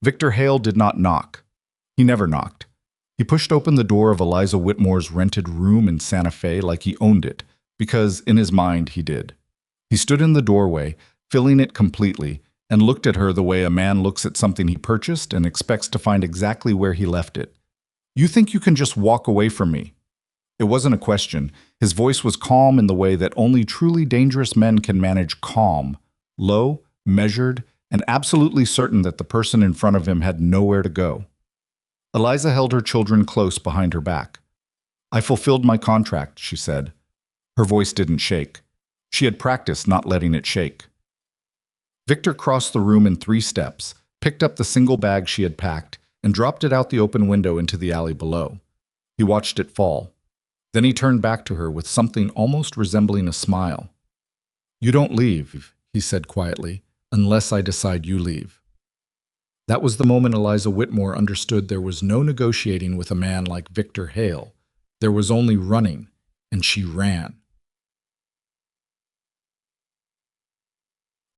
Victor Hale did not knock. He never knocked. He pushed open the door of Eliza Whitmore's rented room in Santa Fe like he owned it, because in his mind he did. He stood in the doorway, filling it completely, and looked at her the way a man looks at something he purchased and expects to find exactly where he left it. "You think you can just walk away from me?" It wasn't a question. His voice was calm in the way that only truly dangerous men can manage calm, low, measured, and absolutely certain that the person in front of him had nowhere to go. Eliza held her children close behind her back. "I fulfilled my contract," she said. Her voice didn't shake. She had practiced not letting it shake. Victor crossed the room in 3 steps, picked up the single bag she had packed, and dropped it out the open window into the alley below. He watched it fall. Then he turned back to her with something almost resembling a smile. "You don't leave," he said quietly, "unless I decide you leave." That was the moment Eliza Whitmore understood there was no negotiating with a man like Victor Hale. There was only running, and she ran.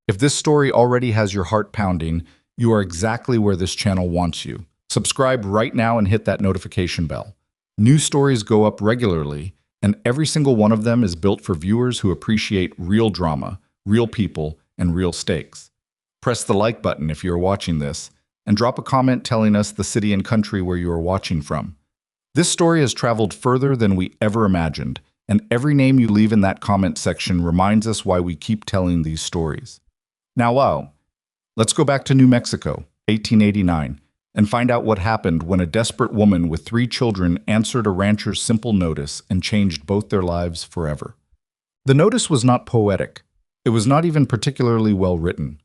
If this story already has your heart pounding, you are exactly where this channel wants you. Subscribe right now and hit that notification bell. New stories go up regularly, and every single one of them is built for viewers who appreciate real drama, real people, and real stakes. Press the like button if you are watching this, and drop a comment telling us the city and country where you are watching from. This story has traveled further than we ever imagined, and every name you leave in that comment section reminds us why we keep telling these stories. Now, wow, let's go back to New Mexico, 1889, and find out what happened when a desperate woman with 3 children answered a rancher's simple notice and changed both their lives forever. The notice was not poetic. It was not even particularly well written.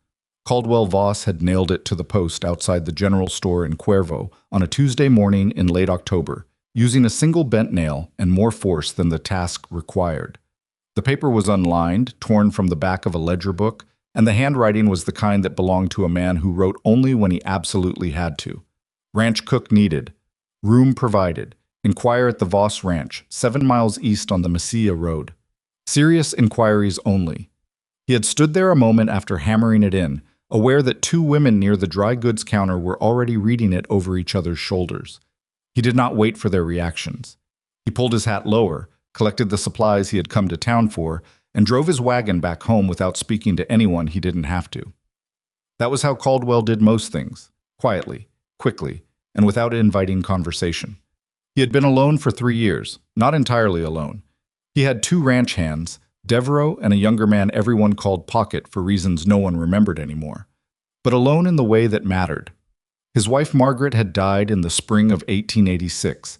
Caldwell Voss had nailed it to the post outside the general store in Cuervo on a Tuesday morning in late October, using a single bent nail and more force than the task required. The paper was unlined, torn from the back of a ledger book, and the handwriting was the kind that belonged to a man who wrote only when he absolutely had to. Ranch cook needed. Room provided. Inquire at the Voss Ranch, 7 miles east on the Mesilla Road. Serious inquiries only. He had stood there a moment after hammering it in, aware that 2 women near the dry goods counter were already reading it over each other's shoulders. He did not wait for their reactions. He pulled his hat lower, collected the supplies he had come to town for, and drove his wagon back home without speaking to anyone he didn't have to. That was how Caldwell did most things, quietly, quickly, and without inviting conversation. He had been alone for 3 years, not entirely alone. He had 2 ranch hands, Devereaux and a younger man everyone called Pocket for reasons no one remembered anymore, but alone in the way that mattered. His wife Margaret had died in the spring of 1886,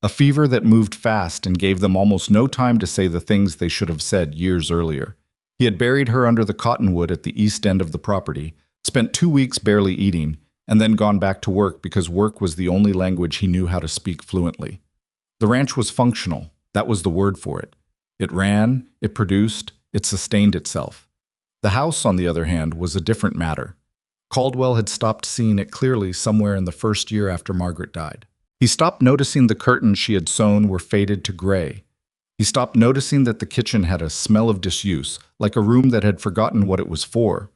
a fever that moved fast and gave them almost no time to say the things they should have said years earlier. He had buried her under the cottonwood at the east end of the property, spent 2 weeks barely eating, and then gone back to work because work was the only language he knew how to speak fluently. The ranch was functional, that was the word for it. It ran, it produced, it sustained itself. The house, on the other hand, was a different matter. Caldwell had stopped seeing it clearly somewhere in the first year after Margaret died. He stopped noticing the curtains she had sewn were faded to gray. He stopped noticing that the kitchen had a smell of disuse, like a room that had forgotten what it was for.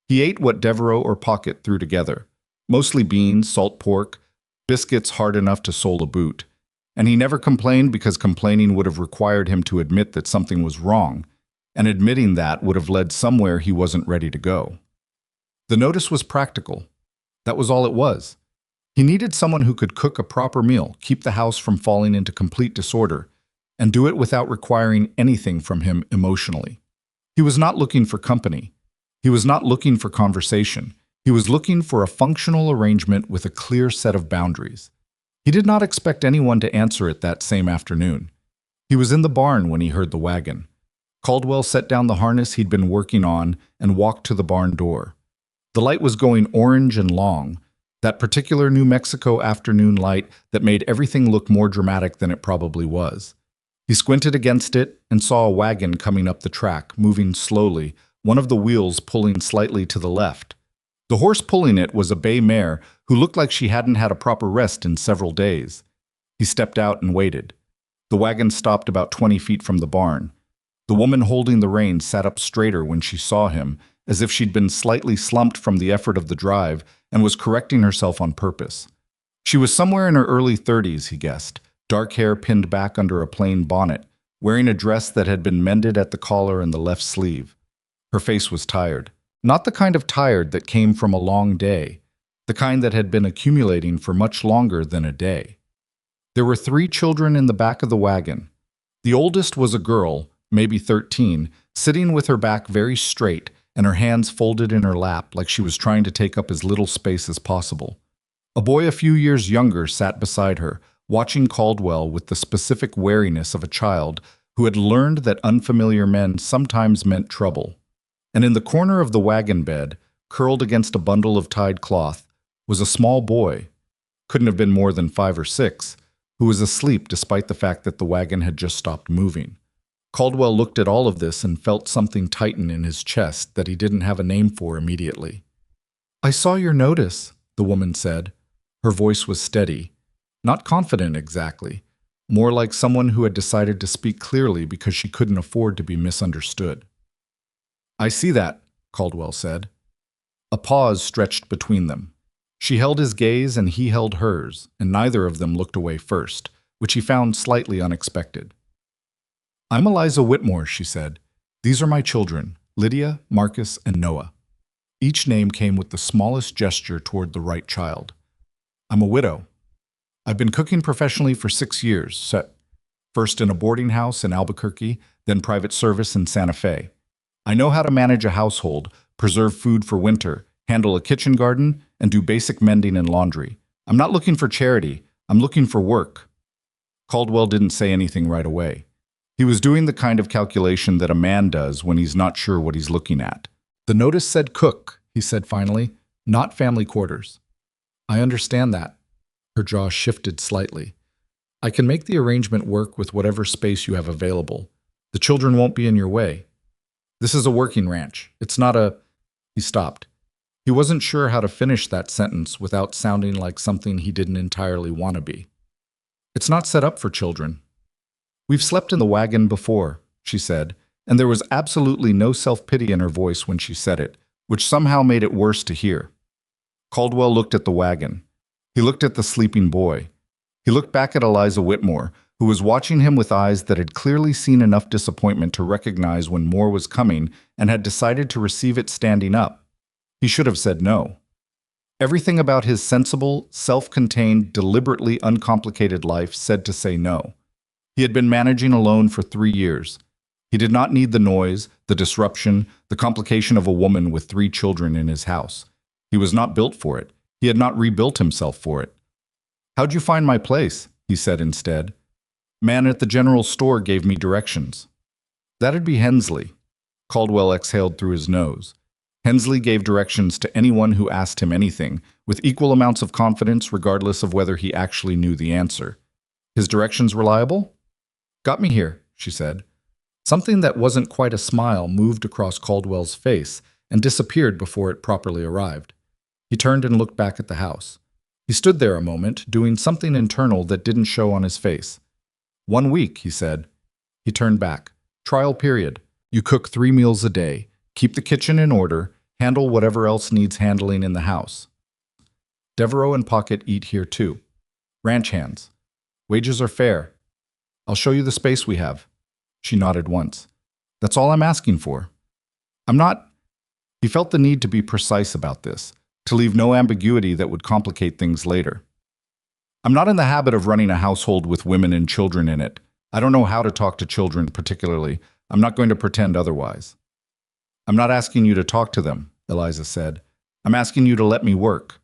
He ate what Devereaux or Pocket threw together, mostly beans, salt pork, biscuits hard enough to sole a boot. And he never complained because complaining would have required him to admit that something was wrong, and admitting that would have led somewhere he wasn't ready to go. The notice was practical. That was all it was. He needed someone who could cook a proper meal, keep the house from falling into complete disorder, and do it without requiring anything from him emotionally. He was not looking for company. He was not looking for conversation. He was looking for a functional arrangement with a clear set of boundaries. He did not expect anyone to answer it that same afternoon. He was in the barn when he heard the wagon. Caldwell set down the harness he'd been working on and walked to the barn door. The light was going orange and long, that particular New Mexico afternoon light that made everything look more dramatic than it probably was. He squinted against it and saw a wagon coming up the track, moving slowly, one of the wheels pulling slightly to the left. The horse pulling it was a bay mare who looked like she hadn't had a proper rest in several days. He stepped out and waited. The wagon stopped about 20 feet from the barn. The woman holding the reins sat up straighter when she saw him, as if she'd been slightly slumped from the effort of the drive and was correcting herself on purpose. She was somewhere in her early 30s, he guessed, dark hair pinned back under a plain bonnet, wearing a dress that had been mended at the collar and the left sleeve. Her face was tired. Not the kind of tired that came from a long day, the kind that had been accumulating for much longer than a day. There were 3 children in the back of the wagon. The oldest was a girl, maybe 13, sitting with her back very straight and her hands folded in her lap like she was trying to take up as little space as possible. A boy a few years younger sat beside her, watching Caldwell with the specific wariness of a child who had learned that unfamiliar men sometimes meant trouble. And in the corner of the wagon bed, curled against a bundle of tied cloth, was a small boy, couldn't have been more than 5 or 6, who was asleep despite the fact that the wagon had just stopped moving. Caldwell looked at all of this and felt something tighten in his chest that he didn't have a name for immediately. "I saw your notice," the woman said. Her voice was steady, not confident exactly, more like someone who had decided to speak clearly because she couldn't afford to be misunderstood. "I see that," Caldwell said. A pause stretched between them. She held his gaze and he held hers, and neither of them looked away first, which he found slightly unexpected. "I'm Eliza Whitmore," she said. "These are my children, Lydia, Marcus, and Noah." Each name came with the smallest gesture toward the right child. "I'm a widow. I've been cooking professionally for 6 years, first in a boarding house in Albuquerque, then private service in Santa Fe. I know how to manage a household, preserve food for winter, handle a kitchen garden, and do basic mending and laundry. I'm not looking for charity. I'm looking for work." Caldwell didn't say anything right away. He was doing the kind of calculation that a man does when he's not sure what he's looking at. "The notice said cook," he said finally, "not family quarters." "I understand that." Her jaw shifted slightly. "I can make the arrangement work with whatever space you have available. The children won't be in your way. This is a working ranch. It's not a—" He stopped. He wasn't sure how to finish that sentence without sounding like something he didn't entirely want to be. "It's not set up for children." "We've slept in the wagon before," she said, and there was absolutely no self-pity in her voice when she said it, which somehow made it worse to hear. Caldwell looked at the wagon. He looked at the sleeping boy. He looked back at Eliza Whitmore, who was watching him with eyes that had clearly seen enough disappointment to recognize when more was coming and had decided to receive it standing up. He should have said no. Everything about his sensible, self-contained, deliberately uncomplicated life said to say no. He had been managing alone for 3 years. He did not need the noise, the disruption, the complication of a woman with 3 children in his house. He was not built for it. He had not rebuilt himself for it. "How'd you find my place?" he said instead. "Man at the general store gave me directions." "That'd be Hensley." Caldwell exhaled through his nose. Hensley gave directions to anyone who asked him anything, with equal amounts of confidence regardless of whether he actually knew the answer. "His directions reliable?" "Got me here," she said. Something that wasn't quite a smile moved across Caldwell's face and disappeared before it properly arrived. He turned and looked back at the house. He stood there a moment, doing something internal that didn't show on his face. 1 week, he said. He turned back. "Trial period. You cook 3 meals a day. Keep the kitchen in order. Handle whatever else needs handling in the house. Devereaux and Pocket eat here too. Ranch hands. Wages are fair. I'll show you the space we have." She nodded once. "That's all I'm asking for. I'm not—" He felt the need to be precise about this, to leave no ambiguity that would complicate things later. "I'm not in the habit of running a household with women and children in it. I don't know how to talk to children particularly. I'm not going to pretend otherwise." "I'm not asking you to talk to them," Eliza said. "I'm asking you to let me work."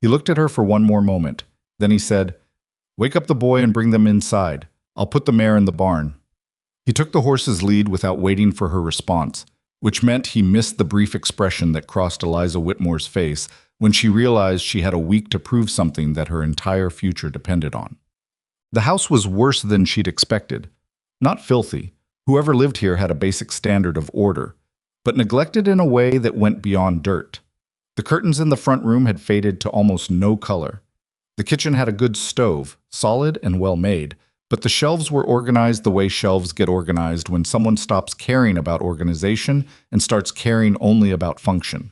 He looked at her for one more moment. Then he said, "Wake up the boy and bring them inside. I'll put the mare in the barn." He took the horse's lead without waiting for her response, which meant he missed the brief expression that crossed Eliza Whitmore's face when she realized she had a week to prove something that her entire future depended on. The house was worse than she'd expected. Not filthy. Whoever lived here had a basic standard of order, but neglected in a way that went beyond dirt. The curtains in the front room had faded to almost no color. The kitchen had a good stove, solid and well made, But the shelves were organized the way shelves get organized when someone stops caring about organization and starts caring only about function.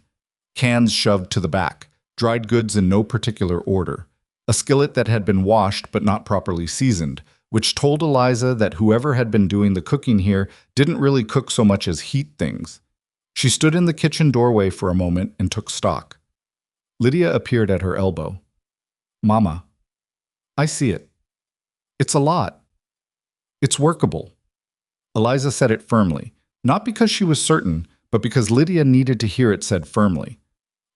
Cans shoved to the back, dried goods in no particular order, a skillet that had been washed but not properly seasoned, which told Eliza that whoever had been doing the cooking here didn't really cook so much as heat things. She stood in the kitchen doorway for a moment and took stock. Lydia appeared at her elbow. "Mama, I see it. It's a lot. It's workable." Eliza said it firmly, not because she was certain, but because Lydia needed to hear it said firmly.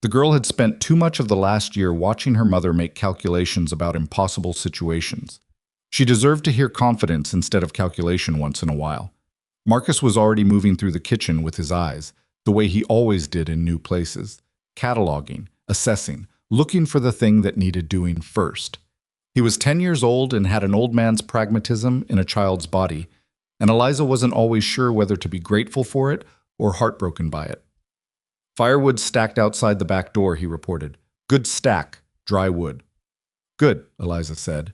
The girl had spent too much of the last year watching her mother make calculations about impossible situations. She deserved to hear confidence instead of calculation once in a while. Marcus was already moving through the kitchen with his eyes, the way he always did in new places, cataloging, assessing, looking for the thing that needed doing first. He was 10 years old and had an old man's pragmatism in a child's body, and Eliza wasn't always sure whether to be grateful for it or heartbroken by it. "Firewood stacked outside the back door," he reported. "Good stack, dry wood." "Good," Eliza said.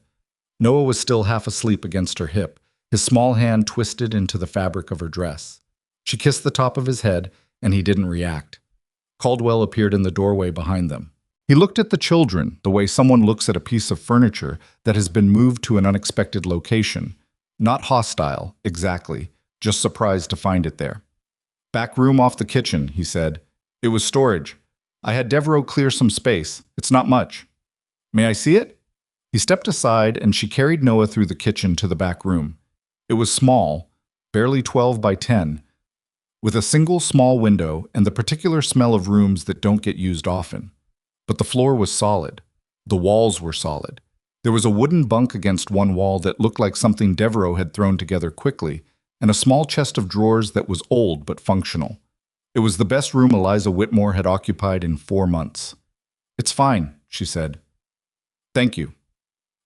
Noah was still half asleep against her hip, his small hand twisted into the fabric of her dress. She kissed the top of his head, and he didn't react. Caldwell appeared in the doorway behind them. He looked at the children the way someone looks at a piece of furniture that has been moved to an unexpected location. Not hostile, exactly, just surprised to find it there. "Back room off the kitchen," he said. "It was storage. I had Devereaux clear some space. It's not much." "May I see it?" He stepped aside, and she carried Noah through the kitchen to the back room. It was small, barely 12 by 10, with a single small window and the particular smell of rooms that don't get used often. But the floor was solid. The walls were solid. There was a wooden bunk against one wall that looked like something Devereaux had thrown together quickly, and a small chest of drawers that was old but functional. It was the best room Eliza Whitmore had occupied in 4 months. "It's fine," she said. "Thank you."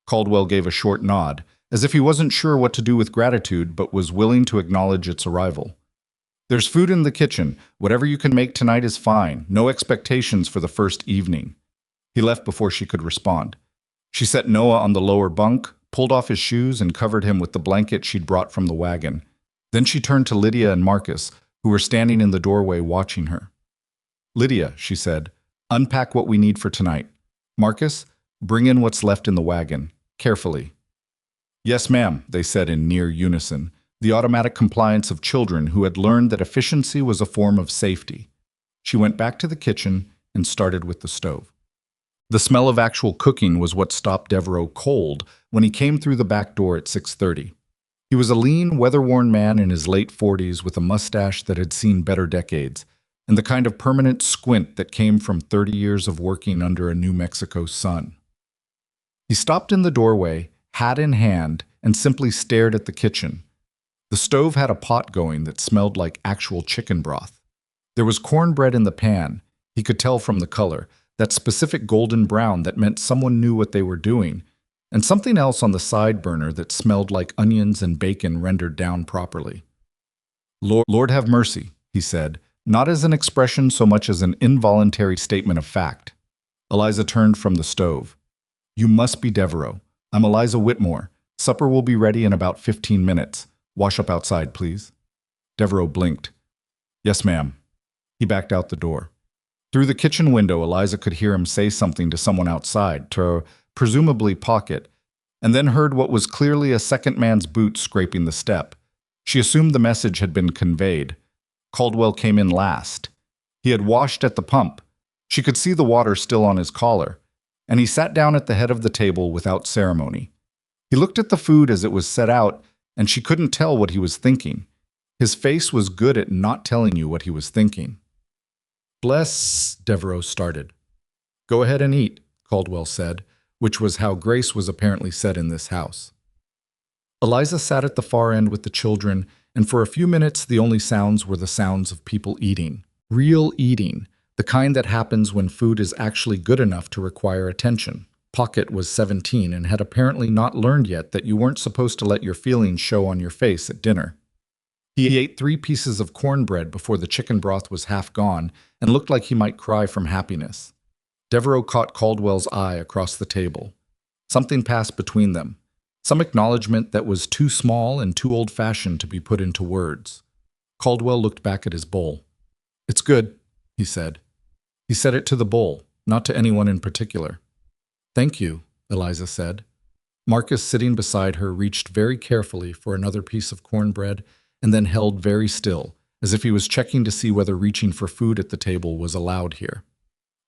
Caldwell gave a short nod, as if he wasn't sure what to do with gratitude but was willing to acknowledge its arrival. "There's food in the kitchen. Whatever you can make tonight is fine. No expectations for the first evening." He left before she could respond. She set Noah on the lower bunk, pulled off his shoes, and covered him with the blanket she'd brought from the wagon. Then she turned to Lydia and Marcus, who were standing in the doorway watching her. "Lydia," she said, "unpack what we need for tonight. Marcus, bring in what's left in the wagon, carefully." "Yes, ma'am," they said in near unison, the automatic compliance of children who had learned that efficiency was a form of safety. She went back to the kitchen and started with the stove. The smell of actual cooking was what stopped Devereaux cold when he came through the back door at 6:30. He was a lean, weather-worn man in his late 40s with a mustache that had seen better decades, and the kind of permanent squint that came from 30 years of working under a New Mexico sun. He stopped in the doorway, hat in hand, and simply stared at the kitchen. The stove had a pot going that smelled like actual chicken broth. There was cornbread in the pan. He could tell from the color, that specific golden brown that meant someone knew what they were doing, and something else on the side burner that smelled like onions and bacon rendered down properly. Lord have mercy," he said, not as an expression so much as an involuntary statement of fact. Eliza turned from the stove. "You must be Devereaux. I'm Eliza Whitmore. Supper will be ready in about 15 minutes. Wash up outside, please." Devereaux blinked. "Yes, ma'am." He backed out the door. Through the kitchen window, Eliza could hear him say something to someone outside, to presumably Pocket, and then heard what was clearly a second man's boot scraping the step. She assumed the message had been conveyed. Caldwell came in last. He had washed at the pump. She could see the water still on his collar, and he sat down at the head of the table without ceremony. He looked at the food as it was set out, and she couldn't tell what he was thinking. His face was good at not telling you what he was thinking. "Bless," Devereaux started. "Go ahead and eat," Caldwell said, which was how grace was apparently said in this house. Eliza sat at the far end with the children, and for a few minutes the only sounds were the sounds of people eating. Real eating, the kind that happens when food is actually good enough to require attention. Pocket was 17 and had apparently not learned yet that you weren't supposed to let your feelings show on your face at dinner. He ate 3 pieces of cornbread before the chicken broth was half gone and looked like he might cry from happiness. Devereaux caught Caldwell's eye across the table. Something passed between them. some acknowledgement that was too small and too old-fashioned to be put into words. Caldwell looked back at his bowl. "It's good," he said. He said it to the bowl, not to anyone in particular. "Thank you," Eliza said. Marcus, sitting beside her, reached very carefully for another piece of cornbread and then held very still, as if he was checking to see whether reaching for food at the table was allowed here.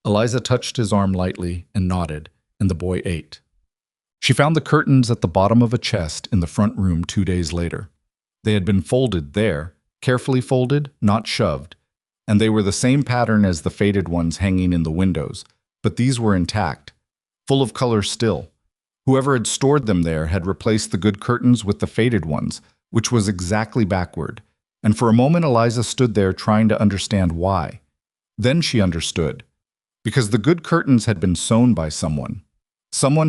Eliza touched his arm lightly and nodded, and the boy ate. She found the curtains at the bottom of a chest in the front room 2 days later. They had been folded there, carefully folded, not shoved, and they were the same pattern as the faded ones hanging in the windows, but these were intact, full of color still. Whoever had stored them there had replaced the good curtains with the faded ones, which was exactly backward, and for a moment Eliza stood there trying to understand why. Then she understood. Because the good curtains had been sewn by someone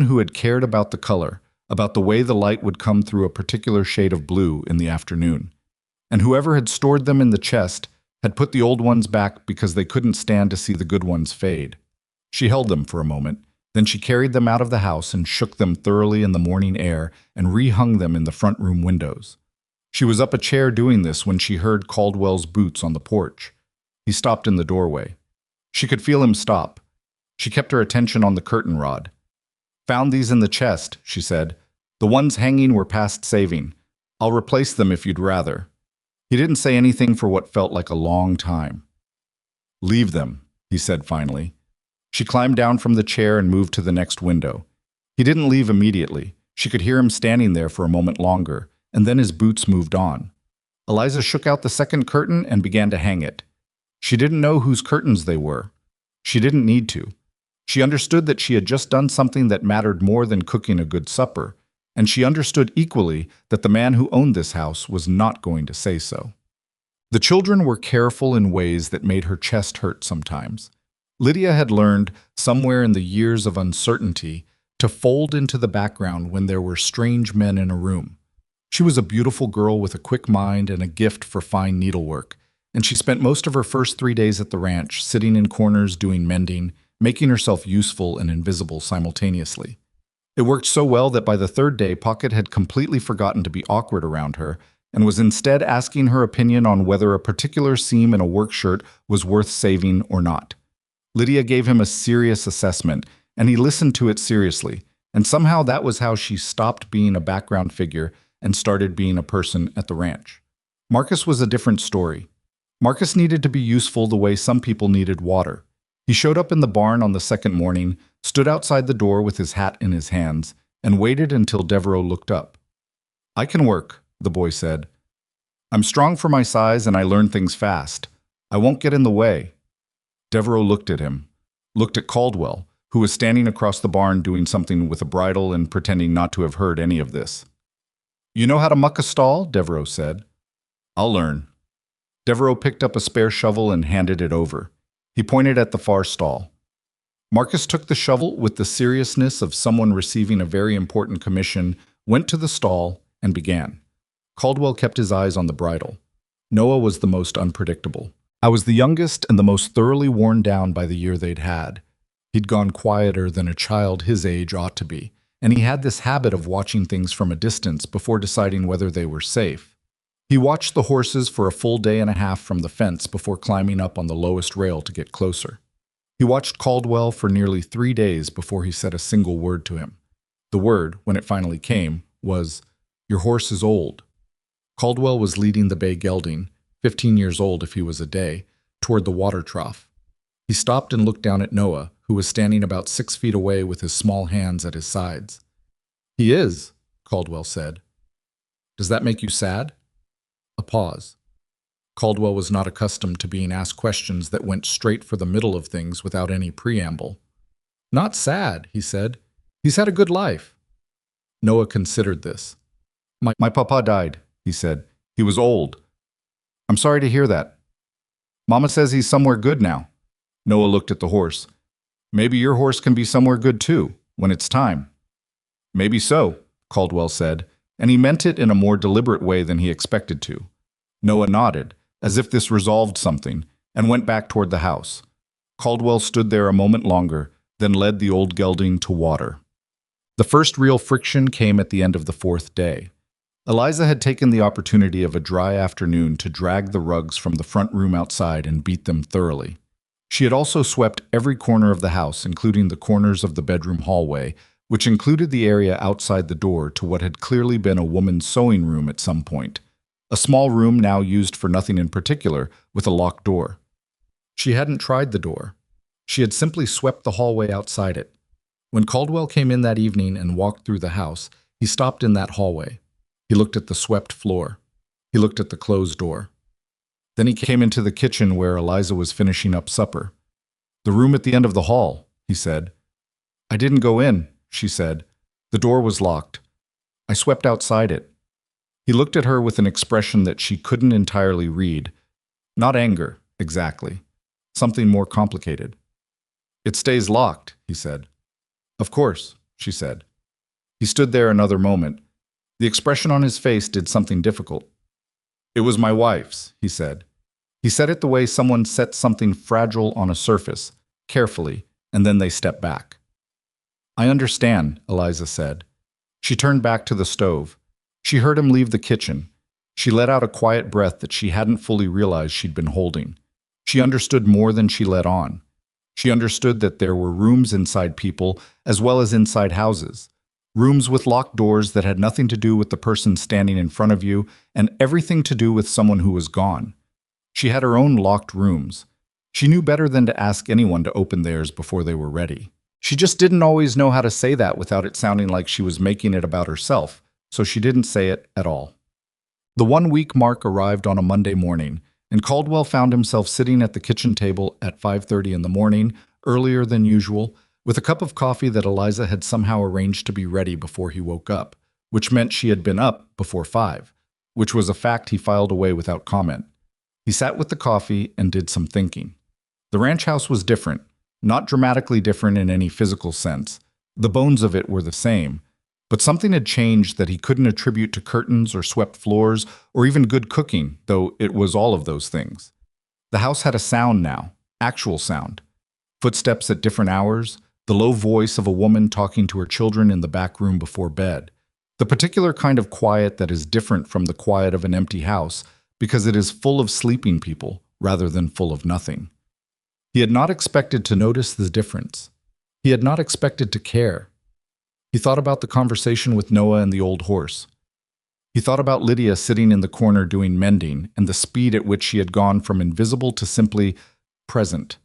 who had cared about the color, about the way the light would come through a particular shade of blue in the afternoon. And whoever had stored them in the chest had put the old ones back because they couldn't stand to see the good ones fade. She held them for a moment, then she carried them out of the house and shook them thoroughly in the morning air and rehung them in the front room windows. She was up a chair doing this when she heard Caldwell's boots on the porch. He stopped in the doorway. She could feel him stop. She kept her attention on the curtain rod. "Found these in the chest," she said. "The ones hanging were past saving. I'll replace them if you'd rather." He didn't say anything for what felt like a long time. "Leave them," he said finally. She climbed down from the chair and moved to the next window. He didn't leave immediately. She could hear him standing there for a moment longer, and then his boots moved on. Eliza shook out the second curtain and began to hang it. She didn't know whose curtains they were. She didn't need to. She understood that she had just done something that mattered more than cooking a good supper, and she understood equally that the man who owned this house was not going to say so. The children were careful in ways that made her chest hurt sometimes. Lydia had learned, somewhere in the years of uncertainty, to fold into the background when there were strange men in a room. She was a beautiful girl with a quick mind and a gift for fine needlework, and she spent most of her first 3 days at the ranch sitting in corners doing mending, making herself useful and invisible simultaneously. It worked so well that by the third day, Pocket had completely forgotten to be awkward around her and was instead asking her opinion on whether a particular seam in a work shirt was worth saving or not. Lydia gave him a serious assessment, and he listened to it seriously, and somehow that was how she stopped being a background figure and started being a person at the ranch. Marcus was a different story. Marcus needed to be useful the way some people needed water. He showed up in the barn on the second morning, stood outside the door with his hat in his hands, and waited until Devereaux looked up. "I can work," the boy said. "I'm strong for my size and I learn things fast. I won't get in the way." Devereaux looked at him, looked at Caldwell, who was standing across the barn doing something with a bridle and pretending not to have heard any of this. "You know how to muck a stall?" Devereaux said. "I'll learn." Devereaux picked up a spare shovel and handed it over. He pointed at the far stall. Marcus took the shovel with the seriousness of someone receiving a very important commission, went to the stall, and began. Caldwell kept his eyes on the bridle. Noah was the most unpredictable. I was the youngest and the most thoroughly worn down by the year they'd had. He'd gone quieter than a child his age ought to be, and he had this habit of watching things from a distance before deciding whether they were safe. He watched the horses for a full day and a half from the fence before climbing up on the lowest rail to get closer. He watched Caldwell for nearly 3 days before he said a single word to him. The word, when it finally came, was, "Your horse is old." Caldwell was leading the bay gelding, 15 years old if he was a day, toward the water trough. He stopped and looked down at Noah, who was standing about 6 feet away with his small hands at his sides. "He is," Caldwell said. "Does that make you sad?" A pause. Caldwell was not accustomed to being asked questions that went straight for the middle of things without any preamble. "Not sad," he said. "He's had a good life." Noah considered this. My papa died," he said. "He was old." "I'm sorry to hear that." "Mama says he's somewhere good now." Noah looked at the horse. "Maybe your horse can be somewhere good too, when it's time." "Maybe so," Caldwell said, and he meant it in a more deliberate way than he expected to. Noah nodded, as if this resolved something, and went back toward the house. Caldwell stood there a moment longer, then led the old gelding to water. The first real friction came at the end of the fourth day. Eliza had taken the opportunity of a dry afternoon to drag the rugs from the front room outside and beat them thoroughly. She had also swept every corner of the house, including the corners of the bedroom hallway, which included the area outside the door to what had clearly been a woman's sewing room at some point. A small room now used for nothing in particular, with a locked door. She hadn't tried the door. She had simply swept the hallway outside it. When Caldwell came in that evening and walked through the house, he stopped in that hallway. He looked at the swept floor. He looked at the closed door. Then he came into the kitchen where Eliza was finishing up supper. "The room at the end of the hall," he said. "I didn't go in," she said. "The door was locked. I swept outside it." He looked at her with an expression that she couldn't entirely read. Not anger, exactly. Something more complicated. "It stays locked," he said. "Of course," she said. He stood there another moment. The expression on his face did something difficult. "It was my wife's," he said. He said it the way someone sets something fragile on a surface, carefully, and then they step back. "I understand," Eliza said. She turned back to the stove. She heard him leave the kitchen. She let out a quiet breath that she hadn't fully realized she'd been holding. She understood more than she let on. She understood that there were rooms inside people as well as inside houses. Rooms with locked doors that had nothing to do with the person standing in front of you and everything to do with someone who was gone. She had her own locked rooms. She knew better than to ask anyone to open theirs before they were ready. She just didn't always know how to say that without it sounding like she was making it about herself, so she didn't say it at all. The 1-week mark arrived on a Monday morning, and Caldwell found himself sitting at the kitchen table at 5:30 in the morning, earlier than usual, with a cup of coffee that Eliza had somehow arranged to be ready before he woke up, which meant she had been up before 5, which was a fact he filed away without comment. He sat with the coffee and did some thinking. The ranch house was different, not dramatically different in any physical sense. The bones of it were the same, but something had changed that he couldn't attribute to curtains or swept floors or even good cooking, though it was all of those things. The house had a sound now, actual sound. Footsteps at different hours, the low voice of a woman talking to her children in the back room before bed. The particular kind of quiet that is different from the quiet of an empty house because it is full of sleeping people rather than full of nothing. He had not expected to notice the difference. He had not expected to care. He thought about the conversation with Noah and the old horse. He thought about Lydia sitting in the corner doing mending and the speed at which she had gone from invisible to simply present.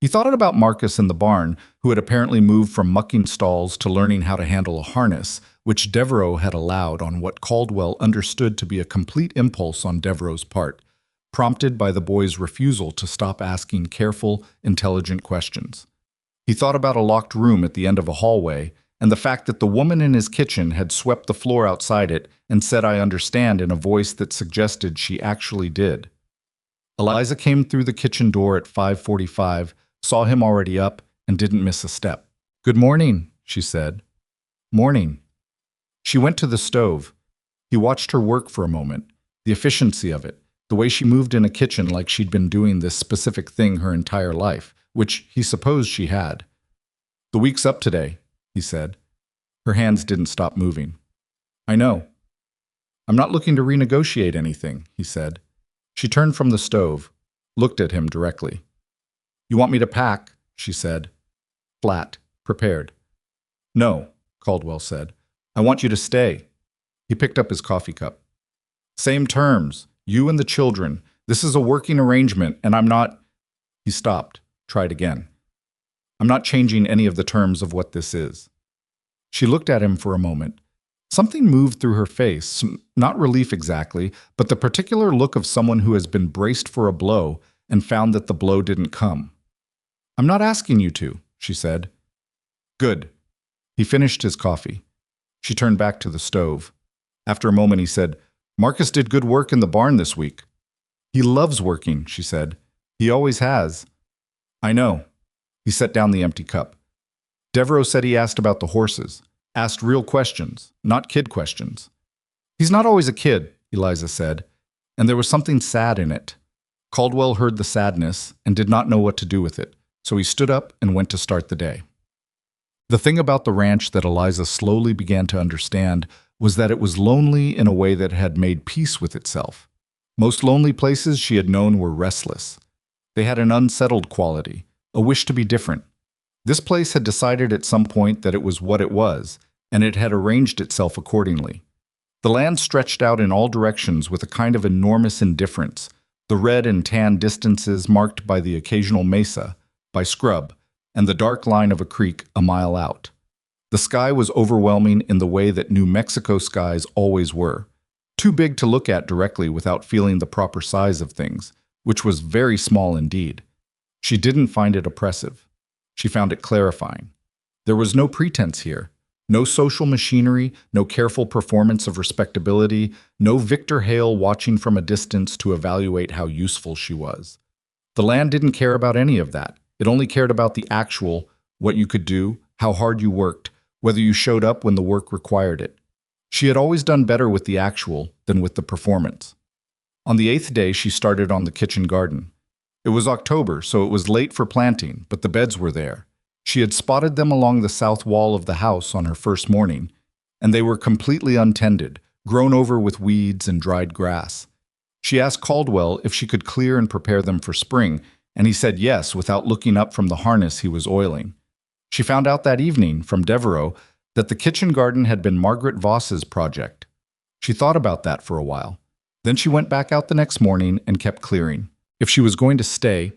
He thought about Marcus in the barn, who had apparently moved from mucking stalls to learning how to handle a harness, which Devereaux had allowed on what Caldwell understood to be a complete impulse on Devereaux's part, prompted by the boy's refusal to stop asking careful, intelligent questions. He thought about a locked room at the end of a hallway, and the fact that the woman in his kitchen had swept the floor outside it and said "I understand" in a voice that suggested she actually did. Eliza came through the kitchen door at 5:45, saw him already up, and didn't miss a step. "Good morning," she said. "Morning." She went to the stove. He watched her work for a moment, the efficiency of it, the way she moved in a kitchen like she'd been doing this specific thing her entire life, which he supposed she had. "The week's up today," he said. Her hands didn't stop moving. "I know." "I'm not looking to renegotiate anything," he said. She turned from the stove, looked at him directly. "You want me to pack?" she said. Flat, prepared. "No," Caldwell said. "I want you to stay." He picked up his coffee cup. "Same terms. You and the children. This is a working arrangement, and I'm not—" He stopped, tried again. "I'm not changing any of the terms of what this is." She looked at him for a moment. Something moved through her face, not relief exactly, but the particular look of someone who has been braced for a blow and found that the blow didn't come. "I'm not asking you to," she said. "Good." He finished his coffee. She turned back to the stove. After a moment he said, "Marcus did good work in the barn this week." "He loves working," she said. "He always has." "I know." He set down the empty cup. "Devereaux said he asked about the horses. Asked real questions, not kid questions." "He's not always a kid," Eliza said, and there was something sad in it. Caldwell heard the sadness and did not know what to do with it, so he stood up and went to start the day. The thing about the ranch that Eliza slowly began to understand was that it was lonely in a way that had made peace with itself. Most lonely places she had known were restless. They had an unsettled quality, a wish to be different. This place had decided at some point that it was what it was, and it had arranged itself accordingly. The land stretched out in all directions with a kind of enormous indifference, the red and tan distances marked by the occasional mesa, by scrub, and the dark line of a creek a mile out. The sky was overwhelming in the way that New Mexico skies always were, too big to look at directly without feeling the proper size of things, which was very small indeed. She didn't find it oppressive. She found it clarifying. There was no pretense here. No social machinery, no careful performance of respectability, no Victor Hale watching from a distance to evaluate how useful she was. The land didn't care about any of that. It only cared about the actual, what you could do, how hard you worked, whether you showed up when the work required it. She had always done better with the actual than with the performance. On the 8th day, she started on the kitchen garden. It was October, so it was late for planting, but the beds were there. She had spotted them along the south wall of the house on her first morning, and they were completely untended, grown over with weeds and dried grass. She asked Caldwell if she could clear and prepare them for spring, and he said yes without looking up from the harness he was oiling. She found out that evening, from Devereaux, that the kitchen garden had been Margaret Voss's project. She thought about that for a while. Then she went back out the next morning and kept clearing. If she was going to stay,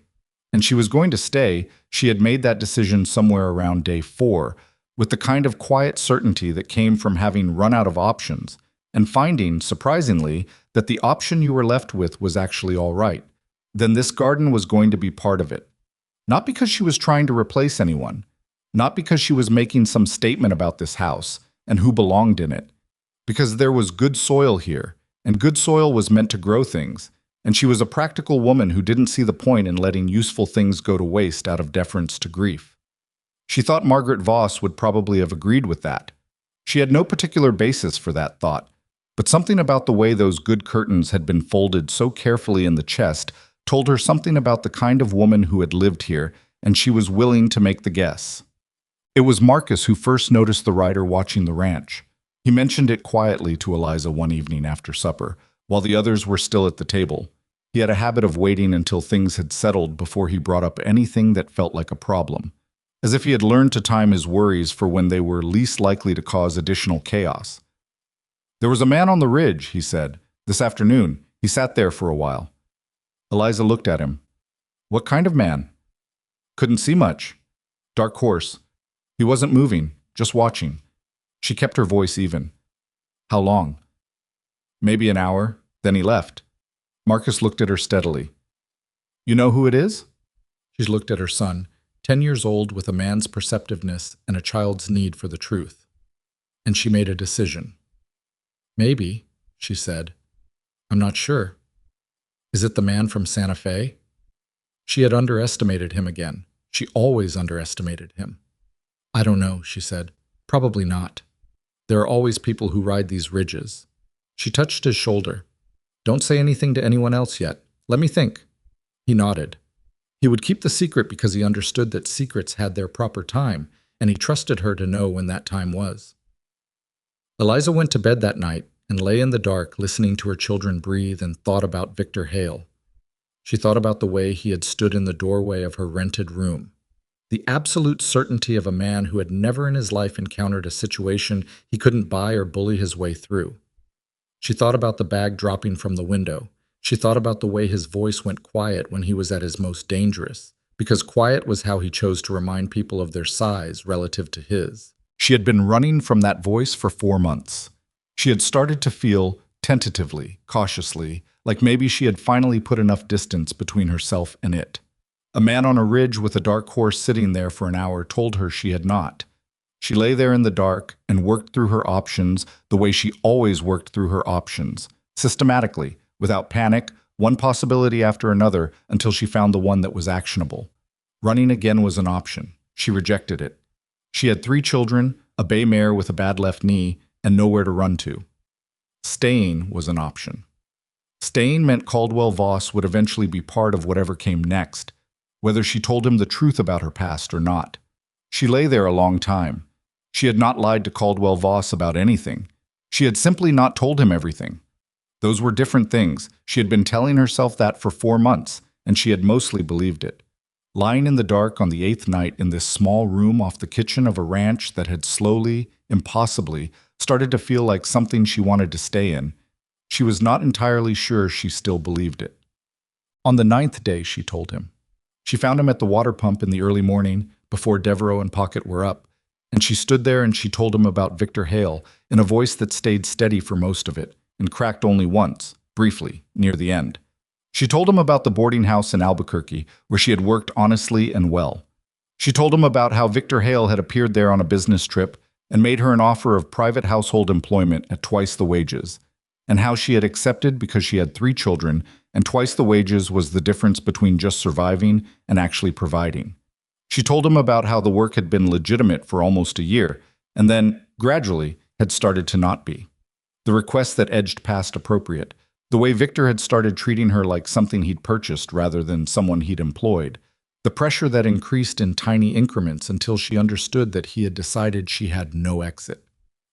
and she was going to stay, she had made that decision somewhere around day 4, with the kind of quiet certainty that came from having run out of options, and finding, surprisingly, that the option you were left with was actually all right. Then this garden was going to be part of it. Not because she was trying to replace anyone, not because she was making some statement about this house and who belonged in it, because there was good soil here, and good soil was meant to grow things, and she was a practical woman who didn't see the point in letting useful things go to waste out of deference to grief. She thought Margaret Voss would probably have agreed with that. She had no particular basis for that thought, but something about the way those good curtains had been folded so carefully in the chest told her something about the kind of woman who had lived here, and she was willing to make the guess. It was Marcus who first noticed the rider watching the ranch. He mentioned it quietly to Eliza one evening after supper, while the others were still at the table. He had a habit of waiting until things had settled before he brought up anything that felt like a problem, as if he had learned to time his worries for when they were least likely to cause additional chaos. "There was a man on the ridge," he said, "this afternoon. He sat there for a while." Eliza looked at him. "What kind of man?" "Couldn't see much. Dark horse. He wasn't moving, just watching." She kept her voice even. "How long?" "Maybe an hour. Then he left." Marcus looked at her steadily. "You know who it is?" She looked at her son, 10 years old with a man's perceptiveness and a child's need for the truth. And she made a decision. "Maybe," she said. "I'm not sure. Is it the man from Santa Fe?" She had underestimated him again. She always underestimated him. "I don't know," she said. "Probably not. There are always people who ride these ridges." She touched his shoulder. "Don't say anything to anyone else yet. Let me think." He nodded. He would keep the secret because he understood that secrets had their proper time, and he trusted her to know when that time was. Eliza went to bed that night and lay in the dark listening to her children breathe and thought about Victor Hale. She thought about the way he had stood in the doorway of her rented room. The absolute certainty of a man who had never in his life encountered a situation he couldn't buy or bully his way through. She thought about the bag dropping from the window. She thought about the way his voice went quiet when he was at his most dangerous, because quiet was how he chose to remind people of their size relative to his. She had been running from that voice for 4 months. She had started to feel, tentatively, cautiously, like maybe she had finally put enough distance between herself and it. A man on a ridge with a dark horse sitting there for an hour told her she had not. She lay there in the dark and worked through her options the way she always worked through her options, systematically, without panic, one possibility after another, until she found the one that was actionable. Running again was an option. She rejected it. She had 3 children, a bay mare with a bad left knee, and nowhere to run to. Staying was an option. Staying meant Caldwell Voss would eventually be part of whatever came next, whether she told him the truth about her past or not. She lay there a long time. She had not lied to Caldwell Voss about anything. She had simply not told him everything. Those were different things. She had been telling herself that for 4 months, and she had mostly believed it. Lying in the dark on the 8th night in this small room off the kitchen of a ranch that had slowly, impossibly, started to feel like something she wanted to stay in, she was not entirely sure she still believed it. On the 9th day, she told him. She found him at the water pump in the early morning, before Devereaux and Pocket were up, and she stood there and she told him about Victor Hale in a voice that stayed steady for most of it and cracked only once, briefly, near the end. She told him about the boarding house in Albuquerque, where she had worked honestly and well. She told him about how Victor Hale had appeared there on a business trip and made her an offer of private household employment at twice the wages, and how she had accepted because she had 3 children, and twice the wages was the difference between just surviving and actually providing. She told him about how the work had been legitimate for almost a year, and then, gradually, had started to not be. The requests that edged past appropriate, the way Victor had started treating her like something he'd purchased rather than someone he'd employed, the pressure that increased in tiny increments until she understood that he had decided she had no exit.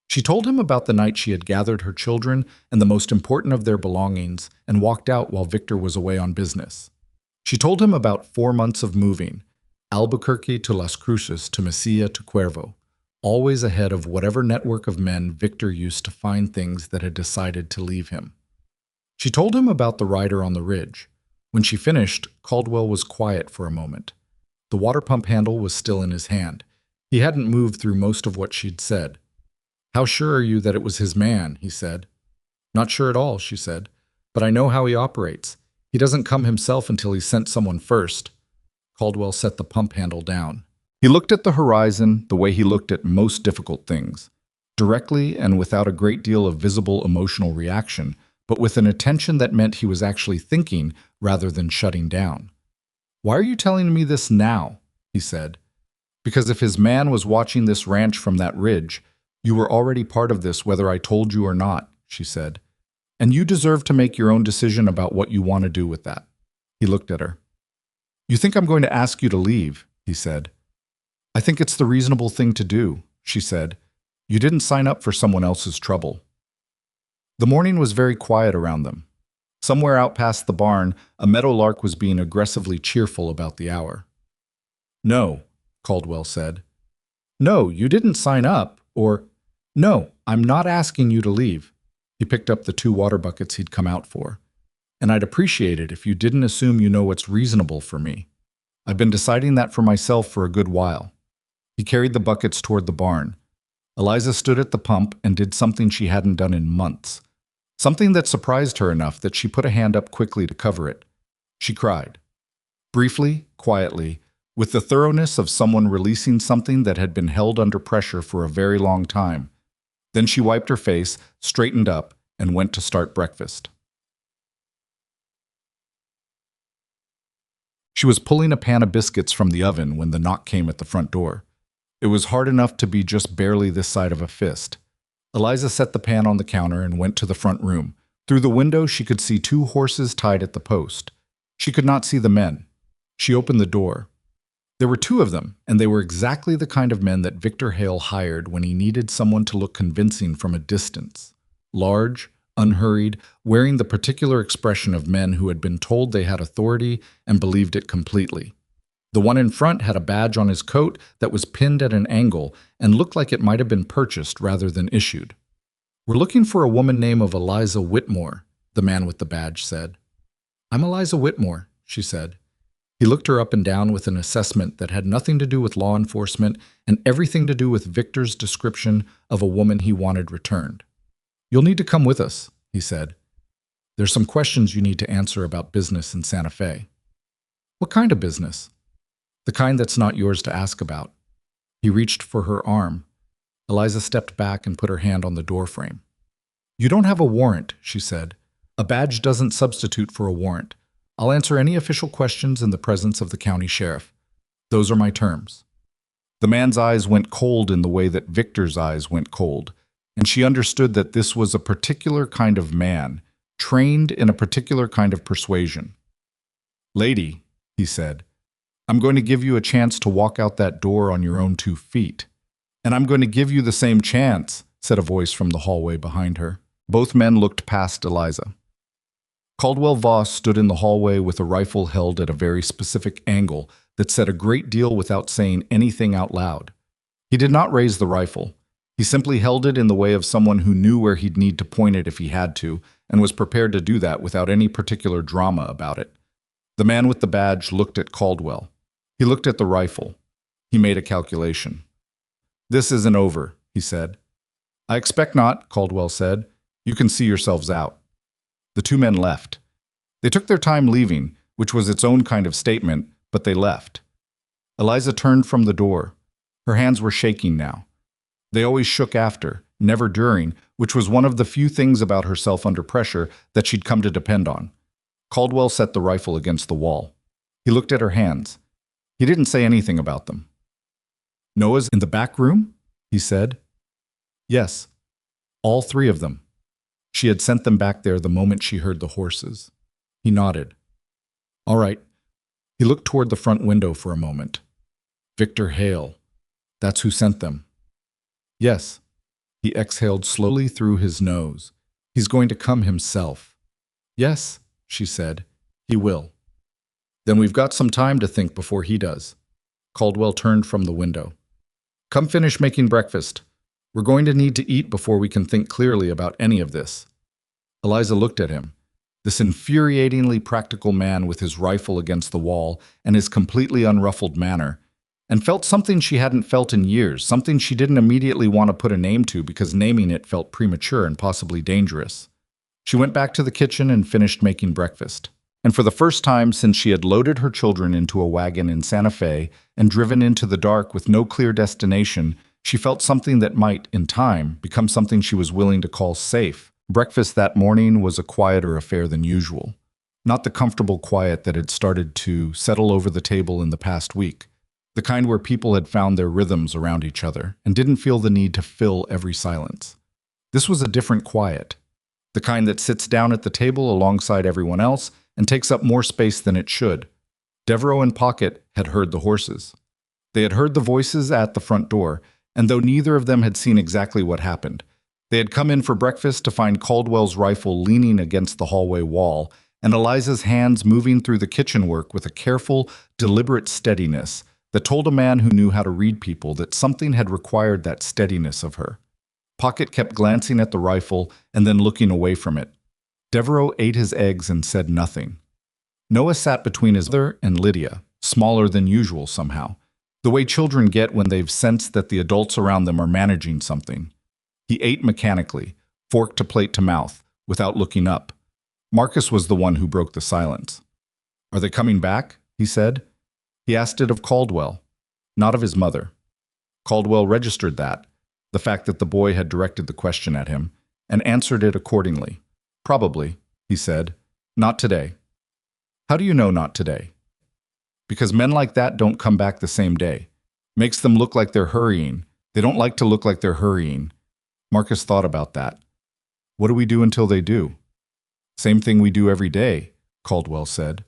She told him about the night she had gathered her children and the most important of their belongings and walked out while Victor was away on business. She told him about 4 months of moving, Albuquerque to Las Cruces to Mesilla to Cuervo, always ahead of whatever network of men Victor used to find things that had decided to leave him. She told him about the rider on the ridge. When she finished, Caldwell was quiet for a moment. The water pump handle was still in his hand. He hadn't moved through most of what she'd said. "How sure are you that it was his man?" he said. "Not sure at all," she said. "But I know how he operates. He doesn't come himself until he's sent someone first." Caldwell set the pump handle down. He looked at the horizon the way he looked at most difficult things, directly and without a great deal of visible emotional reaction, but with an attention that meant he was actually thinking rather than shutting down. "Why are you telling me this now?" he said. "Because if his man was watching this ranch from that ridge, you were already part of this whether I told you or not," she said. "And you deserve to make your own decision about what you want to do with that." He looked at her. "You think I'm going to ask you to leave?" he said. "I think it's the reasonable thing to do," she said. "You didn't sign up for someone else's trouble." The morning was very quiet around them. Somewhere out past the barn, a meadowlark was being aggressively cheerful about the hour. "No," Caldwell said. "No, you didn't sign up, or... No, I'm not asking you to leave." He picked up the 2 water buckets he'd come out for. "And I'd appreciate it if you didn't assume you know what's reasonable for me. I've been deciding that for myself for a good while." He carried the buckets toward the barn. Eliza stood at the pump and did something she hadn't done in months. Something that surprised her enough that she put a hand up quickly to cover it. She cried. Briefly, quietly, with the thoroughness of someone releasing something that had been held under pressure for a very long time. Then she wiped her face, straightened up, and went to start breakfast. She was pulling a pan of biscuits from the oven when the knock came at the front door. It was hard enough to be just barely this side of a fist. Eliza set the pan on the counter and went to the front room. Through the window, she could see 2 horses tied at the post. She could not see the men. She opened the door. There were 2 of them, and they were exactly the kind of men that Victor Hale hired when he needed someone to look convincing from a distance. Large, unhurried, wearing the particular expression of men who had been told they had authority and believed it completely. The one in front had a badge on his coat that was pinned at an angle and looked like it might have been purchased rather than issued. "We're looking for a woman named Eliza Whitmore," the man with the badge said. "I'm Eliza Whitmore," she said. He looked her up and down with an assessment that had nothing to do with law enforcement and everything to do with Victor's description of a woman he wanted returned. "You'll need to come with us," he said. "There's some questions you need to answer about business in Santa Fe." "What kind of business?" "The kind that's not yours to ask about." He reached for her arm. Eliza stepped back and put her hand on the doorframe. "You don't have a warrant," she said. "A badge doesn't substitute for a warrant. I'll answer any official questions in the presence of the county sheriff. Those are my terms." The man's eyes went cold in the way that Victor's eyes went cold, and she understood that this was a particular kind of man, trained in a particular kind of persuasion. "Lady," he said, I'm going to give you a chance to walk out that door on your own 2 feet. And I'm going to give you the same chance, said a voice from the hallway behind her. Both men looked past Eliza. Caldwell Voss stood in the hallway with a rifle held at a very specific angle that said a great deal without saying anything out loud. He did not raise the rifle. He simply held it in the way of someone who knew where he'd need to point it if he had to, and was prepared to do that without any particular drama about it. The man with the badge looked at Caldwell. He looked at the rifle. He made a calculation. "This isn't over," he said. "I expect not," Caldwell said. "You can see yourselves out." The two men left. They took their time leaving, which was its own kind of statement, but they left. Eliza turned from the door. Her hands were shaking now. They always shook after, never during, which was one of the few things about herself under pressure that she'd come to depend on. Caldwell set the rifle against the wall. He looked at her hands. He didn't say anything about them. "Noah's in the back room?" he said. "Yes, all 3 of them. She had sent them back there the moment she heard the horses." He nodded. "All right." He looked toward the front window for a moment. "Victor Hale. That's who sent them." "Yes." He exhaled slowly through his nose. "He's going to come himself." "Yes," she said. "He will." "Then we've got some time to think before he does." Caldwell turned from the window. "Come finish making breakfast. We're going to need to eat before we can think clearly about any of this." Eliza looked at him, this infuriatingly practical man with his rifle against the wall and his completely unruffled manner, and felt something she hadn't felt in years, something she didn't immediately want to put a name to because naming it felt premature and possibly dangerous. She went back to the kitchen and finished making breakfast. And for the first time since she had loaded her children into a wagon in Santa Fe and driven into the dark with no clear destination, she felt something that might, in time, become something she was willing to call safe. Breakfast that morning was a quieter affair than usual. Not the comfortable quiet that had started to settle over the table in the past week. The kind where people had found their rhythms around each other and didn't feel the need to fill every silence. This was a different quiet. The kind that sits down at the table alongside everyone else and takes up more space than it should. Devereaux and Pocket had heard the horses. They had heard the voices at the front door, and though neither of them had seen exactly what happened, they had come in for breakfast to find Caldwell's rifle leaning against the hallway wall and Eliza's hands moving through the kitchen work with a careful, deliberate steadiness that told a man who knew how to read people that something had required that steadiness of her. Pocket kept glancing at the rifle and then looking away from it. Devereaux ate his eggs and said nothing. Noah sat between his mother and Lydia, smaller than usual somehow, the way children get when they've sensed that the adults around them are managing something. He ate mechanically, fork to plate to mouth, without looking up. Marcus was the one who broke the silence. "Are they coming back?" he said. He asked it of Caldwell, not of his mother. Caldwell registered that, the fact that the boy had directed the question at him, and answered it accordingly. "Probably," he said. "Not today." "How do you know not today?" "Because men like that don't come back the same day. Makes them look like they're hurrying. They don't like to look like they're hurrying." Marcus thought about that. "What do we do until they do?" "Same thing we do every day," Caldwell said.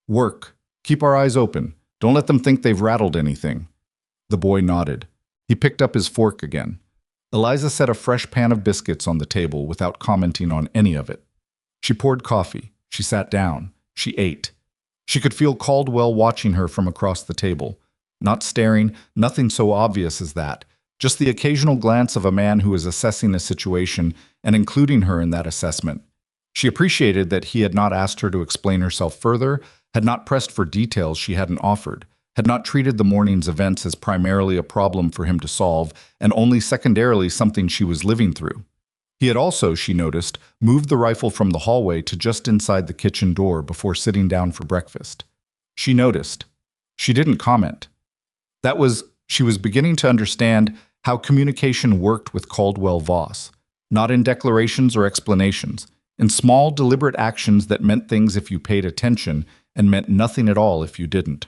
"Work. Keep our eyes open. Don't let them think they've rattled anything." The boy nodded. He picked up his fork again. Eliza set a fresh pan of biscuits on the table without commenting on any of it. She poured coffee. She sat down. She ate. She could feel Caldwell watching her from across the table. Not staring, nothing so obvious as that. Just the occasional glance of a man who is assessing a situation and including her in that assessment. She appreciated that he had not asked her to explain herself further, had not pressed for details she hadn't offered, had not treated the morning's events as primarily a problem for him to solve and only secondarily something she was living through. He had also, she noticed, moved the rifle from the hallway to just inside the kitchen door before sitting down for breakfast. She noticed. She didn't comment. She was beginning to understand how communication worked with Caldwell Voss, not in declarations or explanations, in small, deliberate actions that meant things if you paid attention and meant nothing at all if you didn't.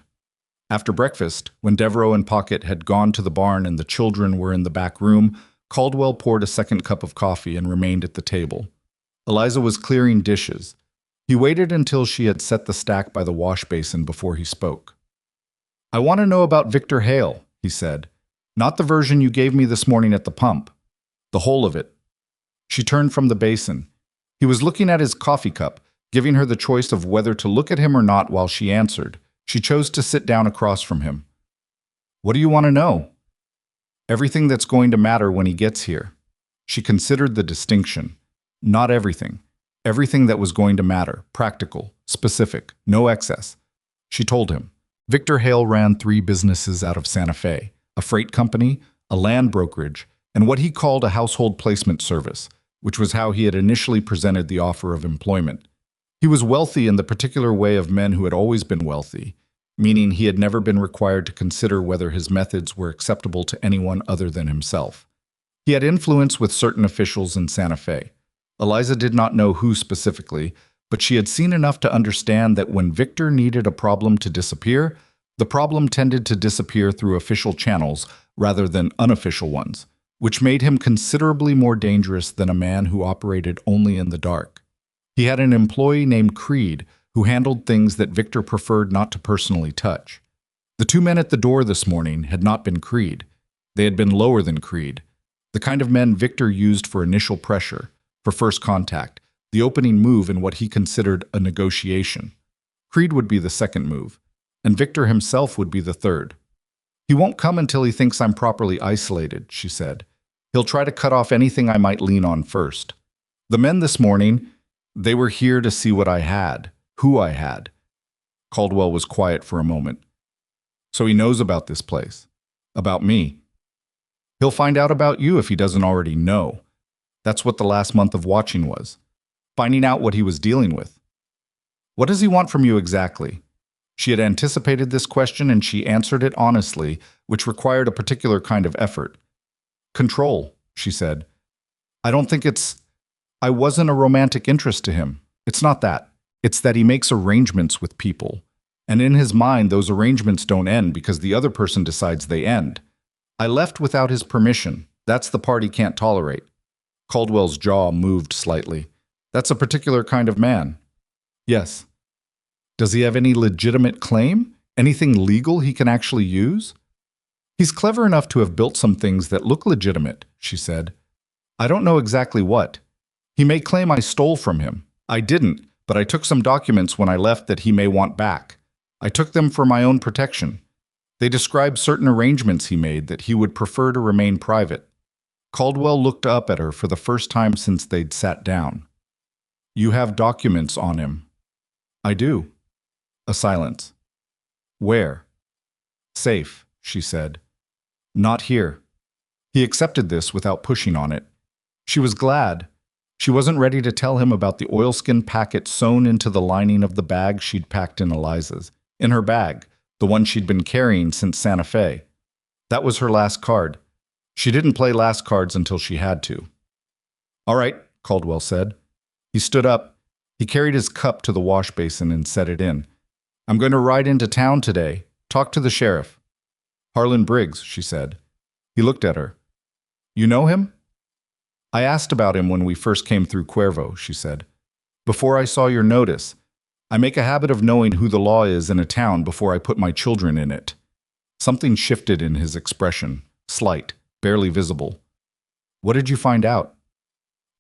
After breakfast, when Devereaux and Pocket had gone to the barn and the children were in the back room, Caldwell poured a second cup of coffee and remained at the table. Eliza was clearing dishes. He waited until she had set the stack by the wash basin before he spoke. I want to know about Victor Hale, he said. Not the version you gave me this morning at the pump. The whole of it. She turned from the basin. He was looking at his coffee cup, giving her the choice of whether to look at him or not while she answered. She chose to sit down across from him. What do you want to know? Everything that's going to matter when he gets here. She considered the distinction. Not everything. Everything that was going to matter, practical, specific, no excess. She told him. Victor Hale ran 3 businesses out of Santa Fe, a freight company, a land brokerage, and what he called a household placement service, which was how he had initially presented the offer of employment. He was wealthy in the particular way of men who had always been wealthy, meaning he had never been required to consider whether his methods were acceptable to anyone other than himself. He had influence with certain officials in Santa Fe. Eliza did not know who specifically, but she had seen enough to understand that when Victor needed a problem to disappear, the problem tended to disappear through official channels rather than unofficial ones, which made him considerably more dangerous than a man who operated only in the dark. He had an employee named Creed who handled things that Victor preferred not to personally touch. The 2 men at the door this morning had not been Creed. They had been lower than Creed, the kind of men Victor used for initial pressure, for first contact, the opening move in what he considered a negotiation. Creed would be the second move, and Victor himself would be the third. He won't come until he thinks I'm properly isolated, she said. He'll try to cut off anything I might lean on first. The men this morning, they were here to see what I had, who I had. Caldwell was quiet for a moment. So he knows about this place, about me. He'll find out about you if he doesn't already know. That's what the last month of watching was. Finding out what he was dealing with. What does he want from you exactly? She had anticipated this question and she answered it honestly, which required a particular kind of effort. Control, she said. I wasn't a romantic interest to him. It's not that. It's that he makes arrangements with people. And in his mind, those arrangements don't end because the other person decides they end. I left without his permission. That's the part he can't tolerate. Caldwell's jaw moved slightly. That's a particular kind of man. Yes. Does he have any legitimate claim? Anything legal he can actually use? He's clever enough to have built some things that look legitimate, she said. I don't know exactly what. He may claim I stole from him. I didn't, but I took some documents when I left that he may want back. I took them for my own protection. They describe certain arrangements he made that he would prefer to remain private. Caldwell looked up at her for the first time since they'd sat down. You have documents on him. I do. A silence. Where? Safe, she said. Not here. He accepted this without pushing on it. She was glad. She wasn't ready to tell him about the oilskin packet sewn into the lining of the bag she'd packed in Eliza's. In her bag, the one she'd been carrying since Santa Fe. That was her last card. She didn't play last cards until she had to. All right, Caldwell said. He stood up. He carried his cup to the wash basin and set it in. I'm going to ride into town today. Talk to the sheriff. Harlan Briggs, she said. He looked at her. You know him? I asked about him when we first came through Cuervo, she said. Before I saw your notice. I make a habit of knowing who the law is in a town before I put my children in it. Something shifted in his expression, slight, barely visible. What did you find out?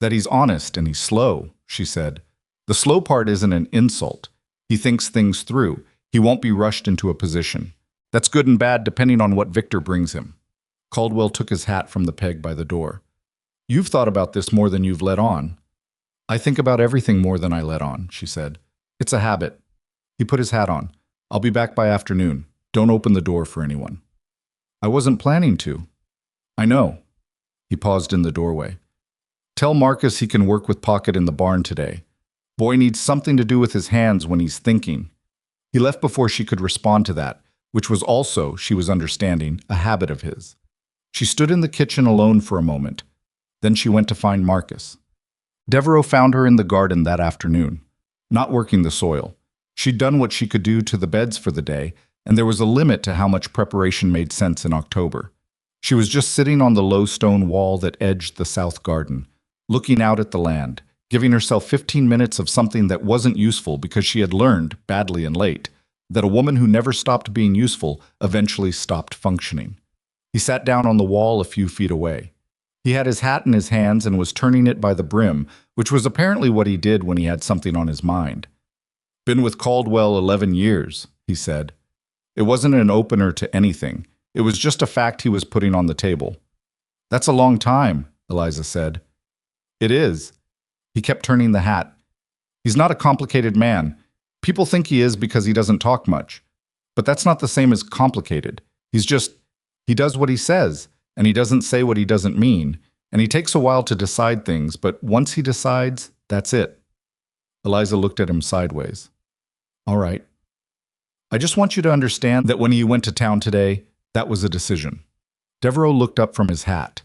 That he's honest and he's slow, she said. The slow part isn't an insult. He thinks things through. He won't be rushed into a position. That's good and bad depending on what Victor brings him. Caldwell took his hat from the peg by the door. You've thought about this more than you've let on. I think about everything more than I let on, she said. It's a habit. He put his hat on. I'll be back by afternoon. Don't open the door for anyone. I wasn't planning to. I know. He paused in the doorway. Tell Marcus he can work with Pocket in the barn today. Boy needs something to do with his hands when he's thinking. He left before she could respond to that, which was also, she was understanding, a habit of his. She stood in the kitchen alone for a moment. Then she went to find Marcus. Devereaux found her in the garden that afternoon, not working the soil. She'd done what she could do to the beds for the day, and there was a limit to how much preparation made sense in October. She was just sitting on the low stone wall that edged the south garden, looking out at the land, giving herself 15 minutes of something that wasn't useful because she had learned, badly and late, that a woman who never stopped being useful eventually stopped functioning. He sat down on the wall a few feet away. He had his hat in his hands and was turning it by the brim, which was apparently what he did when he had something on his mind. "Been with Caldwell 11 years, he said. It wasn't an opener to anything. It was just a fact he was putting on the table. "That's a long time," Eliza said. "It is." He kept turning the hat. "He's not a complicated man. People think he is because he doesn't talk much. But that's not the same as complicated. He does what he says, and he doesn't say what he doesn't mean, and he takes a while to decide things, but once he decides, that's it." Eliza looked at him sideways. "All right. I just want you to understand that when you went to town today, that was a decision." Devereaux looked up from his hat.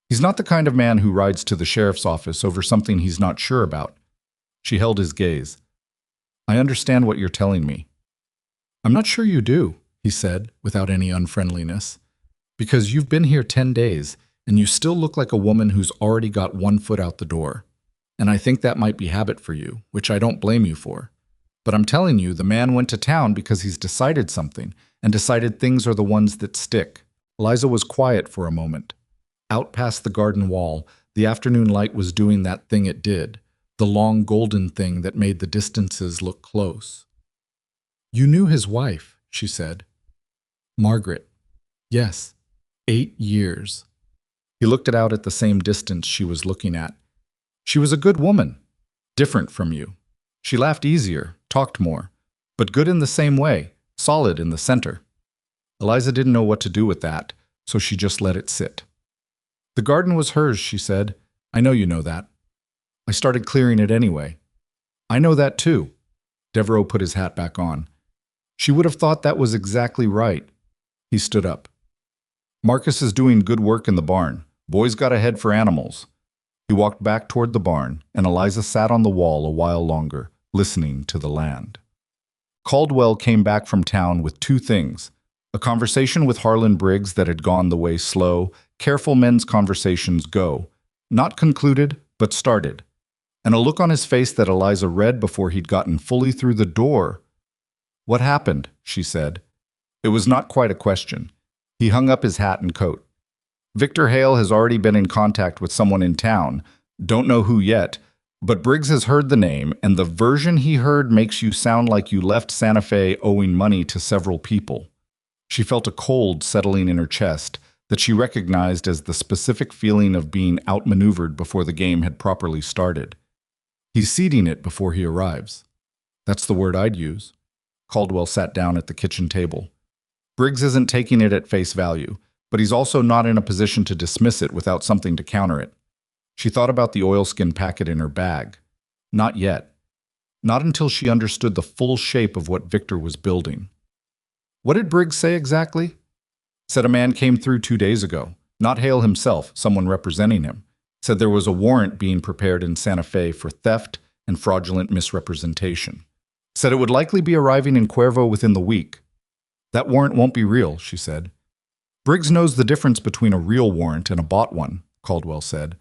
He's not the kind of man who rides to the sheriff's office over something he's not sure about. She held his gaze. "I understand what you're telling me." "I'm not sure you do," he said, without any unfriendliness. "Because you've been here 10 days, and you still look like a woman who's already got one foot out the door. And I think that might be habit for you, which I don't blame you for. But I'm telling you, the man went to town because he's decided something, and decided things are the ones that stick." Eliza was quiet for a moment. Out past the garden wall, the afternoon light was doing that thing it did, the long golden thing that made the distances look close. "You knew his wife," she said. "Margaret." "Yes, 8 years." He looked out at the same distance she was looking at. "She was a good woman, different from you. She laughed easier, talked more, but good in the same way, solid in the center." Eliza didn't know what to do with that, so she just let it sit. "The garden was hers," she said. "I know you know that. I started clearing it anyway." "I know that too." Devereaux put his hat back on. "She would have thought that was exactly right." He stood up. "Marcus is doing good work in the barn. Boy's got a head for animals." He walked back toward the barn, and Eliza sat on the wall a while longer, listening to the land. Caldwell came back from town with 2 things: a conversation with Harlan Briggs that had gone the way slow, careful men's conversations go, not concluded, but started, and a look on his face that Eliza read before he'd gotten fully through the door. "What happened?" she said. It was not quite a question. He hung up his hat and coat. "Victor Hale has already been in contact with someone in town. Don't know who yet, but Briggs has heard the name, and the version he heard makes you sound like you left Santa Fe owing money to several people." She felt a cold settling in her chest that she recognized as the specific feeling of being outmaneuvered before the game had properly started. "He's seeding it before he arrives." "That's the word I'd use." Caldwell sat down at the kitchen table. "Briggs isn't taking it at face value, but he's also not in a position to dismiss it without something to counter it." She thought about the oilskin packet in her bag. Not yet. Not until she understood the full shape of what Victor was building. "What did Briggs say exactly?" "Said a man came through 2 days ago. Not Hale himself, someone representing him. Said there was a warrant being prepared in Santa Fe for theft and fraudulent misrepresentation. Said it would likely be arriving in Cuervo within the week." "That warrant won't be real," she said. "Briggs knows the difference between a real warrant and a bought one," Caldwell said.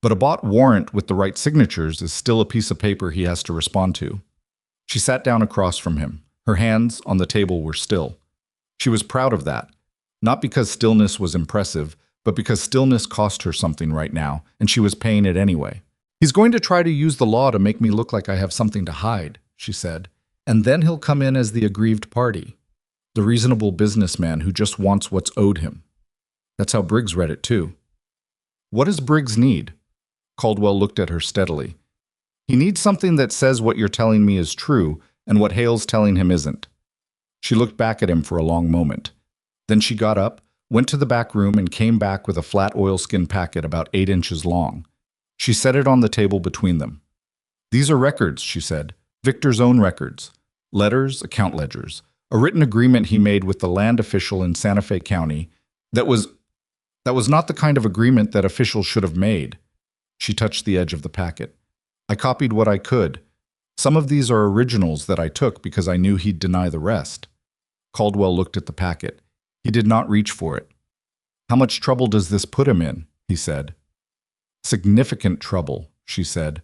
"But a bought warrant with the right signatures is still a piece of paper he has to respond to." She sat down across from him. Her hands on the table were still. She was proud of that, not because stillness was impressive, but because stillness cost her something right now, and she was paying it anyway. "He's going to try to use the law to make me look like I have something to hide," she said, "and then he'll come in as the aggrieved party, the reasonable businessman who just wants what's owed him." That's how Briggs read it too. "What does Briggs need?" Caldwell looked at her steadily. "He needs something that says what you're telling me is true and what Hale's telling him isn't." She looked back at him for a long moment. Then she got up, went to the back room, and came back with a flat oilskin packet about 8 inches long. She set it on the table between them. "These are records," she said. "Victor's own records. Letters, account ledgers. A written agreement he made with the land official in Santa Fe County that was not the kind of agreement that officials should have made." She touched the edge of the packet. "I copied what I could. Some of these are originals that I took because I knew he'd deny the rest." Caldwell looked at the packet. He did not reach for it. "How much trouble does this put him in?" he said. "Significant trouble," she said.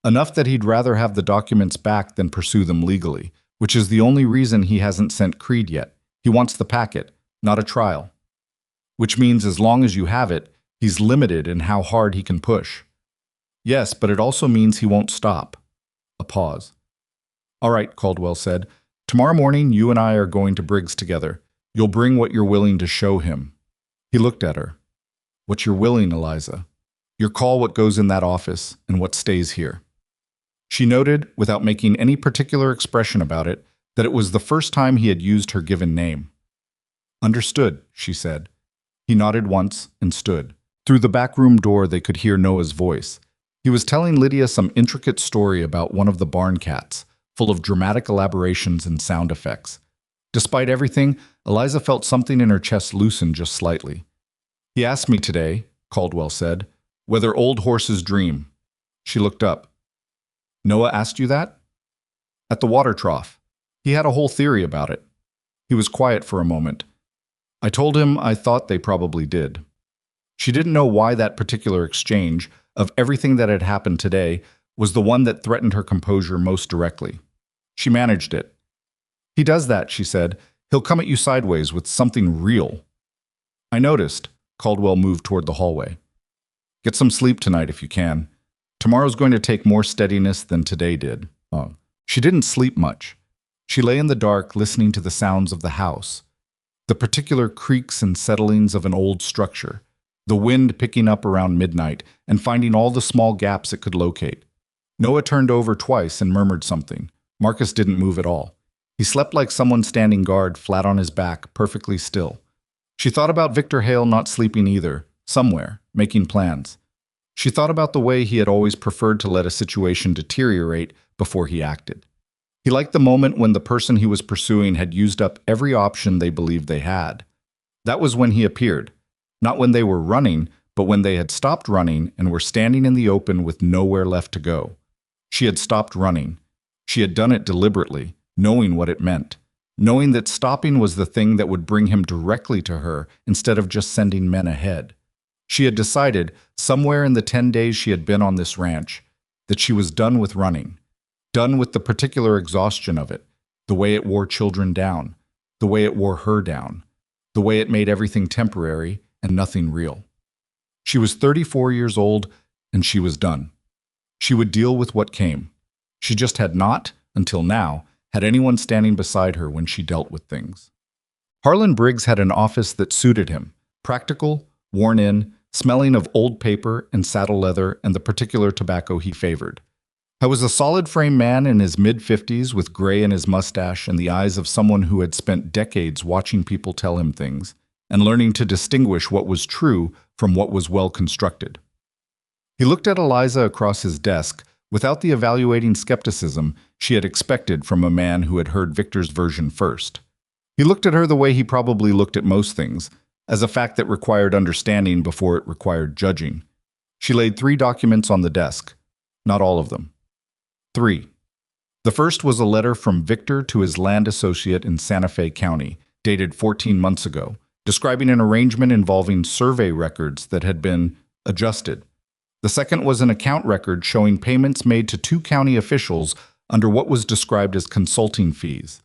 "Enough that he'd rather have the documents back than pursue them legally, which is the only reason he hasn't sent Creed yet. He wants the packet, not a trial. Which means as long as you have it, he's limited in how hard he can push. Yes, but it also means he won't stop. A pause. All right, Caldwell said. Tomorrow morning, you and I are going to Briggs together. You'll bring what you're willing to show him. He looked at her. What you're willing, Eliza. Your call what goes in that office and what stays here. She noted, without making any particular expression about it, that it was the first time he had used her given name. Understood, she said. He nodded once and stood. Through the back room door they could hear Noah's voice. He was telling Lydia some intricate story about one of the barn cats, full of dramatic elaborations and sound effects. Despite everything, Eliza felt something in her chest loosen just slightly. He asked me today, Caldwell said, whether old horses dream. She looked up. Noah asked you that? At the water trough. He had a whole theory about it. He was quiet for a moment. I told him I thought they probably did. She didn't know why that particular exchange, of everything that had happened today, was the one that threatened her composure most directly. She managed it. He does that, she said. He'll come at you sideways with something real. I noticed. Caldwell moved toward the hallway. Get some sleep tonight if you can. Tomorrow's going to take more steadiness than today did. She didn't sleep much. She lay in the dark listening to the sounds of the house, the particular creaks and settlings of an old structure, the wind picking up around midnight and finding all the small gaps it could locate. Noah turned over twice and murmured something. Marcus didn't move at all. He slept like someone standing guard, flat on his back, perfectly still. She thought about Victor Hale not sleeping either, somewhere, making plans. She thought about the way he had always preferred to let a situation deteriorate before he acted. He liked the moment when the person he was pursuing had used up every option they believed they had. That was when he appeared. Not when they were running, but when they had stopped running and were standing in the open with nowhere left to go. She had stopped running. She had done it deliberately, knowing what it meant, knowing that stopping was the thing that would bring him directly to her instead of just sending men ahead. She had decided, somewhere in the 10 days she had been on this ranch, that she was done with running, done with the particular exhaustion of it, the way it wore children down, the way it wore her down, the way it made everything temporary and nothing real. She was 34 years old, and she was done. She would deal with what came. She just had not, until now, had anyone standing beside her when she dealt with things. Harlan Briggs had an office that suited him, practical, worn in, smelling of old paper and saddle leather and the particular tobacco he favored. I was a solid-frame man in his mid-50s with gray in his mustache and the eyes of someone who had spent decades watching people tell him things and learning to distinguish what was true from what was well-constructed. He looked at Eliza across his desk without the evaluating skepticism she had expected from a man who had heard Victor's version first. He looked at her the way he probably looked at most things, as a fact that required understanding before it required judging. She laid 3 documents on the desk. Not all of them. 3. The first was a letter from Victor to his land associate in Santa Fe County, dated 14 months ago, describing an arrangement involving survey records that had been adjusted. The second was an account record showing payments made to 2 county officials under what was described as consulting fees.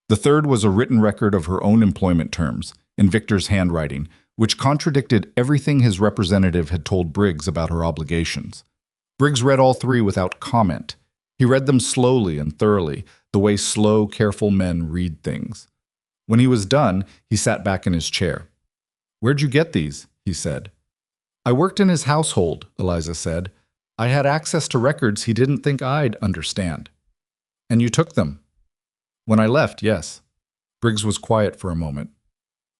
The third was a written record of her own employment terms, in Victor's handwriting, which contradicted everything his representative had told Briggs about her obligations. Briggs read all 3 without comment. He read them slowly and thoroughly, the way slow, careful men read things. When he was done, he sat back in his chair. "Where'd you get these?" he said. "I worked in his household," Eliza said. "I had access to records he didn't think I'd understand." "And you took them?" "When I left, yes." Briggs was quiet for a moment.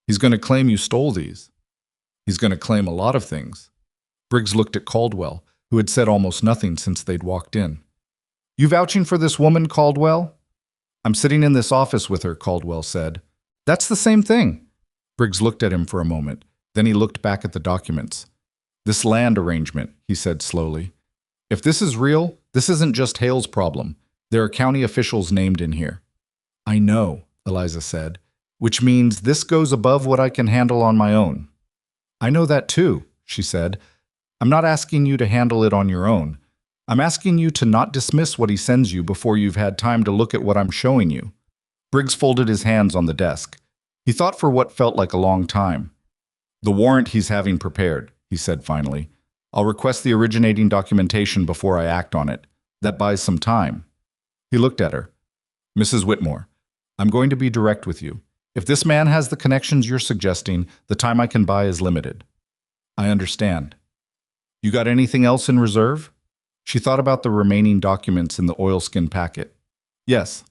"He's going to claim you stole these." "He's going to claim a lot of things." Briggs looked at Caldwell, who had said almost nothing since they'd walked in. "You vouching for this woman, Caldwell?" "I'm sitting in this office with her," Caldwell said. "That's the same thing." Briggs looked at him for a moment. Then he looked back at the documents. "This land arrangement," he said slowly. "If this is real, this isn't just Hale's problem. There are county officials named in here." "I know," Eliza said, "which means this goes above what I can handle on my own." "I know that too," she said. "I'm not asking you to handle it on your own. I'm asking you to not dismiss what he sends you before you've had time to look at what I'm showing you. Briggs folded his hands on the desk. He thought for what felt like a long time. "The warrant he's having prepared," he said finally. "I'll request the originating documentation before I act on it. That buys some time." He looked at her. "Mrs. Whitmore, I'm going to be direct with you. If this man has the connections you're suggesting, the time I can buy is limited." "I understand. You got anything else in reserve?" She thought about the remaining documents in the oilskin packet. "Yes."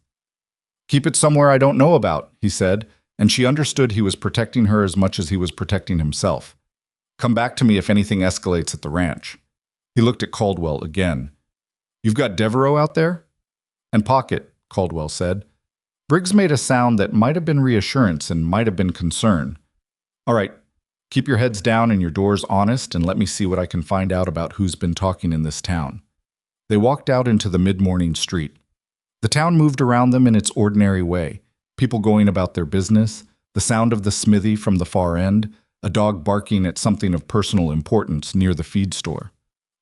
"Keep it somewhere I don't know about," he said, and she understood he was protecting her as much as he was protecting himself. "Come back to me if anything escalates at the ranch." He looked at Caldwell again. "You've got Devereaux out there?" "And Pocket," Caldwell said. Briggs made a sound that might have been reassurance and might have been concern. "All right, keep your heads down and your doors honest, and let me see what I can find out about who's been talking in this town." They walked out into the mid-morning street. The town moved around them in its ordinary way, people going about their business, the sound of the smithy from the far end, a dog barking at something of personal importance near the feed store.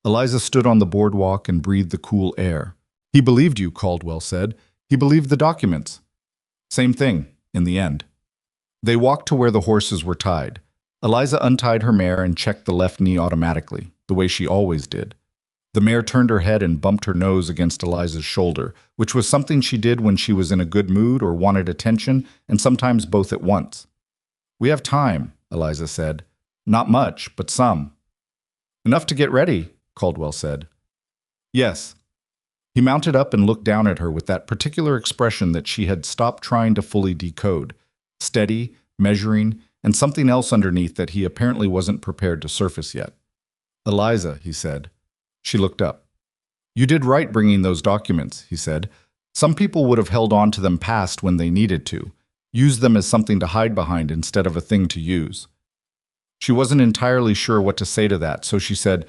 Eliza stood on the boardwalk and breathed the cool air. "He believed you," Caldwell said. "He believed the documents." Same thing, in the end. They walked to where the horses were tied. Eliza untied her mare and checked the left knee automatically, the way she always did. The mare turned her head and bumped her nose against Eliza's shoulder, which was something she did when she was in a good mood or wanted attention, and sometimes both at once. "We have time," Eliza said. "Not much, but some." "Enough to get ready," Caldwell said. "Yes." He mounted up and looked down at her with that particular expression that she had stopped trying to fully decode. Steady, measuring, and something else underneath that he apparently wasn't prepared to surface yet. "Eliza," he said. She looked up. "You did right bringing those documents," he said. "Some people would have held on to them past when they needed to, used them as something to hide behind instead of a thing to use." She wasn't entirely sure what to say to that, so she said,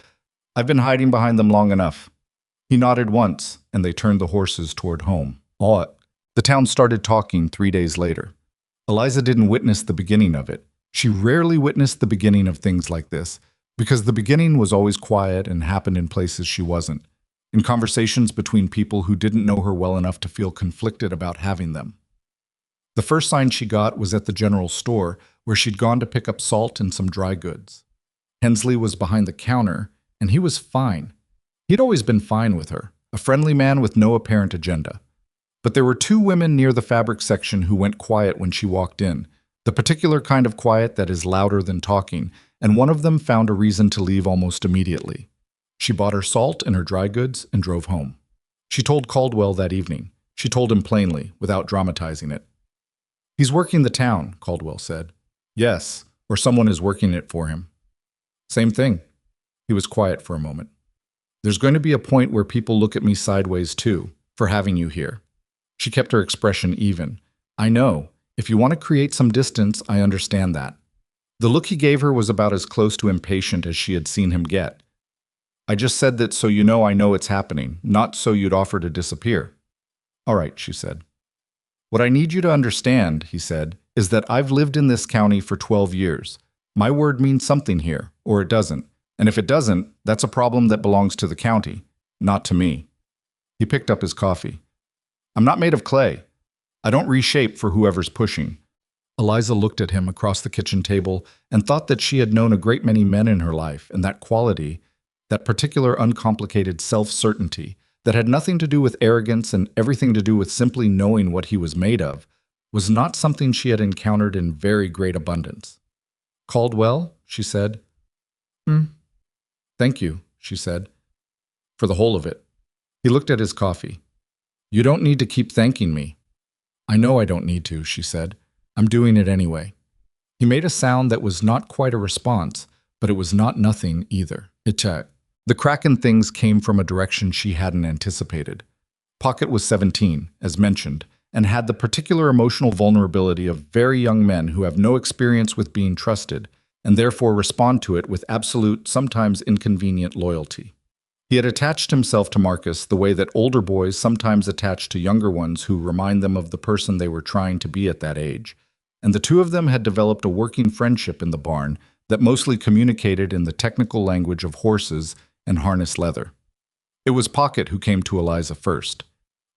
"I've been hiding behind them long enough." He nodded once, and they turned the horses toward home. The town started talking 3 days later. Eliza didn't witness the beginning of it. She rarely witnessed the beginning of things like this, because the beginning was always quiet and happened in places she wasn't, in conversations between people who didn't know her well enough to feel conflicted about having them. The first sign she got was at the general store, where she'd gone to pick up salt and some dry goods. Hensley was behind the counter, and he was fine. He'd always been fine with her, a friendly man with no apparent agenda. But there were 2 women near the fabric section who went quiet when she walked in, the particular kind of quiet that is louder than talking, and one of them found a reason to leave almost immediately. She bought her salt and her dry goods and drove home. She told Caldwell that evening. She told him plainly, without dramatizing it. "He's working the town," Caldwell said. "Yes, or someone is working it for him." "Same thing." He was quiet for a moment. "There's going to be a point where people look at me sideways too, for having you here." She kept her expression even. "I know. If you want to create some distance, I understand that." The look he gave her was about as close to impatient as she had seen him get. "I just said that so you know I know it's happening, not so you'd offer to disappear." "All right," she said. "What I need you to understand," he said, "is that I've lived in this county for 12 years. My word means something here, or it doesn't. And if it doesn't, that's a problem that belongs to the county, not to me." He picked up his coffee. "I'm not made of clay. I don't reshape for whoever's pushing." Eliza looked at him across the kitchen table and thought that she had known a great many men in her life, and that quality, that particular uncomplicated self-certainty, that had nothing to do with arrogance and everything to do with simply knowing what he was made of, was not something she had encountered in very great abundance. "Caldwell," she said. "Thank you," she said, "for the whole of it." He looked at his coffee. "You don't need to keep thanking me." "I know I don't need to," she said. "I'm doing it anyway." He made a sound that was not quite a response, but it was not nothing either. The crack in things came from a direction she hadn't anticipated. Pocket was 17, as mentioned, and had the particular emotional vulnerability of very young men who have no experience with being trusted, and therefore respond to it with absolute, sometimes inconvenient loyalty. He had attached himself to Marcus the way that older boys sometimes attach to younger ones who remind them of the person they were trying to be at that age, and the 2 of them had developed a working friendship in the barn that mostly communicated in the technical language of horses and harness leather. It was Pocket who came to Eliza first.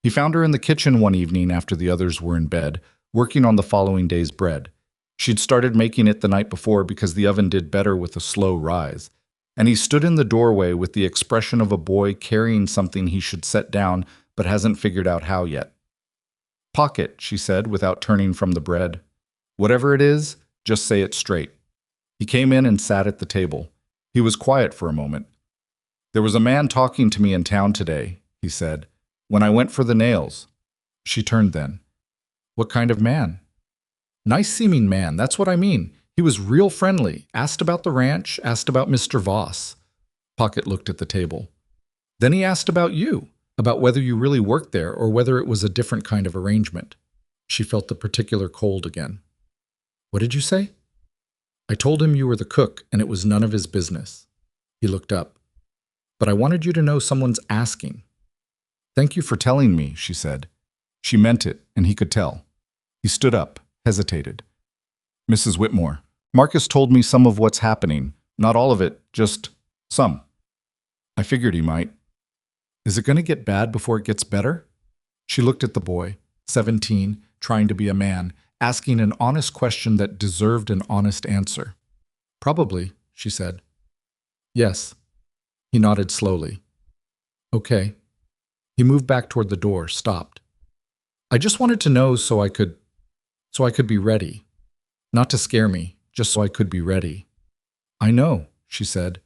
He found her in the kitchen one evening after the others were in bed, working on the following day's bread. She'd started making it the night before because the oven did better with a slow rise. And he stood in the doorway with the expression of a boy carrying something he should set down but hasn't figured out how yet. "Pocket," she said without turning from the bread. "Whatever it is, just say it straight." He came in and sat at the table. He was quiet for a moment. "There was a man talking to me in town today," he said, "when I went for the nails." She turned then. "What kind of man?" "Nice-seeming man, that's what I mean. He was real friendly, asked about the ranch, asked about Mr. Voss." Pocket looked at the table. "Then he asked about you, about whether you really worked there or whether it was a different kind of arrangement." She felt the particular cold again. "What did you say?" "I told him you were the cook and it was none of his business." He looked up. "But I wanted you to know someone's asking." "Thank you for telling me," she said. She meant it, and he could tell. He stood up, hesitated. "Mrs. Whitmore, Marcus told me some of what's happening. Not all of it, just some. I figured he might." "Is it going to get bad before it gets better?" She looked at the boy, 17, trying to be a man, asking an honest question that deserved an honest answer. "Probably," she said. "Yes." He nodded slowly. "Okay." He moved back toward the door, stopped. "I just wanted to know so I could be ready. Not to scare me, just so I could be ready." "I know," she said.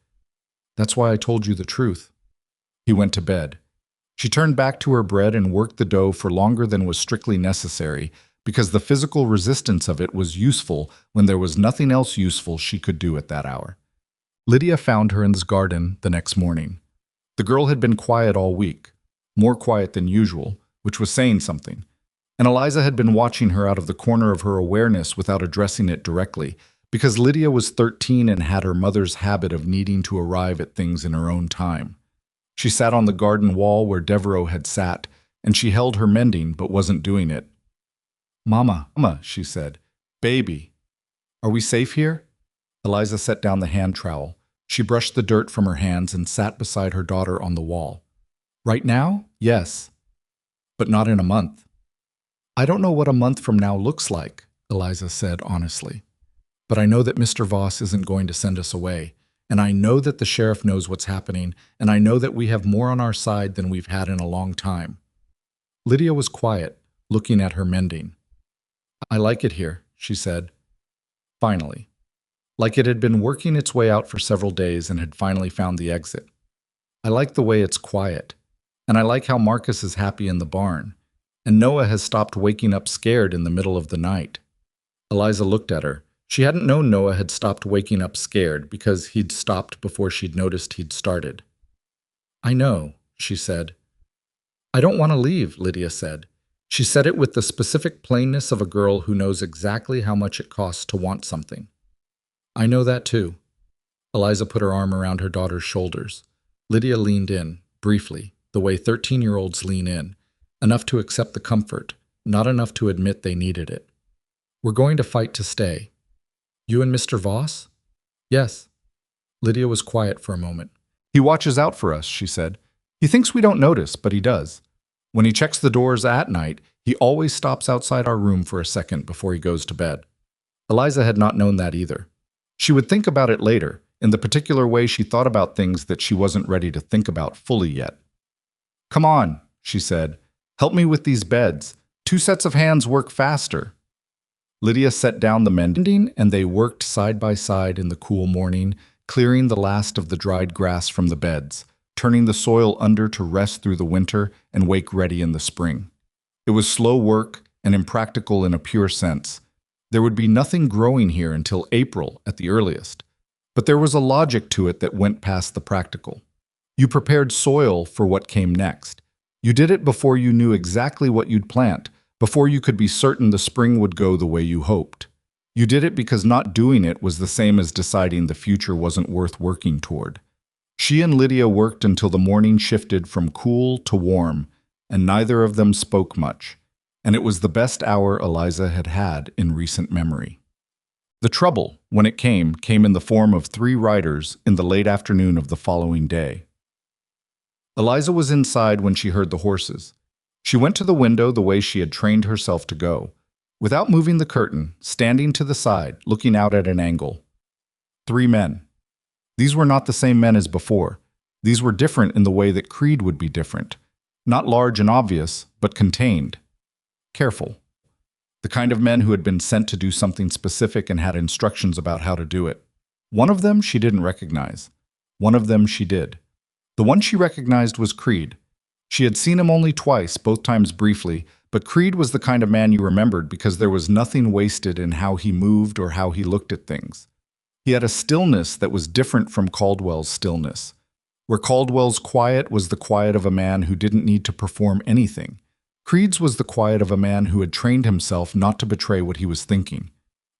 "That's why I told you the truth." He went to bed. She turned back to her bread and worked the dough for longer than was strictly necessary, because the physical resistance of it was useful when there was nothing else useful she could do at that hour. Lydia found her in the garden the next morning. The girl had been quiet all week, more quiet than usual, which was saying something. And Eliza had been watching her out of the corner of her awareness without addressing it directly, because Lydia was 13 and had her mother's habit of needing to arrive at things in her own time. She sat on the garden wall where Devereaux had sat, and she held her mending but wasn't doing it. Mama, she said. "Baby. Are we safe here?" Eliza set down the hand trowel. She brushed the dirt from her hands and sat beside her daughter on the wall. "Right now? Yes. But not in a month." "I don't know what a month from now looks like," Eliza said honestly. "But I know that Mr. Voss isn't going to send us away, and I know that the sheriff knows what's happening, and I know that we have more on our side than we've had in a long time." Lydia was quiet, looking at her mending. "I like it here," she said. Finally. Like it had been working its way out for several days and had finally found the exit. "I like the way it's quiet. And I like how Marcus is happy in the barn. And Noah has stopped waking up scared in the middle of the night." Eliza looked at her. She hadn't known Noah had stopped waking up scared because he'd stopped before she'd noticed he'd started. "I know," she said. "I don't want to leave," Lydia said. She said it with the specific plainness of a girl who knows exactly how much it costs to want something. "I know that too." Eliza put her arm around her daughter's shoulders. Lydia leaned in, briefly, the way 13-year-olds lean in, enough to accept the comfort, not enough to admit they needed it. "We're going to fight to stay." "You and Mr. Voss?" "Yes." Lydia was quiet for a moment. "He watches out for us," she said. "He thinks we don't notice, but he does. When he checks the doors at night, he always stops outside our room for a second before he goes to bed." Eliza had not known that either. She would think about it later, in the particular way she thought about things that she wasn't ready to think about fully yet. "Come on," she said. "Help me with these beds. 2 sets of hands work faster." Lydia set down the mending, and they worked side by side in the cool morning, clearing the last of the dried grass from the beds, turning the soil under to rest through the winter and wake ready in the spring. It was slow work and impractical in a pure sense. There would be nothing growing here until April at the earliest. But there was a logic to it that went past the practical. You prepared soil for what came next. You did it before you knew exactly what you'd plant, before you could be certain the spring would go the way you hoped. You did it because not doing it was the same as deciding the future wasn't worth working toward. She and Lydia worked until the morning shifted from cool to warm, and neither of them spoke much, and it was the best hour Eliza had had in recent memory. The trouble, when it came in the form of 3 riders in the late afternoon of the following day. Eliza was inside when she heard the horses. She went to the window the way she had trained herself to go, without moving the curtain, standing to the side, looking out at an angle. 3 men. These were not the same men as before. These were different in the way that Creed would be different. Not large and obvious, but contained. Careful. The kind of men who had been sent to do something specific and had instructions about how to do it. One of them she didn't recognize. One of them she did. The one she recognized was Creed. She had seen him only twice, both times briefly, but Creed was the kind of man you remembered because there was nothing wasted in how he moved or how he looked at things. He had a stillness that was different from Caldwell's stillness. Where Caldwell's quiet was the quiet of a man who didn't need to perform anything, Creed's was the quiet of a man who had trained himself not to betray what he was thinking.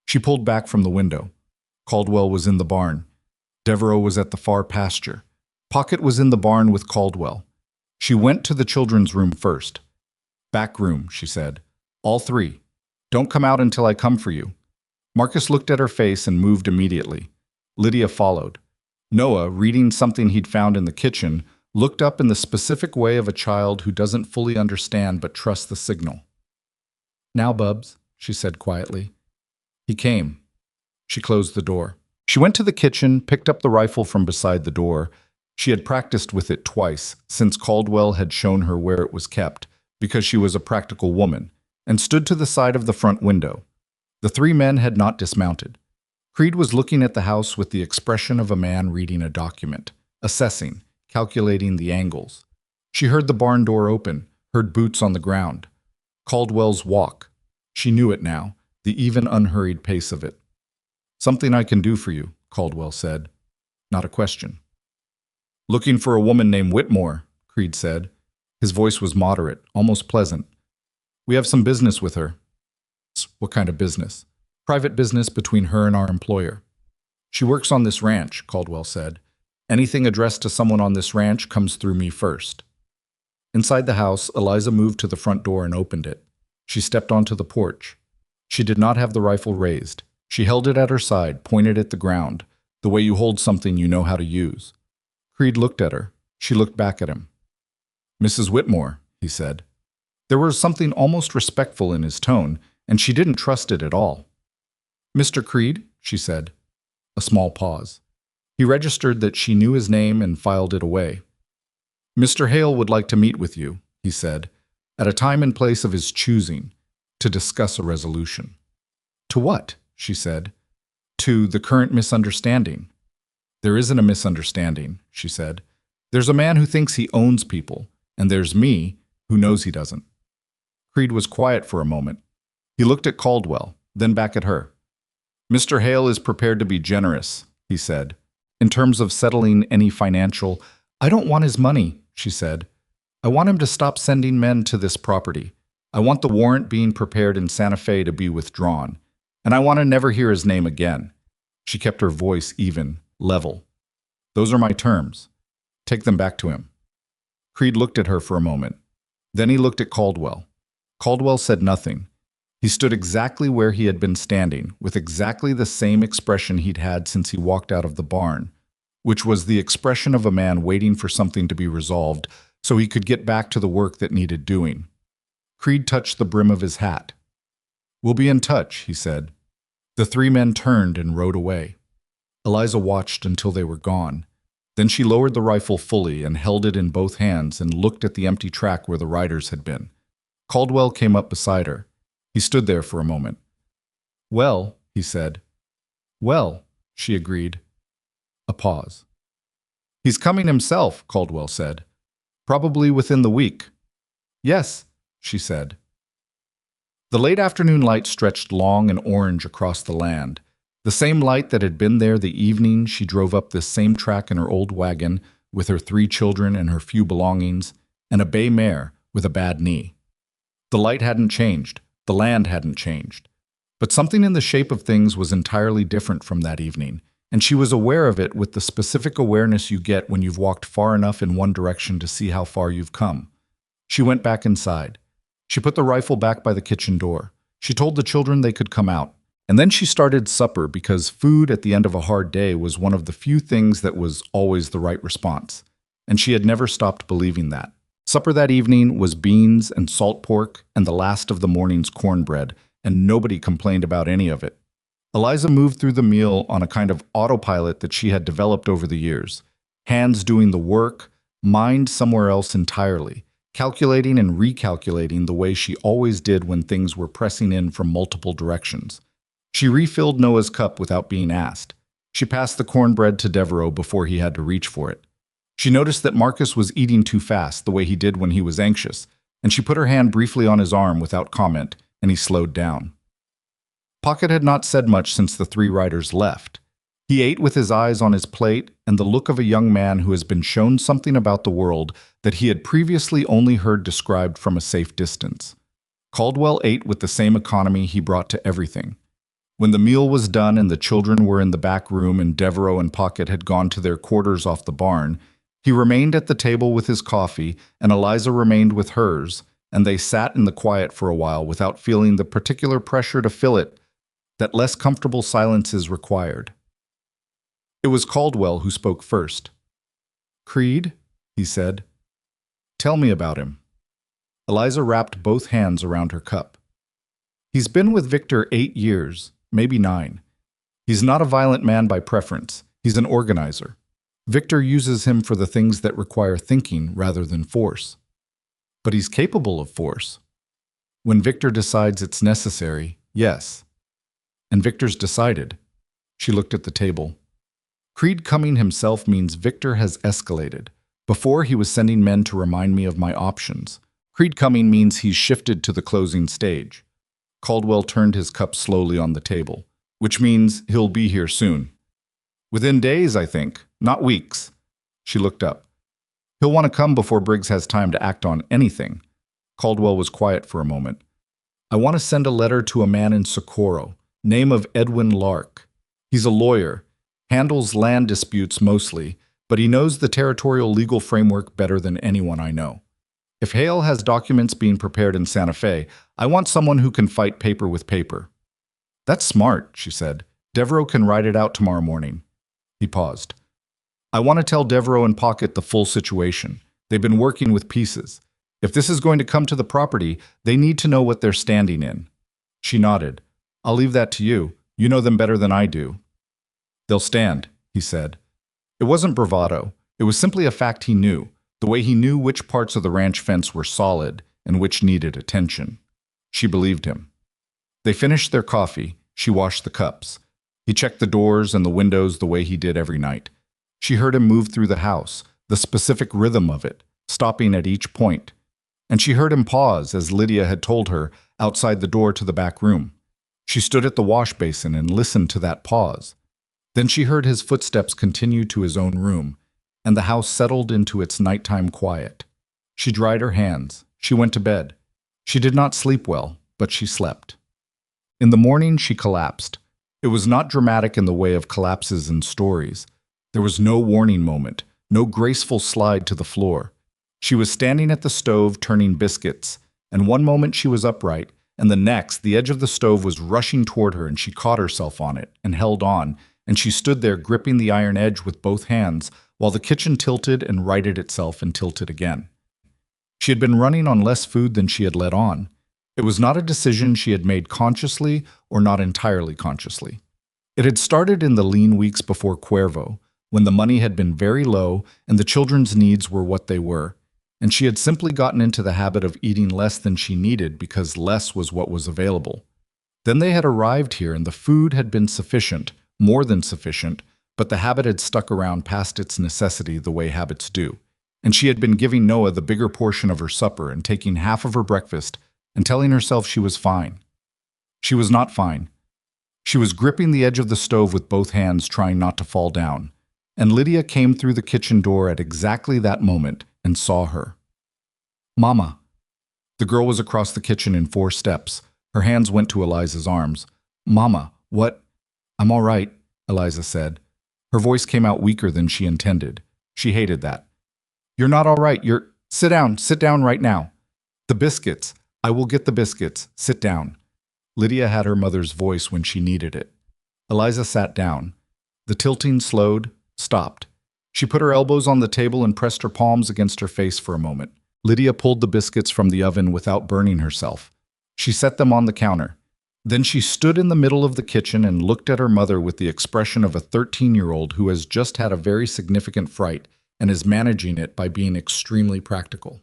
She pulled back from the window. Caldwell was in the barn. Devereaux was at the far pasture. Pocket was in the barn with Caldwell. She went to the children's room first. "Back room," she said. "All 3. Don't come out until I come for you." Marcus looked at her face and moved immediately. Lydia followed. Noah, reading something he'd found in the kitchen, looked up in the specific way of a child who doesn't fully understand but trusts the signal. "Now, Bubs," she said quietly. He came. She closed the door. She went to the kitchen, picked up the rifle from beside the door. She had practiced with it twice, since Caldwell had shown her where it was kept, because she was a practical woman, and stood to the side of the front window. The 3 men had not dismounted. Creed was looking at the house with the expression of a man reading a document, assessing, calculating the angles. She heard the barn door open, heard boots on the ground. Caldwell's walk. She knew it now, the even unhurried pace of it. "Something I can do for you," Caldwell said. Not a question. "Looking for a woman named Whitmore," Creed said. His voice was moderate, almost pleasant. "We have some business with her." "What kind of business?" "Private business between her and our employer." "She works on this ranch," Caldwell said. "Anything addressed to someone on this ranch comes through me first." Inside the house, Eliza moved to the front door and opened it. She stepped onto the porch. She did not have the rifle raised. She held it at her side, pointed at the ground, the way you hold something you know how to use. Creed looked at her. She looked back at him. "Mrs. Whitmore," he said. There was something almost respectful in his tone, and she didn't trust it at all. "Mr. Creed," she said. A small pause. He registered that she knew his name and filed it away. "Mr. Hale would like to meet with you," he said, "at a time and place of his choosing, to discuss a resolution." "To what?" she said. "To the current misunderstanding." "There isn't a misunderstanding," she said. "There's a man who thinks he owns people, and there's me, who knows he doesn't." Creed was quiet for a moment. He looked at Caldwell, then back at her. "Mr. Hale is prepared to be generous," he said, "in terms of settling any financial—" "I don't want his money," she said. "I want him to stop sending men to this property. I want the warrant being prepared in Santa Fe to be withdrawn. And I want to never hear his name again." She kept her voice even, level. "Those are my terms. Take them back to him." Creed looked at her for a moment. Then he looked at Caldwell. Caldwell said nothing. He stood exactly where he had been standing, with exactly the same expression he'd had since he walked out of the barn, which was the expression of a man waiting for something to be resolved so he could get back to the work that needed doing. Creed touched the brim of his hat. "We'll be in touch," he said. The 3 men turned and rode away. Eliza watched until they were gone. Then she lowered the rifle fully and held it in both hands and looked at the empty track where the riders had been. Caldwell came up beside her. He stood there for a moment. "Well," he said. "Well," she agreed. A pause. "He's coming himself," Caldwell said. "Probably within the week." "Yes," she said. The late afternoon light stretched long and orange across the land, the same light that had been there the evening she drove up this same track in her old wagon with her 3 children and her few belongings, and a bay mare with a bad knee. The light hadn't changed, the land hadn't changed, but something in the shape of things was entirely different from that evening, and she was aware of it with the specific awareness you get when you've walked far enough in one direction to see how far you've come. She went back inside. She put the rifle back by the kitchen door. She told the children they could come out. And then she started supper because food at the end of a hard day was one of the few things that was always the right response. And she had never stopped believing that. Supper that evening was beans and salt pork and the last of the morning's cornbread, and nobody complained about any of it. Eliza moved through the meal on a kind of autopilot that she had developed over the years, hands doing the work, mind somewhere else entirely, calculating and recalculating the way she always did when things were pressing in from multiple directions. She refilled Noah's cup without being asked. She passed the cornbread to Devereaux before he had to reach for it. She noticed that Marcus was eating too fast, the way he did when he was anxious, and she put her hand briefly on his arm without comment, and he slowed down. Pocket had not said much since the three riders left. He ate with his eyes on his plate and the look of a young man who has been shown something about the world that he had previously only heard described from a safe distance. Caldwell ate with the same economy he brought to everything. When the meal was done and the children were in the back room and Devereaux and Pocket had gone to their quarters off the barn, he remained at the table with his coffee and Eliza remained with hers, and they sat in the quiet for a while without feeling the particular pressure to fill it that less comfortable silences required. It was Caldwell who spoke first. "Creed," he said, "tell me about him." Eliza wrapped both hands around her cup. "He's been with Victor 8 years, maybe 9. He's not a violent man by preference. He's an organizer. Victor uses him for the things that require thinking rather than force. But he's capable of force. When Victor decides it's necessary, yes. And Victor's decided." She looked at the table. "Creed coming himself means Victor has escalated. Before, he was sending men to remind me of my options. Creed coming means he's shifted to the closing stage." Caldwell turned his cup slowly on the table. "Which means he'll be here soon. Within days, I think, not weeks." She looked up. "He'll want to come before Briggs has time to act on anything." Caldwell was quiet for a moment. "I want to send a letter to a man in Socorro, name of Edwin Lark. He's a lawyer, handles land disputes mostly, but he knows the territorial legal framework better than anyone I know. If Hale has documents being prepared in Santa Fe, I want someone who can fight paper with paper." "That's smart," she said. "Devereaux can write it out tomorrow morning." He paused. "I want to tell Devereaux and Pocket the full situation. They've been working with pieces. If this is going to come to the property, they need to know what they're standing in." She nodded. "I'll leave that to you. You know them better than I do." "They'll stand," he said. It wasn't bravado. It was simply a fact he knew, the way he knew which parts of the ranch fence were solid and which needed attention. She believed him. They finished their coffee. She washed the cups. He checked the doors and the windows the way he did every night. She heard him move through the house, the specific rhythm of it, stopping at each point. And she heard him pause, as Lydia had told her, outside the door to the back room. She stood at the wash basin and listened to that pause. Then she heard his footsteps continue to his own room, and the house settled into its nighttime quiet. She dried her hands. She went to bed. She did not sleep well, but she slept. In the morning, she collapsed. It was not dramatic in the way of collapses in stories. There was no warning moment, no graceful slide to the floor. She was standing at the stove turning biscuits, and one moment she was upright, and the next the edge of the stove was rushing toward her and she caught herself on it and held on, and she stood there gripping the iron edge with both hands while the kitchen tilted and righted itself and tilted again. She had been running on less food than she had let on. It was not a decision she had made consciously or not entirely consciously. It had started in the lean weeks before Cuervo, when the money had been very low and the children's needs were what they were, and she had simply gotten into the habit of eating less than she needed because less was what was available. Then they had arrived here and the food had been sufficient, more than sufficient, but the habit had stuck around past its necessity the way habits do, and she had been giving Noah the bigger portion of her supper and taking half of her breakfast and telling herself she was fine. She was not fine. She was gripping the edge of the stove with both hands, trying not to fall down, and Lydia came through the kitchen door at exactly that moment and saw her. "Mama." The girl was across the kitchen in 4 steps. Her hands went to Eliza's arms. "Mama, what?" "I'm all right," Eliza said. Her voice came out weaker than she intended. She hated that. "You're not all right. You're— Sit down right now." "The biscuits. I will get the biscuits. Sit down." Lydia had her mother's voice when she needed it. Eliza sat down. The tilting slowed, stopped. She put her elbows on the table and pressed her palms against her face for a moment. Lydia pulled the biscuits from the oven without burning herself. She set them on the counter. Then she stood in the middle of the kitchen and looked at her mother with the expression of a 13-year-old who has just had a very significant fright and is managing it by being extremely practical.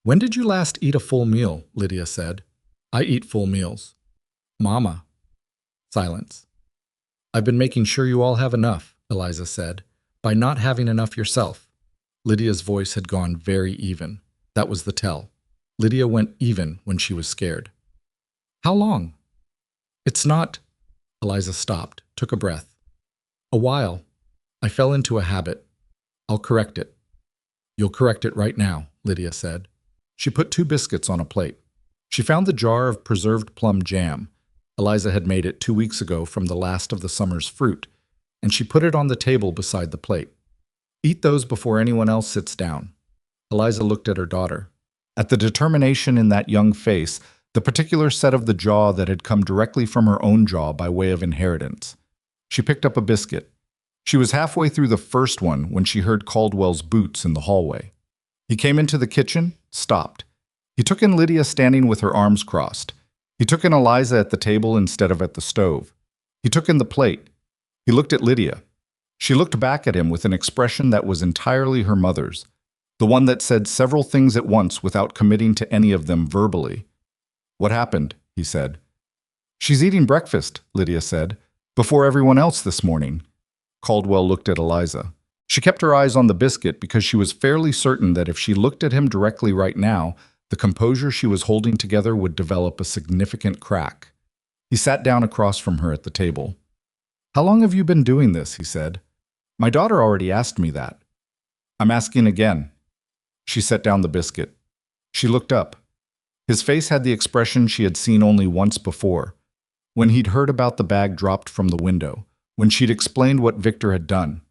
"When did you last eat a full meal?" Lydia said. "I eat full meals." "Mama." Silence. "I've been making sure you all have enough," Eliza said, "by not having enough yourself." Lydia's voice had gone very even. That was the tell. Lydia went even when she was scared. "How long?" "It's not—" Eliza stopped, took a breath. "A while. I fell into a habit. I'll correct it." "You'll correct it right now," Lydia said. She put 2 biscuits on a plate. She found the jar of preserved plum jam. Eliza had made it 2 weeks ago from the last of the summer's fruit, and she put it on the table beside the plate. "Eat those before anyone else sits down." Eliza looked at her daughter. At the determination in that young face, the particular set of the jaw that had come directly from her own jaw by way of inheritance. She picked up a biscuit. She was halfway through the first one when she heard Caldwell's boots in the hallway. He came into the kitchen, stopped. He took in Lydia standing with her arms crossed. He took in Eliza at the table instead of at the stove. He took in the plate. He looked at Lydia. She looked back at him with an expression that was entirely her mother's, the one that said several things at once without committing to any of them verbally. "What happened?" he said. "She's eating breakfast," Lydia said, "before everyone else this morning." Caldwell looked at Eliza. She kept her eyes on the biscuit because she was fairly certain that if she looked at him directly right now, the composure she was holding together would develop a significant crack. He sat down across from her at the table. "How long have you been doing this?" he said. "My daughter already asked me that." "I'm asking again." She set down the biscuit. She looked up. His face had the expression she had seen only once before, when he'd heard about the bag dropped from the window, when she'd explained what Victor had done.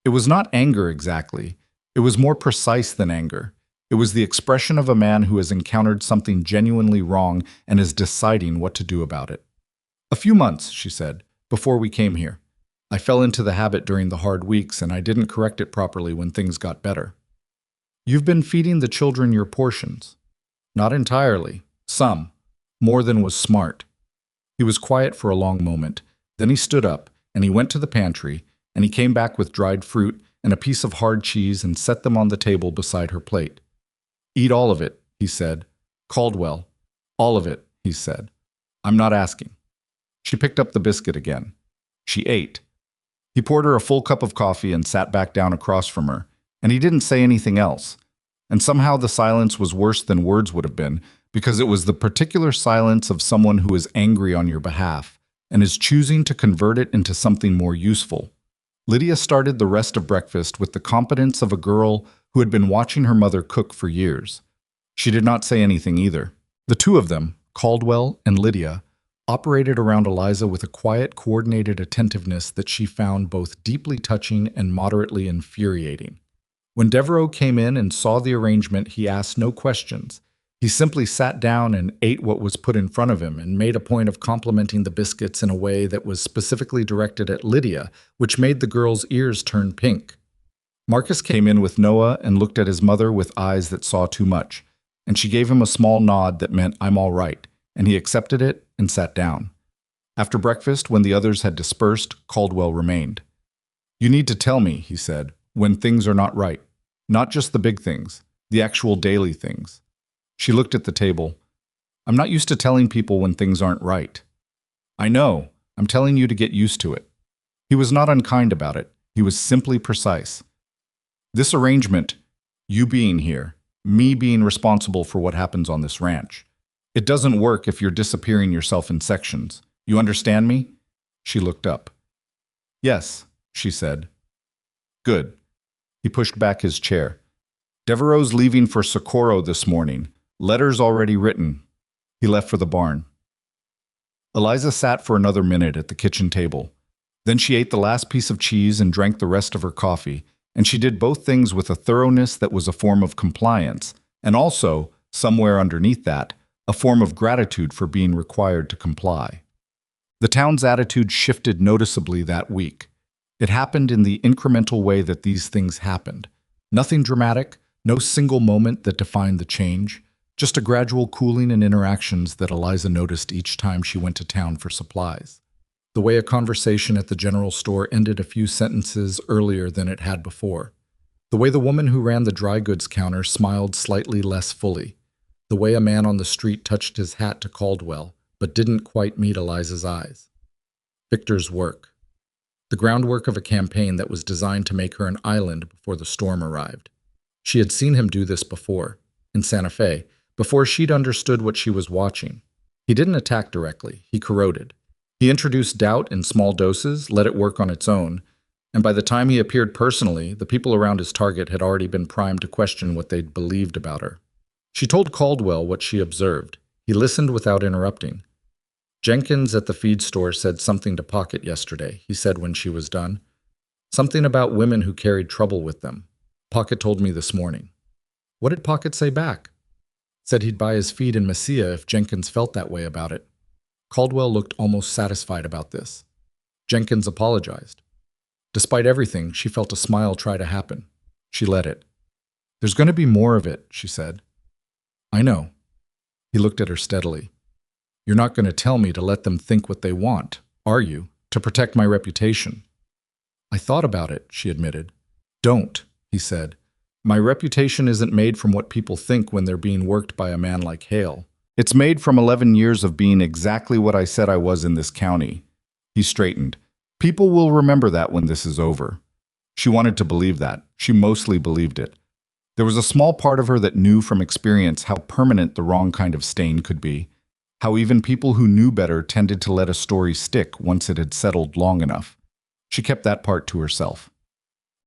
It was not anger exactly. It was more precise than anger. It was the expression of a man who has encountered something genuinely wrong and is deciding what to do about it. "A few months," she said, "before we came here. I fell into the habit during the hard weeks, and I didn't correct it properly when things got better." "You've been feeding the children your portions." "Not entirely. Some. More than was smart." He was quiet for a long moment. Then he stood up, and he went to the pantry, and he came back with dried fruit and a piece of hard cheese and set them on the table beside her plate. "Eat all of it," he said. "Caldwell." "All of it," he said. "I'm not asking." She picked up the biscuit again. She ate. He poured her a full cup of coffee and sat back down across from her, and he didn't say anything else. And somehow the silence was worse than words would have been, because it was the particular silence of someone who is angry on your behalf and is choosing to convert it into something more useful. Lydia started the rest of breakfast with the competence of a girl who had been watching her mother cook for years. She did not say anything either. The two of them, Caldwell and Lydia, operated around Eliza with a quiet, coordinated attentiveness that she found both deeply touching and moderately infuriating. When Devereaux came in and saw the arrangement, he asked no questions. He simply sat down and ate what was put in front of him and made a point of complimenting the biscuits in a way that was specifically directed at Lydia, which made the girl's ears turn pink. Marcus came in with Noah and looked at his mother with eyes that saw too much, and she gave him a small nod that meant, "I'm all right," and he accepted it and sat down. After breakfast, when the others had dispersed, Caldwell remained. "You need to tell me," he said, "when things are not right. Not just the big things, the actual daily things." She looked at the table. "I'm not used to telling people when things aren't right." "I know. I'm telling you to get used to it." He was not unkind about it. He was simply precise. "This arrangement, you being here, me being responsible for what happens on this ranch, it doesn't work if you're disappearing yourself in sections. You understand me?" She looked up. "Yes," she said. "Good." He pushed back his chair. "Devereaux's leaving for Socorro this morning. Letters already written." He left for the barn. Eliza sat for another minute at the kitchen table. Then she ate the last piece of cheese and drank the rest of her coffee, and she did both things with a thoroughness that was a form of compliance, and also, somewhere underneath that, a form of gratitude for being required to comply. The town's attitude shifted noticeably that week. It happened in the incremental way that these things happened. Nothing dramatic, No single moment that defined the change, just a gradual cooling in interactions that Eliza noticed each time she went to town for supplies. The way a conversation at the general store ended a few sentences earlier than it had before. The way the woman who ran the dry goods counter smiled slightly less fully. The way a man on the street touched his hat to Caldwell, but didn't quite meet Eliza's eyes. Victor's work. The groundwork of a campaign that was designed to make her an island before the storm arrived. She had seen him do this before, in Santa Fe, before she'd understood what she was watching. He didn't attack directly, he corroded. He introduced doubt in small doses, let it work on its own, and by the time he appeared personally, the people around his target had already been primed to question what they'd believed about her. She told Caldwell what she observed. He listened without interrupting. Jenkins at the feed store said something to Pocket yesterday, he said when she was done. Something about women who carried trouble with them. Pocket told me this morning. What did Pocket say back? Said he'd buy his feed in Messia if Jenkins felt that way about it. Caldwell looked almost satisfied about this. Jenkins apologized. Despite everything, she felt a smile try to happen. She let it. There's going to be more of it, she said. I know. He looked at her steadily. You're not going to tell me to let them think what they want, are you, to protect my reputation? I thought about it, she admitted. Don't, he said. My reputation isn't made from what people think when they're being worked by a man like Hale. It's made from 11 years of being exactly what I said I was in this county. He straightened. People will remember that when this is over. She wanted to believe that. She mostly believed it. There was a small part of her that knew from experience how permanent the wrong kind of stain could be, how even people who knew better tended to let a story stick once it had settled long enough. She kept that part to herself.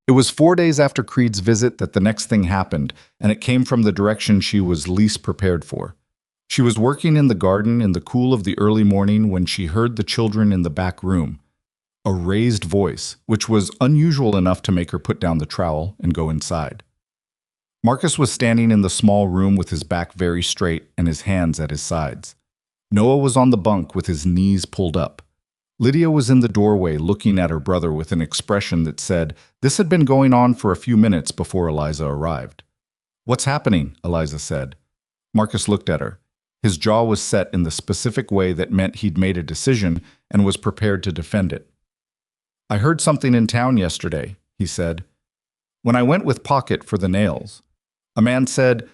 It was 4 days after Creed's visit that the next thing happened, and it came from the direction she was least prepared for. She was working in the garden in the cool of the early morning when she heard the children in the back room. A raised voice, which was unusual enough to make her put down the trowel and go inside. Marcus was standing in the small room with his back very straight and his hands at his sides. Noah was on the bunk with his knees pulled up. Lydia was in the doorway looking at her brother with an expression that said this had been going on for a few minutes before Eliza arrived. What's happening? Eliza said. Marcus looked at her. His jaw was set in the specific way that meant he'd made a decision and was prepared to defend it. I heard something in town yesterday, he said. When I went with Pocket for the nails, a man said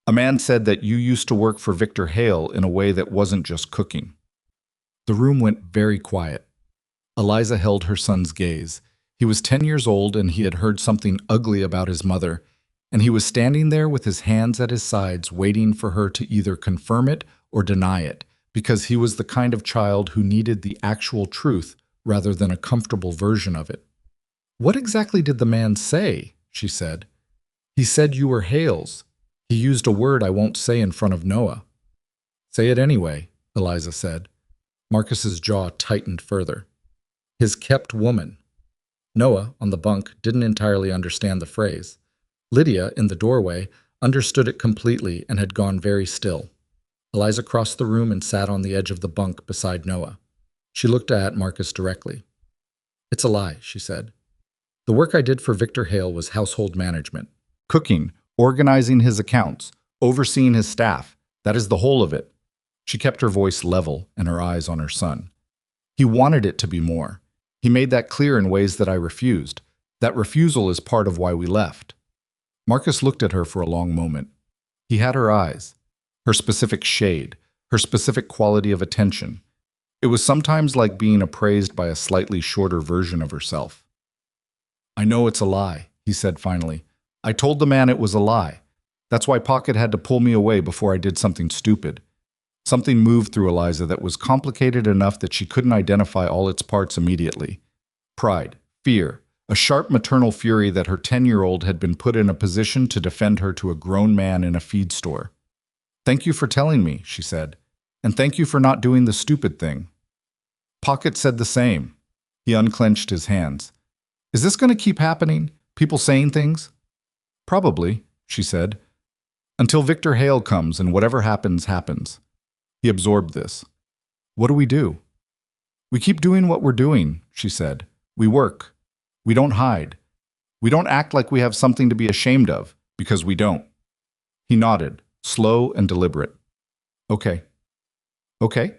that you used to work for Victor Hale in a way that wasn't just cooking. The room went very quiet. Eliza held her son's gaze. He was 10 years old and he had heard something ugly about his mother, and he was standing there with his hands at his sides waiting for her to either confirm it or deny it, because he was the kind of child who needed the actual truth rather than a comfortable version of it. What exactly did the man say? She said. He said you were Hale's. He used a word I won't say in front of Noah. Say it anyway, Eliza said. Marcus's jaw tightened further. His kept woman. Noah, on the bunk, didn't entirely understand the phrase. Lydia, in the doorway, understood it completely and had gone very still. Eliza crossed the room and sat on the edge of the bunk beside Noah. She looked at Marcus directly. It's a lie, she said. The work I did for Victor Hale was household management. Cooking, organizing his accounts, overseeing his staff. That is the whole of it. She kept her voice level and her eyes on her son. He wanted it to be more. He made that clear in ways that I refused. That refusal is part of why we left. Marcus looked at her for a long moment. He had her eyes, her specific shade, her specific quality of attention. It was sometimes like being appraised by a slightly shorter version of herself. I know it's a lie, he said finally. I told the man it was a lie. That's why Pocket had to pull me away before I did something stupid. Something moved through Eliza that was complicated enough that she couldn't identify all its parts immediately. Pride, fear, a sharp maternal fury that her 10-year-old had been put in a position to defend her to a grown man in a feed store. Thank you for telling me, she said, and thank you for not doing the stupid thing. Pocket said the same. He unclenched his hands. Is this going to keep happening? People saying things? Probably, she said. Until Victor Hale comes and whatever happens, happens. He absorbed this. What do we do? We keep doing what we're doing, she said. We work. We don't hide. We don't act like we have something to be ashamed of. Because we don't. He nodded, slow and deliberate. Okay. Okay,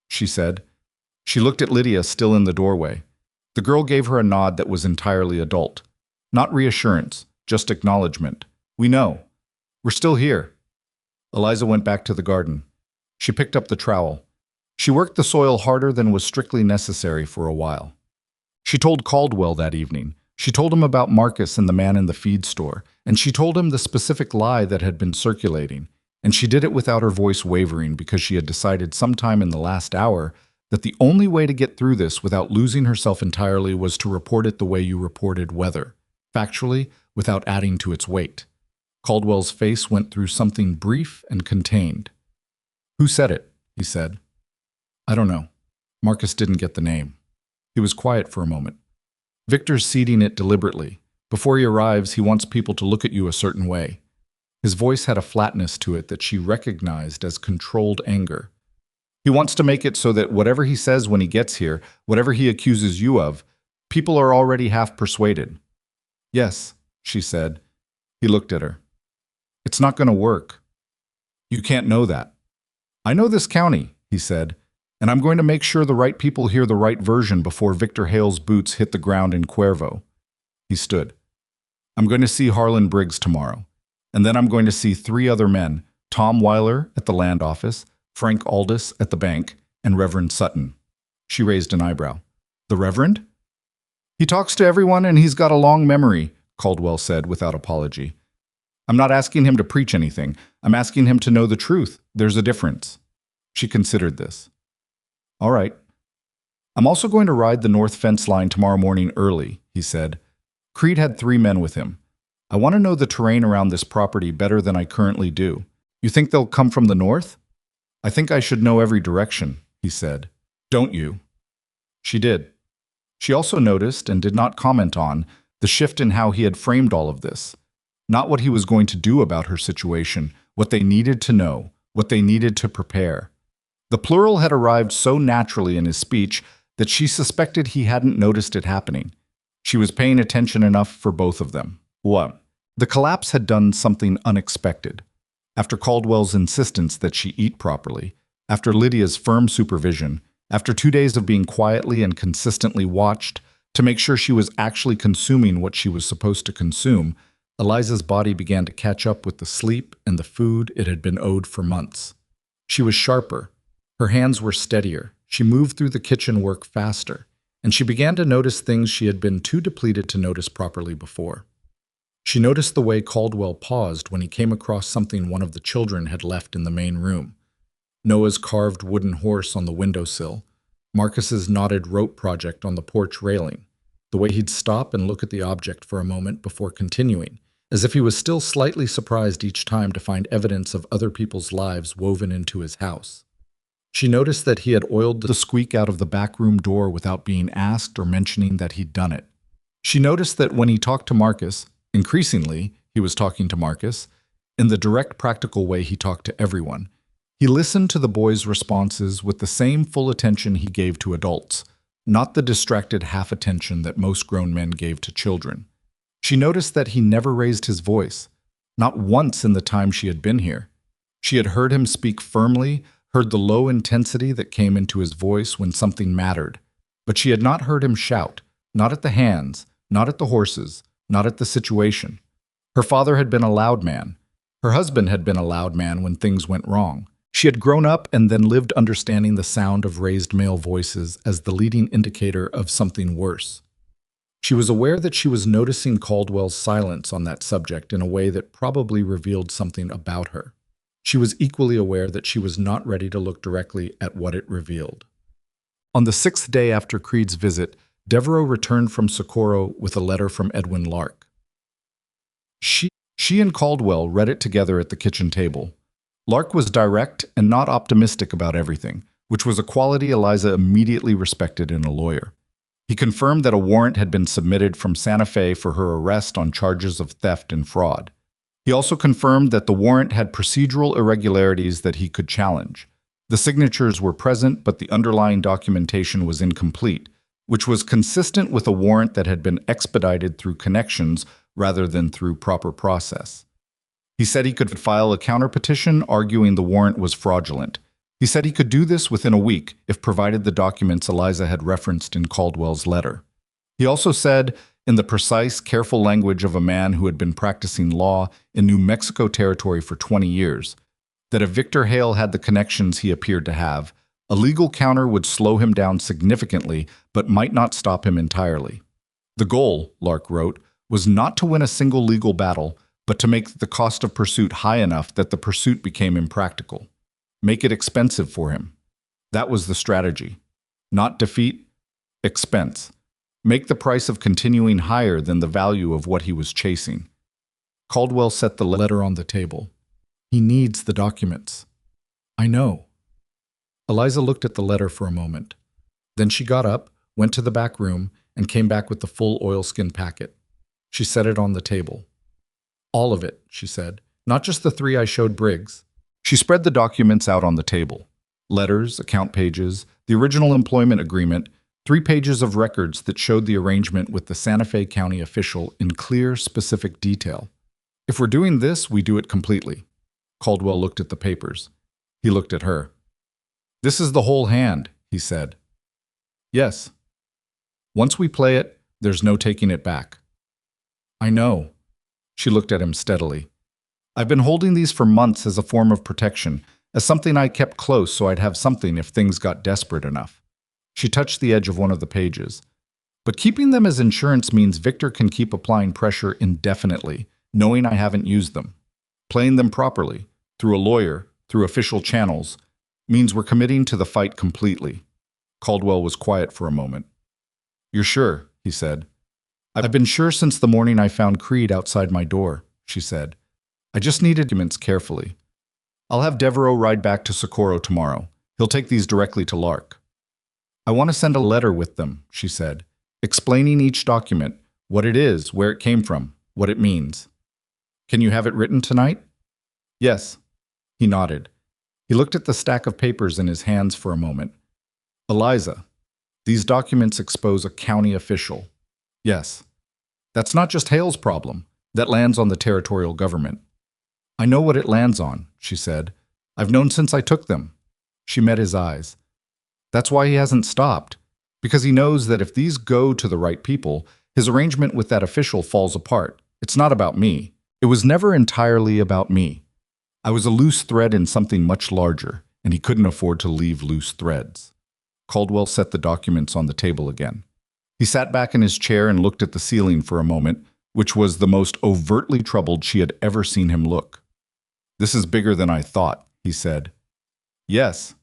she said. She looked at Lydia still in the doorway. The girl gave her a nod that was entirely adult. Not reassurance, just acknowledgement. We know. We're still here. Eliza went back to the garden. She picked up the trowel. She worked the soil harder than was strictly necessary for a while. She told Caldwell that evening. She told him about Marcus and the man in the feed store, and she told him the specific lie that had been circulating, and she did it without her voice wavering because she had decided sometime in the last hour that the only way to get through this without losing herself entirely was to report it the way you reported weather, factually, without adding to its weight. Caldwell's face went through something brief and contained. Who said it? He said. I don't know. Marcus didn't get the name. He was quiet for a moment. Victor's seeding it deliberately. Before he arrives, he wants people to look at you a certain way. His voice had a flatness to it that she recognized as controlled anger. He wants to make it so that whatever he says when he gets here, whatever he accuses you of, people are already half persuaded. Yes, she said. He looked at her. It's not going to work. You can't know that. I know this county, he said, and I'm going to make sure the right people hear the right version before Victor Hale's boots hit the ground in Cuervo. He stood. I'm going to see Harlan Briggs tomorrow, and then I'm going to see 3 other men, Tom Weiler at the land office, Frank Aldis at the bank, and Reverend Sutton. She raised an eyebrow. The Reverend? He talks to everyone and he's got a long memory, Caldwell said without apology. I'm not asking him to preach anything. I'm asking him to know the truth. There's a difference. She considered this. All right. I'm also going to ride the north fence line tomorrow morning early, he said. Creed had 3 men with him. I want to know the terrain around this property better than I currently do. You think they'll come from the north? I think I should know every direction, he said. Don't you? She did. She also noticed, and did not comment on, the shift in how he had framed all of this. Not what he was going to do about her situation, what they needed to know, what they needed to prepare. The plural had arrived so naturally in his speech that she suspected he hadn't noticed it happening. She was paying attention enough for both of them. 1. The collapse had done something unexpected. After Caldwell's insistence that she eat properly, after Lydia's firm supervision, after 2 days of being quietly and consistently watched to make sure she was actually consuming what she was supposed to consume, Eliza's body began to catch up with the sleep and the food it had been owed for months. She was sharper. Her hands were steadier. She moved through the kitchen work faster, and she began to notice things she had been too depleted to notice properly before. She noticed the way Caldwell paused when he came across something one of the children had left in the main room. Noah's carved wooden horse on the windowsill, Marcus's knotted rope project on the porch railing, the way he'd stop and look at the object for a moment before continuing, as if he was still slightly surprised each time to find evidence of other people's lives woven into his house. She noticed that he had oiled the squeak out of the back room door without being asked or mentioning that he'd done it. She noticed that when he talked to Marcus, increasingly, he was talking to Marcus, in the direct, practical way he talked to everyone. He listened to the boy's responses with the same full attention he gave to adults, not the distracted half-attention that most grown men gave to children. She noticed that he never raised his voice, not once in the time she had been here. She had heard him speak firmly, heard the low intensity that came into his voice when something mattered, but she had not heard him shout, not at the hands, not at the horses, not at the situation. Her father had been a loud man. Her husband had been a loud man when things went wrong. She had grown up and then lived understanding the sound of raised male voices as the leading indicator of something worse. She was aware that she was noticing Caldwell's silence on that subject in a way that probably revealed something about her. She was equally aware that she was not ready to look directly at what it revealed. On the 6th day after Creed's visit, Devereaux returned from Socorro with a letter from Edwin Lark. She and Caldwell read it together at the kitchen table. Lark was direct and not optimistic about everything, which was a quality Eliza immediately respected in a lawyer. He confirmed that a warrant had been submitted from Santa Fe for her arrest on charges of theft and fraud. He also confirmed that the warrant had procedural irregularities that he could challenge. The signatures were present, but the underlying documentation was incomplete, which was consistent with a warrant that had been expedited through connections rather than through proper process. He said he could file a counterpetition arguing the warrant was fraudulent. He said he could do this within a week if provided the documents Eliza had referenced in Caldwell's letter. He also said, in the precise, careful language of a man who had been practicing law in New Mexico territory for 20 years, that if Victor Hale had the connections he appeared to have, a legal counter would slow him down significantly but might not stop him entirely. The goal, Lark wrote, was not to win a single legal battle, but to make the cost of pursuit high enough that the pursuit became impractical. Make it expensive for him. That was the strategy. Not defeat, expense. Make the price of continuing higher than the value of what he was chasing. Caldwell set the letter on the table. He needs the documents. I know. Eliza looked at the letter for a moment. Then she got up, went to the back room, and came back with the full oilskin packet. She set it on the table. All of it, she said, not just the 3 I showed Briggs. She spread the documents out on the table. Letters, account pages, the original employment agreement, 3 pages of records that showed the arrangement with the Santa Fe County official in clear, specific detail. If we're doing this, we do it completely. Caldwell looked at the papers. He looked at her. This is the whole hand, he said. Yes. Once we play it, there's no taking it back. I know. She looked at him steadily. I've been holding these for months as a form of protection, as something I kept close so I'd have something if things got desperate enough. She touched the edge of one of the pages. But keeping them as insurance means Victor can keep applying pressure indefinitely, knowing I haven't used them. Playing them properly, through a lawyer, through official channels, means we're committing to the fight completely. Caldwell was quiet for a moment. You're sure, he said. I've been sure since the morning I found Creed outside my door, she said. I just needed documents carefully. I'll have Devereaux ride back to Socorro tomorrow. He'll take these directly to Lark. I want to send a letter with them, she said, explaining each document, what it is, where it came from, what it means. Can you have it written tonight? Yes. He nodded. He looked at the stack of papers in his hands for a moment. Eliza, these documents expose a county official. Yes. That's not just Hale's problem. That lands on the territorial government. I know what it lands on, she said. I've known since I took them. She met his eyes. That's why he hasn't stopped. Because he knows that if these go to the right people, his arrangement with that official falls apart. It's not about me. It was never entirely about me. I was a loose thread in something much larger, and he couldn't afford to leave loose threads. Caldwell set the documents on the table again. He sat back in his chair and looked at the ceiling for a moment, which was the most overtly troubled she had ever seen him look. This is bigger than I thought, he said. Yes.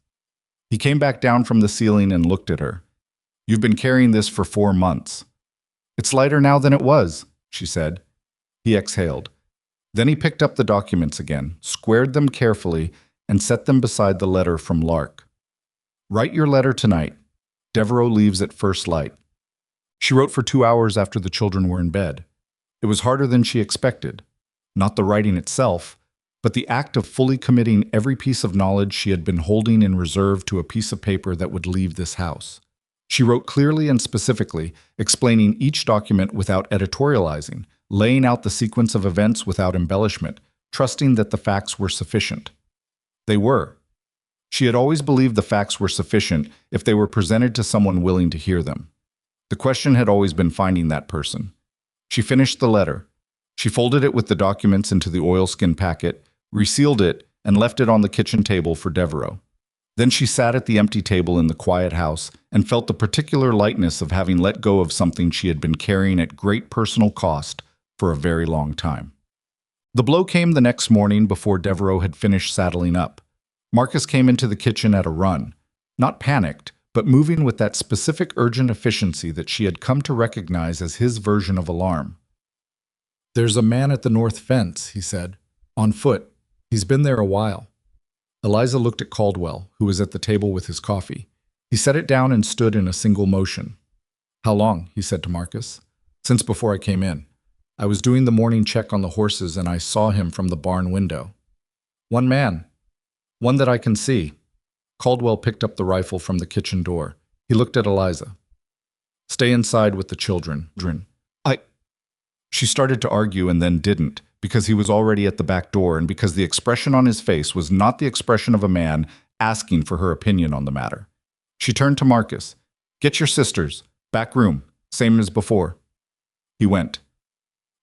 He came back down from the ceiling and looked at her. You've been carrying this for 4 months. It's lighter now than it was, she said. He exhaled. Then he picked up the documents again, squared them carefully, and set them beside the letter from Lark. Write your letter tonight. Devereaux leaves at first light. She wrote for 2 hours after the children were in bed. It was harder than she expected. Not the writing itself, but the act of fully committing every piece of knowledge she had been holding in reserve to a piece of paper that would leave this house. She wrote clearly and specifically, explaining each document without editorializing, laying out the sequence of events without embellishment, trusting that the facts were sufficient. They were. She had always believed the facts were sufficient if they were presented to someone willing to hear them. The question had always been finding that person. She finished the letter. She folded it with the documents into the oilskin packet, resealed it, and left it on the kitchen table for Devereaux. Then she sat at the empty table in the quiet house and felt the particular lightness of having let go of something she had been carrying at great personal cost for a very long time. The blow came the next morning before Devereaux had finished saddling up. Marcus came into the kitchen at a run, not panicked, but moving with that specific urgent efficiency that she had come to recognize as his version of alarm. There's a man at the north fence, he said, on foot. He's been there a while. Eliza looked at Caldwell, who was at the table with his coffee. He set it down and stood in a single motion. How long? He said to Marcus. Since before I came in. I was doing the morning check on the horses and I saw him from the barn window. One man. One that I can see. Caldwell picked up the rifle from the kitchen door. He looked at Eliza. Stay inside with the children. She started to argue and then didn't, because he was already at the back door and because the expression on his face was not the expression of a man asking for her opinion on the matter. She turned to Marcus. "Get your sisters. Back room. Same as before." He went.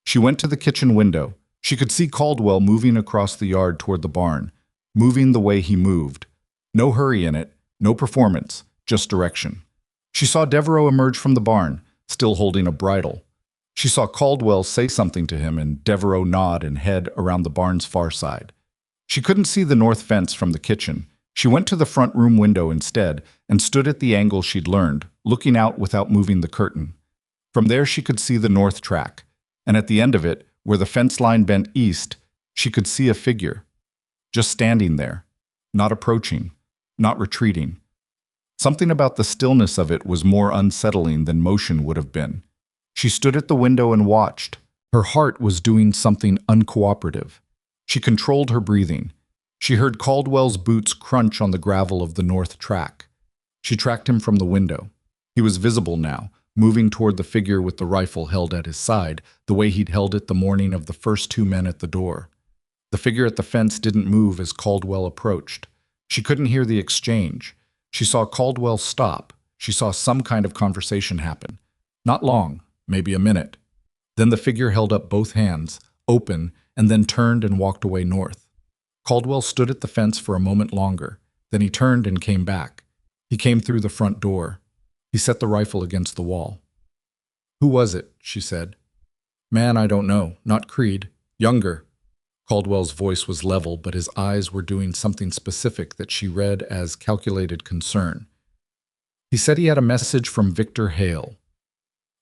She went to the kitchen window. She could see Caldwell moving across the yard toward the barn, moving the way he moved. No hurry in it, no performance, just direction. She saw Devereaux emerge from the barn, still holding a bridle. She saw Caldwell say something to him and Devereaux nod and head around the barn's far side. She couldn't see the north fence from the kitchen. She went to the front room window instead and stood at the angle she'd learned, looking out without moving the curtain. From there she could see the north track, and at the end of it, where the fence line bent east, she could see a figure, just standing there, not approaching, not retreating. Something about the stillness of it was more unsettling than motion would have been. She stood at the window and watched. Her heart was doing something uncooperative. She controlled her breathing. She heard Caldwell's boots crunch on the gravel of the north track. She tracked him from the window. He was visible now, moving toward the figure with the rifle held at his side, the way he'd held it the morning of the first two men at the door. The figure at the fence didn't move as Caldwell approached. She couldn't hear the exchange. She saw Caldwell stop. She saw some kind of conversation happen. Not long, maybe a minute. Then the figure held up both hands, open, and then turned and walked away north. Caldwell stood at the fence for a moment longer. Then he turned and came back. He came through the front door. He set the rifle against the wall. "Who was it?" she said. "Man, I don't know. Not Creed. Younger." Caldwell's voice was level, but his eyes were doing something specific that she read as calculated concern. "He said he had a message from Victor Hale."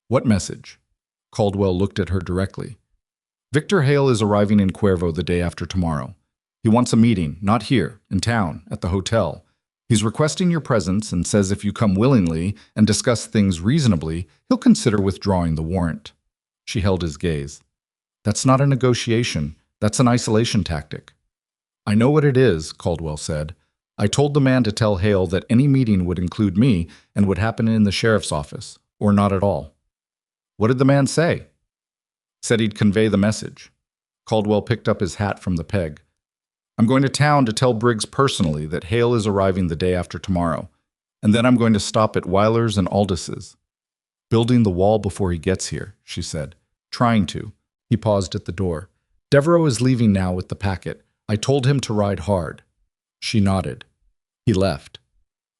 "What message?" Caldwell looked at her directly. "Victor Hale is arriving in Cuervo the day after tomorrow. He wants a meeting, not here, in town, at the hotel. He's requesting your presence and says if you come willingly and discuss things reasonably, he'll consider withdrawing the warrant." She held his gaze. "That's not a negotiation. That's an isolation tactic." "I know what it is," Caldwell said. "I told the man to tell Hale that any meeting would include me and would happen in the sheriff's office, or not at all." "What did the man say?" "Said he'd convey the message." Caldwell picked up his hat from the peg. "I'm going to town to tell Briggs personally that Hale is arriving the day after tomorrow, and then I'm going to stop at Weiler's and Aldis's." "Building the wall before he gets here," she said. "Trying to." He paused at the door. "Devereaux is leaving now with the packet. I told him to ride hard." She nodded. He left.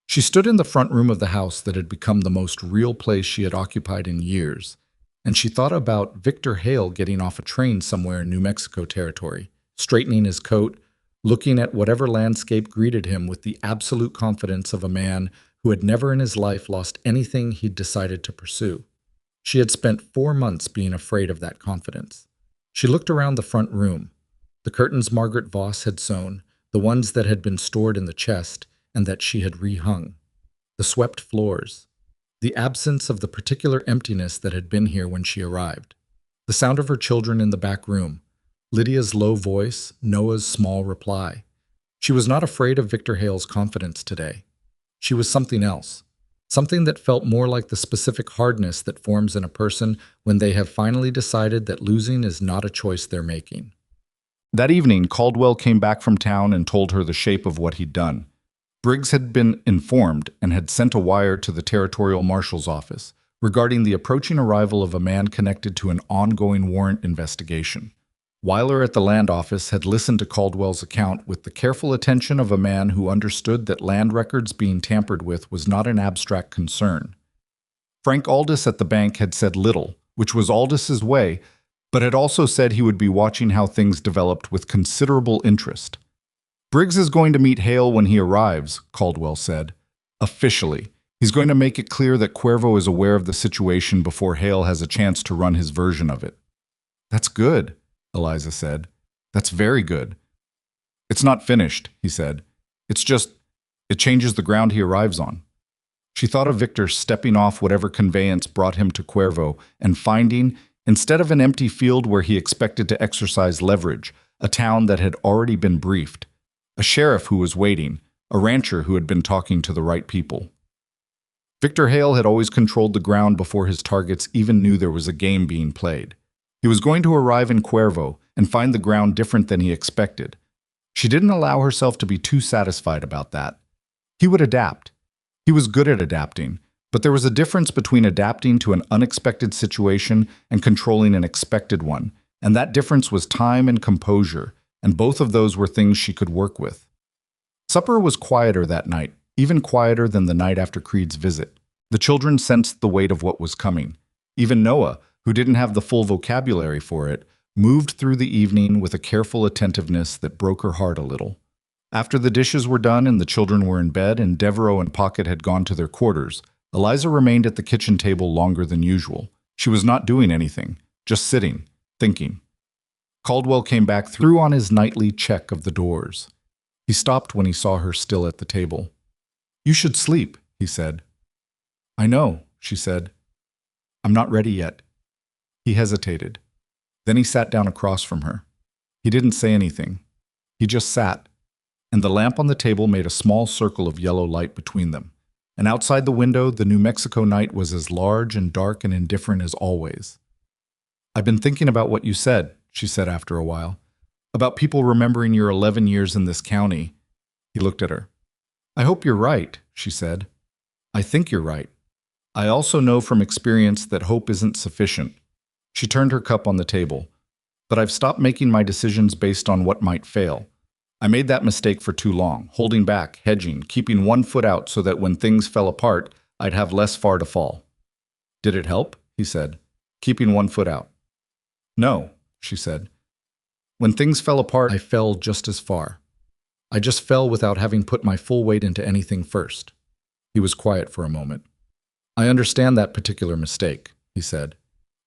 She stood in the front room of the house that had become the most real place she had occupied in years, and she thought about Victor Hale getting off a train somewhere in New Mexico territory, straightening his coat, looking at whatever landscape greeted him with the absolute confidence of a man who had never in his life lost anything he'd decided to pursue. She had spent 4 months being afraid of that confidence. She looked around the front room. The curtains Margaret Voss had sewn, the ones that had been stored in the chest and that she had rehung. The swept floors. The absence of the particular emptiness that had been here when she arrived. The sound of her children in the back room. Lydia's low voice, Noah's small reply. She was not afraid of Victor Hale's confidence today. She was something else. Something that felt more like the specific hardness that forms in a person when they have finally decided that losing is not a choice they're making. That evening, Caldwell came back from town and told her the shape of what he'd done. Briggs had been informed and had sent a wire to the territorial marshal's office regarding the approaching arrival of a man connected to an ongoing warrant investigation. Weiler at the land office had listened to Caldwell's account with the careful attention of a man who understood that land records being tampered with was not an abstract concern. Frank Aldis at the bank had said little, which was Aldis's way, but had also said he would be watching how things developed with considerable interest. "Briggs is going to meet Hale when he arrives," Caldwell said. "Officially. He's going to make it clear that Cuervo is aware of the situation before Hale has a chance to run his version of it." "That's good," Eliza said. "That's very good." "It's not finished," he said. "It's just, it changes the ground he arrives on." She thought of Victor stepping off whatever conveyance brought him to Cuervo and finding, instead of an empty field where he expected to exercise leverage, a town that had already been briefed, a sheriff who was waiting, a rancher who had been talking to the right people. Victor Hale had always controlled the ground before his targets even knew there was a game being played. He was going to arrive in Cuervo, and find the ground different than he expected. She didn't allow herself to be too satisfied about that. He would adapt. He was good at adapting, but there was a difference between adapting to an unexpected situation and controlling an expected one, and that difference was time and composure, and both of those were things she could work with. Supper was quieter that night, even quieter than the night after Creed's visit. The children sensed the weight of what was coming. Even Noah, who didn't have the full vocabulary for it, moved through the evening with a careful attentiveness that broke her heart a little. After the dishes were done and the children were in bed and Devereaux and Pocket had gone to their quarters, Eliza remained at the kitchen table longer than usual. She was not doing anything, just sitting, thinking. Caldwell came back through on his nightly check of the doors. He stopped when he saw her still at the table. "You should sleep," he said. "I know," she said. "I'm not ready yet." He hesitated. Then he sat down across from her. He didn't say anything. He just sat, and the lamp on the table made a small circle of yellow light between them. And outside the window, the New Mexico night was as large and dark and indifferent as always. "I've been thinking about what you said," she said after a while, "about people remembering your 11 years in this county." He looked at her. "I hope you're right," she said. "I think you're right. I also know from experience that hope isn't sufficient." She turned her cup on the table. "But I've stopped making my decisions based on what might fail. I made that mistake for too long, holding back, hedging, keeping one foot out so that when things fell apart, I'd have less far to fall." "Did it help?" he said, "keeping one foot out?" "No," she said. "When things fell apart, I fell just as far. I just fell without having put my full weight into anything first." He was quiet for a moment. "I understand that particular mistake," he said.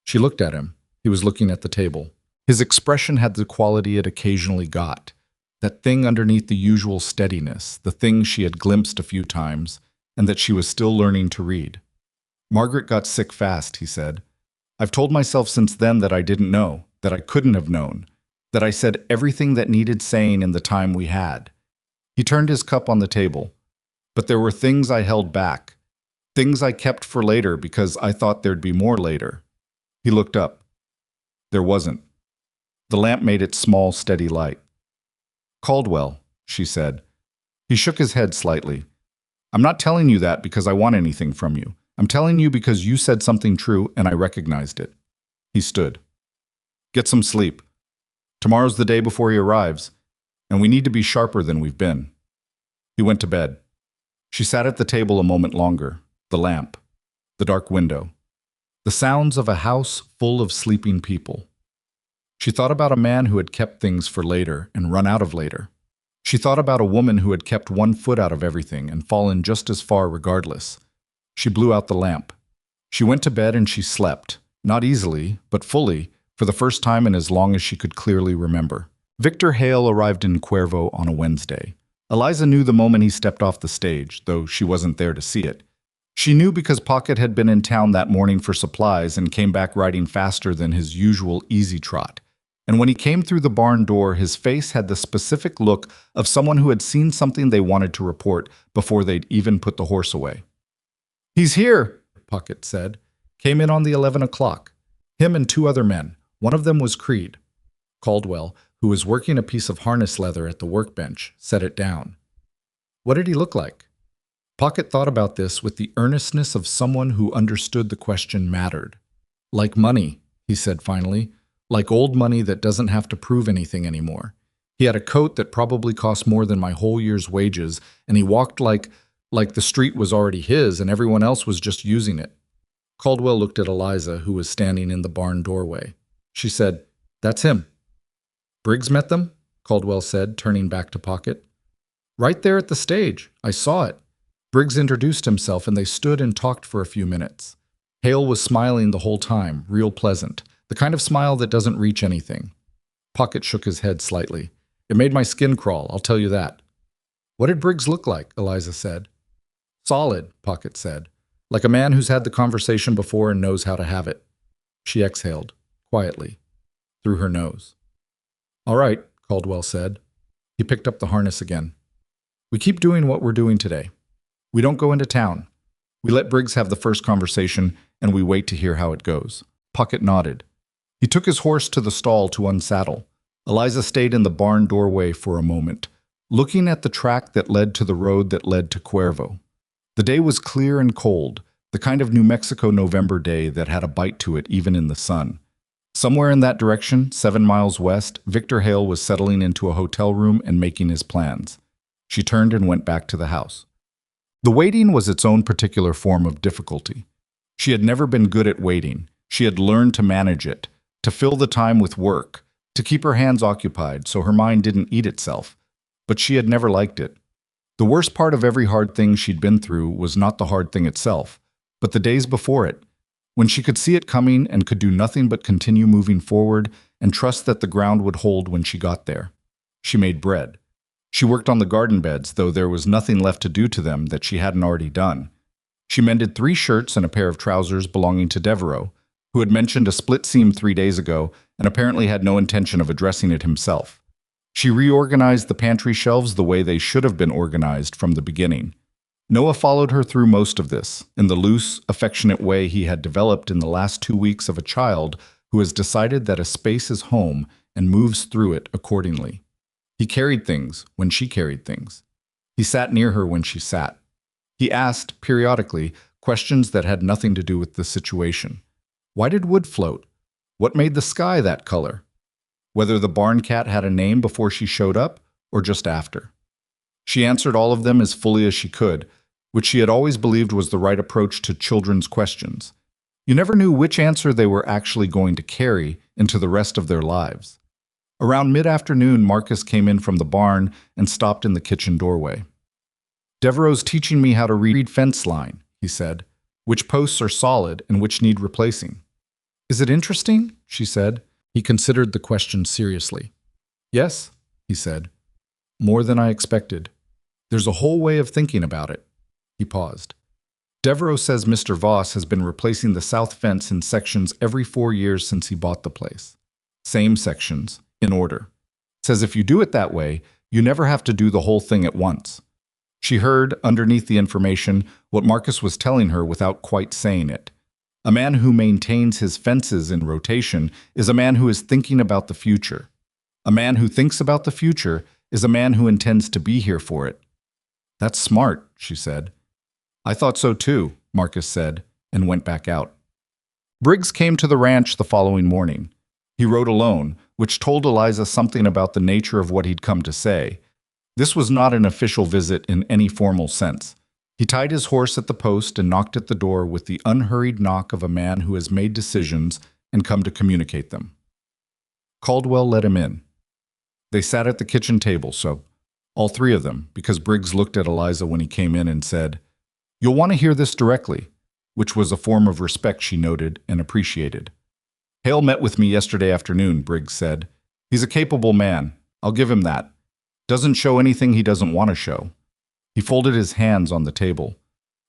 She looked at him. He was looking at the table. His expression had the quality it occasionally got, that thing underneath the usual steadiness, the thing she had glimpsed a few times, and that she was still learning to read. "Margaret got sick fast," he said. "I've told myself since then that I didn't know, that I couldn't have known, that I said everything that needed saying in the time we had." He turned his cup on the table. "But there were things I held back, things I kept for later because I thought there'd be more later." He looked up. There wasn't. The lamp made its small, steady light. "Caldwell," she said. He shook his head slightly. "I'm not telling you that because I want anything from you. I'm telling you because you said something true and I recognized it." He stood. "Get some sleep. Tomorrow's the day before he arrives, and we need to be sharper than we've been." He went to bed. She sat at the table a moment longer, the lamp, the dark window, the sounds of a house full of sleeping people. She thought about a man who had kept things for later and run out of later. She thought about a woman who had kept one foot out of everything and fallen just as far regardless. She blew out the lamp. She went to bed and she slept, not easily, but fully, for the first time in as long as she could clearly remember. Victor Hale arrived in Cuervo on a Wednesday. Eliza knew the moment he stepped off the stage, though she wasn't there to see it. She knew because Pocket had been in town that morning for supplies and came back riding faster than his usual easy trot. And when he came through the barn door, his face had the specific look of someone who had seen something they wanted to report before they'd even put the horse away. "He's here," Pocket said. "Came in on the 11 o'clock. Him and 2 other men. One of them was Creed." Caldwell, who was working a piece of harness leather at the workbench, set it down. "What did he look like?" Pocket thought about this with the earnestness of someone who understood the question mattered. "Like money," he said finally. "Like old money that doesn't have to prove anything anymore. He had a coat that probably cost more than my whole year's wages, and he walked like the street was already his and everyone else was just using it." Caldwell looked at Eliza, who was standing in the barn doorway. She said, "That's him." "Briggs met them?" Caldwell said, turning back to Pocket. "Right there at the stage. I saw it." Briggs introduced himself and they stood and talked for a few minutes. Hale was smiling the whole time, real pleasant, the kind of smile that doesn't reach anything. Pocket shook his head slightly. "It made my skin crawl, I'll tell you that." "What did Briggs look like?" Eliza said. "Solid," Pocket said. "Like a man who's had the conversation before and knows how to have it." She exhaled, quietly, through her nose. "All right," Caldwell said. He picked up the harness again. "We keep doing what we're doing today. We don't go into town. We let Briggs have the first conversation, and we wait to hear how it goes." Pocket nodded. He took his horse to the stall to unsaddle. Eliza stayed in the barn doorway for a moment, looking at the track that led to the road that led to Cuervo. The day was clear and cold, the kind of New Mexico November day that had a bite to it even in the sun. Somewhere in that direction, 7 miles west, Victor Hale was settling into a hotel room and making his plans. She turned and went back to the house. The waiting was its own particular form of difficulty. She had never been good at waiting. She had learned to manage it, to fill the time with work, to keep her hands occupied so her mind didn't eat itself. But she had never liked it. The worst part of every hard thing she'd been through was not the hard thing itself, but the days before it, when she could see it coming and could do nothing but continue moving forward and trust that the ground would hold when she got there. She made bread. She worked on the garden beds, though there was nothing left to do to them that she hadn't already done. She mended 3 shirts and a pair of trousers belonging to Devereaux, who had mentioned a split seam 3 days ago and apparently had no intention of addressing it himself. She reorganized the pantry shelves the way they should have been organized from the beginning. Noah followed her through most of this, in the loose, affectionate way he had developed in the last 2 weeks of a child who has decided that a space is home and moves through it accordingly. He carried things when she carried things. He sat near her when she sat. He asked, periodically, questions that had nothing to do with the situation. Why did wood float? What made the sky that color? Whether the barn cat had a name before she showed up, or just after. She answered all of them as fully as she could, which she had always believed was the right approach to children's questions. You never knew which answer they were actually going to carry into the rest of their lives. Around mid-afternoon, Marcus came in from the barn and stopped in the kitchen doorway. "Devereaux's teaching me how to read fence line," he said, "which posts are solid and which need replacing." "Is it interesting?" she said. He considered the question seriously. "Yes," he said. "More than I expected. There's a whole way of thinking about it." He paused. "Devereaux says Mr. Voss has been replacing the south fence in sections every 4 years since he bought the place. Same sections, in order. Says if you do it that way, you never have to do the whole thing at once." She heard, underneath the information, what Marcus was telling her without quite saying it. A man who maintains his fences in rotation is a man who is thinking about the future. A man who thinks about the future is a man who intends to be here for it. "That's smart," she said. "I thought so too," Marcus said, and went back out. Briggs came to the ranch the following morning. He rode alone, which told Eliza something about the nature of what he'd come to say. This was not an official visit in any formal sense. He tied his horse at the post and knocked at the door with the unhurried knock of a man who has made decisions and come to communicate them. Caldwell let him in. They sat at the kitchen table, all 3 of them, because Briggs looked at Eliza when he came in and said, "You'll want to hear this directly," which was a form of respect she noted and appreciated. "Hale met with me yesterday afternoon," Briggs said. "He's a capable man. I'll give him that. Doesn't show anything he doesn't want to show." He folded his hands on the table.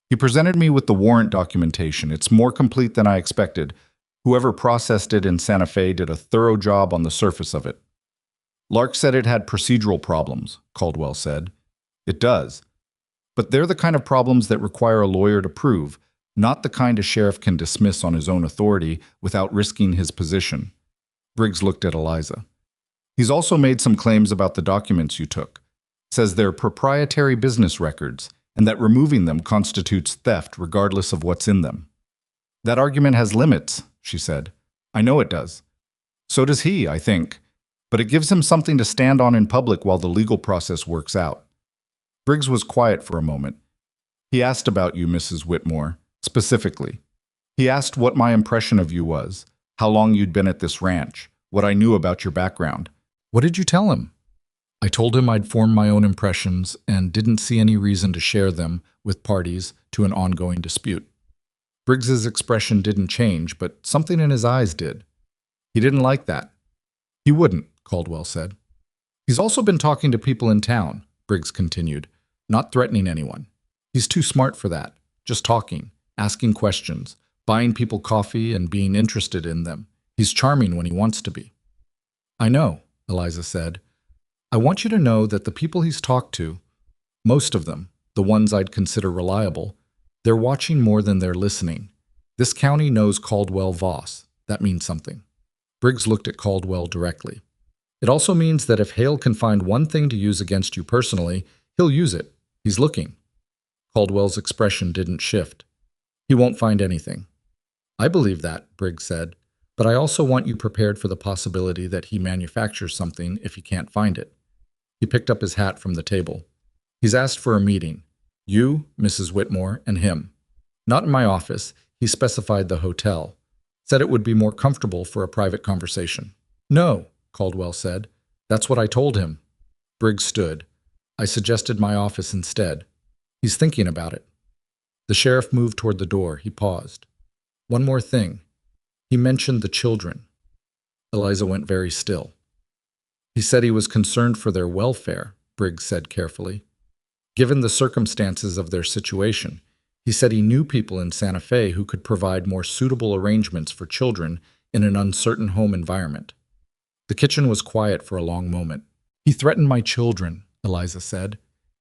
"He presented me with the warrant documentation. It's more complete than I expected. Whoever processed it in Santa Fe did a thorough job on the surface of it." "Lark said it had procedural problems," Caldwell said. "It does. But they're the kind of problems that require a lawyer to prove, not the kind a sheriff can dismiss on his own authority without risking his position." Briggs looked at Eliza. "He's also made some claims about the documents you took. Says they're proprietary business records, and that removing them constitutes theft regardless of what's in them." "That argument has limits," she said. "I know it does. So does he, I think. But it gives him something to stand on in public while the legal process works out." Briggs was quiet for a moment. "He asked about you, Mrs. Whitmore, specifically. He asked what my impression of you was, how long you'd been at this ranch, what I knew about your background." "What did you tell him?" "I told him I'd formed my own impressions and didn't see any reason to share them with parties to an ongoing dispute." Briggs's expression didn't change, but something in his eyes did. He didn't like that. "He wouldn't," Caldwell said. "He's also been talking to people in town," Briggs continued, "not threatening anyone. He's too smart for that. Just talking, asking questions, buying people coffee and being interested in them. He's charming when he wants to be." "I know," Eliza said. "I want you to know that the people he's talked to, most of them, the ones I'd consider reliable, they're watching more than they're listening. This county knows Caldwell Voss. That means something." Briggs looked at Caldwell directly. It also means that if Hale can find one thing to use against you personally, he'll use it. He's looking. Caldwell's expression didn't shift. He won't find anything. I believe that, Briggs said, but I also want you prepared for the possibility that he manufactures something if he can't find it. He picked up his hat from the table. He's asked for a meeting. You, Mrs. Whitmore, and him. Not in my office. He specified the hotel. Said it would be more comfortable for a private conversation. No, Caldwell said. That's what I told him. Briggs stood. I suggested my office instead. He's thinking about it. The sheriff moved toward the door. He paused. One more thing. He mentioned the children. Eliza went very still. He said he was concerned for their welfare, Briggs said carefully. Given the circumstances of their situation, he said he knew people in Santa Fe who could provide more suitable arrangements for children in an uncertain home environment. The kitchen was quiet for a long moment. He threatened my children, Eliza said.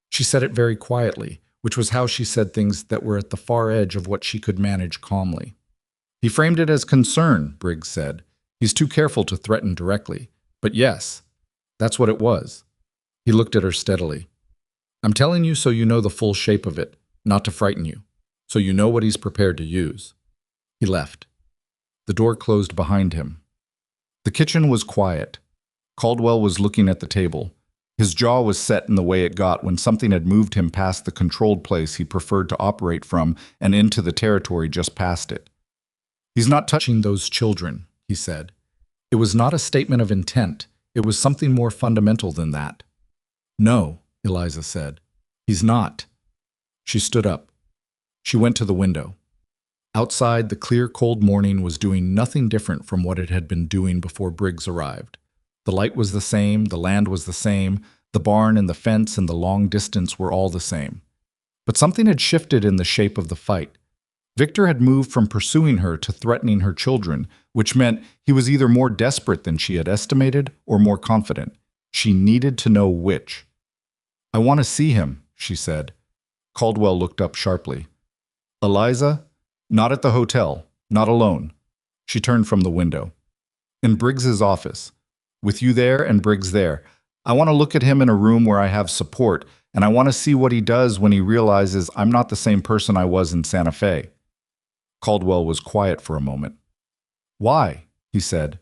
She said it very quietly, which was how she said things that were at the far edge of what she could manage calmly. He framed it as concern, Briggs said. He's too careful to threaten directly. But yes, that's what it was. He looked at her steadily. I'm telling you so you know the full shape of it, not to frighten you, so you know what he's prepared to use. He left. The door closed behind him. The kitchen was quiet. Caldwell was looking at the table. His jaw was set in the way it got when something had moved him past the controlled place he preferred to operate from and into the territory just past it. He's not touching those children, he said. It was not a statement of intent. It was something more fundamental than that. No, Eliza said. He's not. She stood up. She went to the window. Outside, the clear, cold morning was doing nothing different from what it had been doing before Briggs arrived. The light was the same, the land was the same, the barn and the fence and the long distance were all the same. But something had shifted in the shape of the fight. Victor had moved from pursuing her to threatening her children, which meant he was either more desperate than she had estimated or more confident. She needed to know which. I want to see him, she said. Caldwell looked up sharply. Eliza? Not at the hotel. Not alone. She turned from the window. In Briggs's office. With you there and Briggs there. I want to look at him in a room where I have support, and I want to see what he does when he realizes I'm not the same person I was in Santa Fe. Caldwell was quiet for a moment. Why? He said.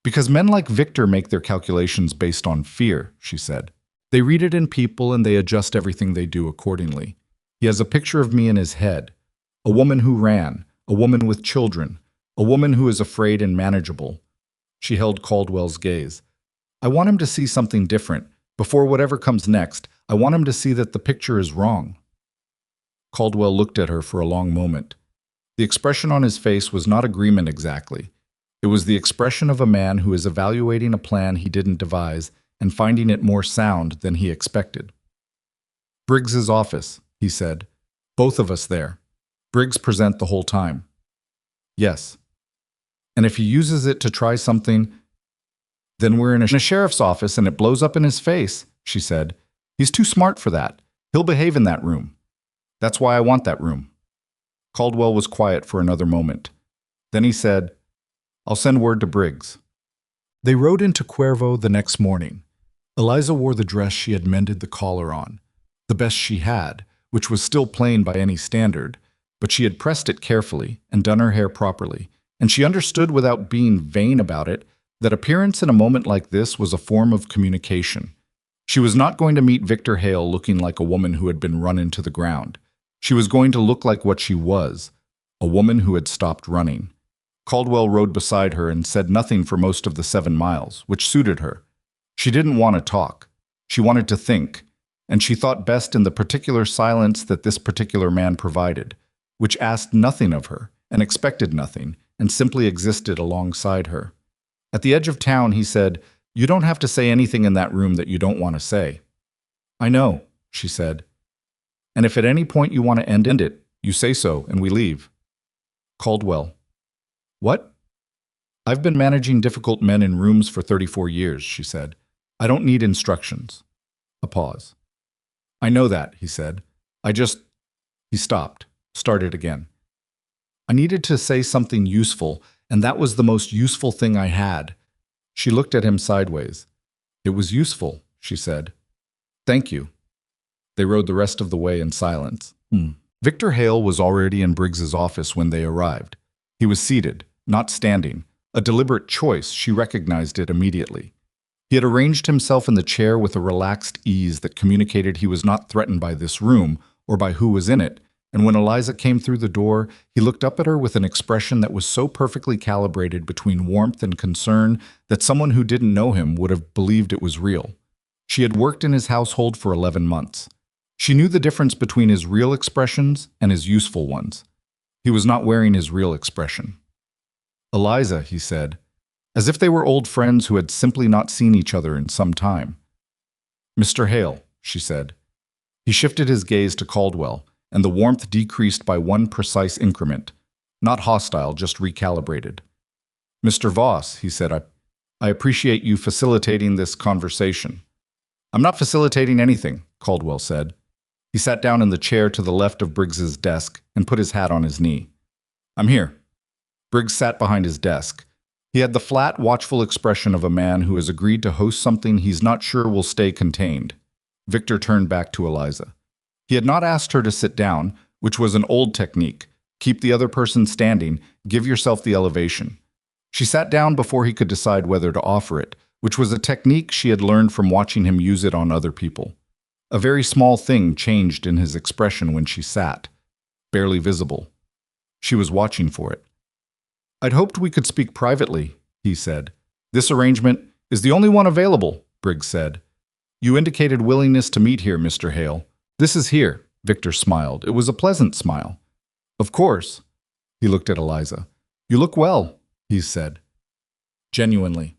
Because men like Victor make their calculations based on fear, she said. They read it in people and they adjust everything they do accordingly. He has a picture of me in his head. A woman who ran, a woman with children, a woman who is afraid and manageable. She held Caldwell's gaze. I want him to see something different. Before whatever comes next, I want him to see that the picture is wrong. Caldwell looked at her for a long moment. The expression on his face was not agreement exactly. It was the expression of a man who is evaluating a plan he didn't devise and finding it more sound than he expected. Briggs's office, he said. Both of us there. Briggs present the whole time. Yes. And if he uses it to try something, then we're in a sheriff's office and it blows up in his face, she said. He's too smart for that. He'll behave in that room. That's why I want that room. Caldwell was quiet for another moment. Then he said, I'll send word to Briggs. They rode into Cuervo the next morning. Eliza wore the dress she had mended the collar on, the best she had, which was still plain by any standard, but she had pressed it carefully and done her hair properly, and she understood without being vain about it that appearance in a moment like this was a form of communication. She was not going to meet Victor Hale looking like a woman who had been run into the ground. She was going to look like what she was, a woman who had stopped running. Caldwell rode beside her and said nothing for most of the 7 miles, which suited her. She didn't want to talk. She wanted to think, and she thought best in the particular silence that this particular man provided, which asked nothing of her and expected nothing and simply existed alongside her. At the edge of town, he said, You don't have to say anything in that room that you don't want to say. I know, she said. And if at any point you want to end it, you say so and we leave. Caldwell. What? I've been managing difficult men in rooms for 34 years, she said. I don't need instructions. A pause. I know that, he said. He stopped, started again. I needed to say something useful, and that was the most useful thing I had. She looked at him sideways. It was useful, she said. Thank you. They rode the rest of the way in silence. Victor Hale was already in Briggs's office when they arrived. He was seated, not standing. A deliberate choice, she recognized it immediately. He had arranged himself in the chair with a relaxed ease that communicated he was not threatened by this room or by who was in it, and when Eliza came through the door, he looked up at her with an expression that was so perfectly calibrated between warmth and concern that someone who didn't know him would have believed it was real. She had worked in his household for 11 months. She knew the difference between his real expressions and his useful ones. He was not wearing his real expression. Eliza, he said, as if they were old friends who had simply not seen each other in some time. Mr. Hale, she said. He shifted his gaze to Caldwell, and the warmth decreased by one precise increment. Not hostile, just recalibrated. Mr. Voss, he said, I appreciate you facilitating this conversation. I'm not facilitating anything, Caldwell said. He sat down in the chair to the left of Briggs's desk and put his hat on his knee. I'm here. Briggs sat behind his desk. He had the flat, watchful expression of a man who has agreed to host something he's not sure will stay contained. Victor turned back to Eliza. He had not asked her to sit down, which was an old technique. Keep the other person standing, give yourself the elevation. She sat down before he could decide whether to offer it, which was a technique she had learned from watching him use it on other people. A very small thing changed in his expression when she sat, barely visible. She was watching for it. I'd hoped we could speak privately, he said. This arrangement is the only one available, Briggs said. You indicated willingness to meet here, Mr. Hale. This is here, Victor smiled. It was a pleasant smile. Of course. He looked at Eliza. You look well, he said. Genuinely.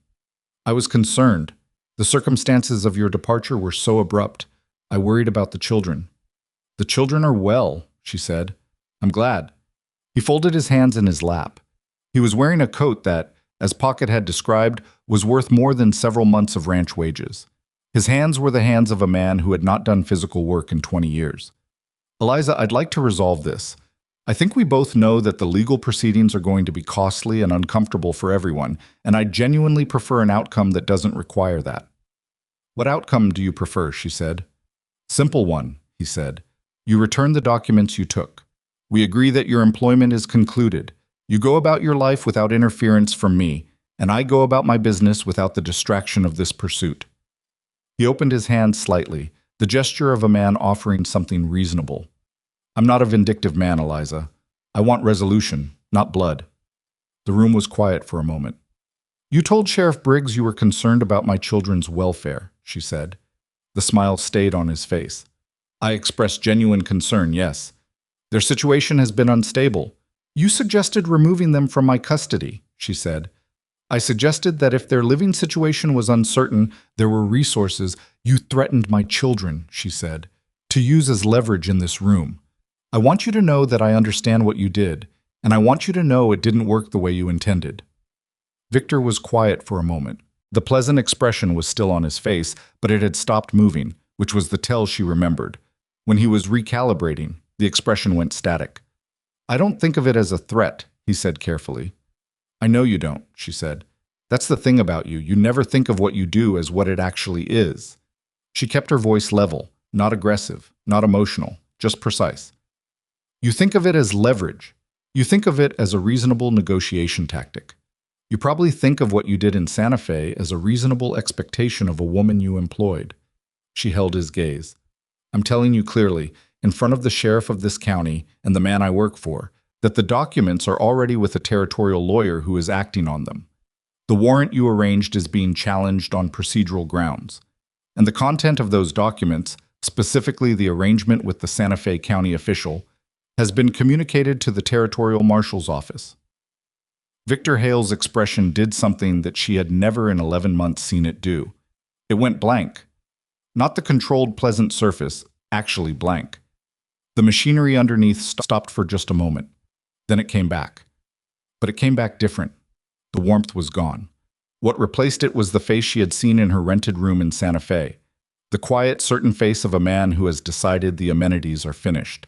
I was concerned. The circumstances of your departure were so abrupt. I worried about the children. The children are well, she said. I'm glad. He folded his hands in his lap. He was wearing a coat that, as Pocket had described, was worth more than several months of ranch wages. His hands were the hands of a man who had not done physical work in 20 years. Eliza, I'd like to resolve this. I think we both know that the legal proceedings are going to be costly and uncomfortable for everyone, and I genuinely prefer an outcome that doesn't require that. What outcome do you prefer, she said. Simple one, he said. You return the documents you took. We agree that your employment is concluded. You go about your life without interference from me, and I go about my business without the distraction of this pursuit. He opened his hand slightly, the gesture of a man offering something reasonable. I'm not a vindictive man, Eliza. I want resolution, not blood. The room was quiet for a moment. You told Sheriff Briggs you were concerned about my children's welfare, she said. The smile stayed on his face. I expressed genuine concern, yes. Their situation has been unstable. You suggested removing them from my custody, she said. I suggested that if their living situation was uncertain, there were resources. You threatened my children, she said, to use as leverage in this room. I want you to know that I understand what you did, and I want you to know it didn't work the way you intended. Victor was quiet for a moment. The pleasant expression was still on his face, but it had stopped moving, which was the tell she remembered. When he was recalibrating, the expression went static. I don't think of it as a threat, he said carefully. I know you don't, she said. That's the thing about you. You never think of what you do as what it actually is. She kept her voice level, not aggressive, not emotional, just precise. You think of it as leverage. You think of it as a reasonable negotiation tactic. You probably think of what you did in Santa Fe as a reasonable expectation of a woman you employed. She held his gaze. I'm telling you clearly, in front of the sheriff of this county and the man I work for, that the documents are already with a territorial lawyer who is acting on them. The warrant you arranged is being challenged on procedural grounds. And the content of those documents, specifically the arrangement with the Santa Fe County official, has been communicated to the Territorial Marshal's office. Victor Hale's expression did something that she had never in 11 months seen it do. It went blank. Not the controlled, pleasant surface, actually blank. The machinery underneath stopped for just a moment. Then it came back. But it came back different. The warmth was gone. What replaced it was the face she had seen in her rented room in Santa Fe. The quiet, certain face of a man who has decided the amenities are finished.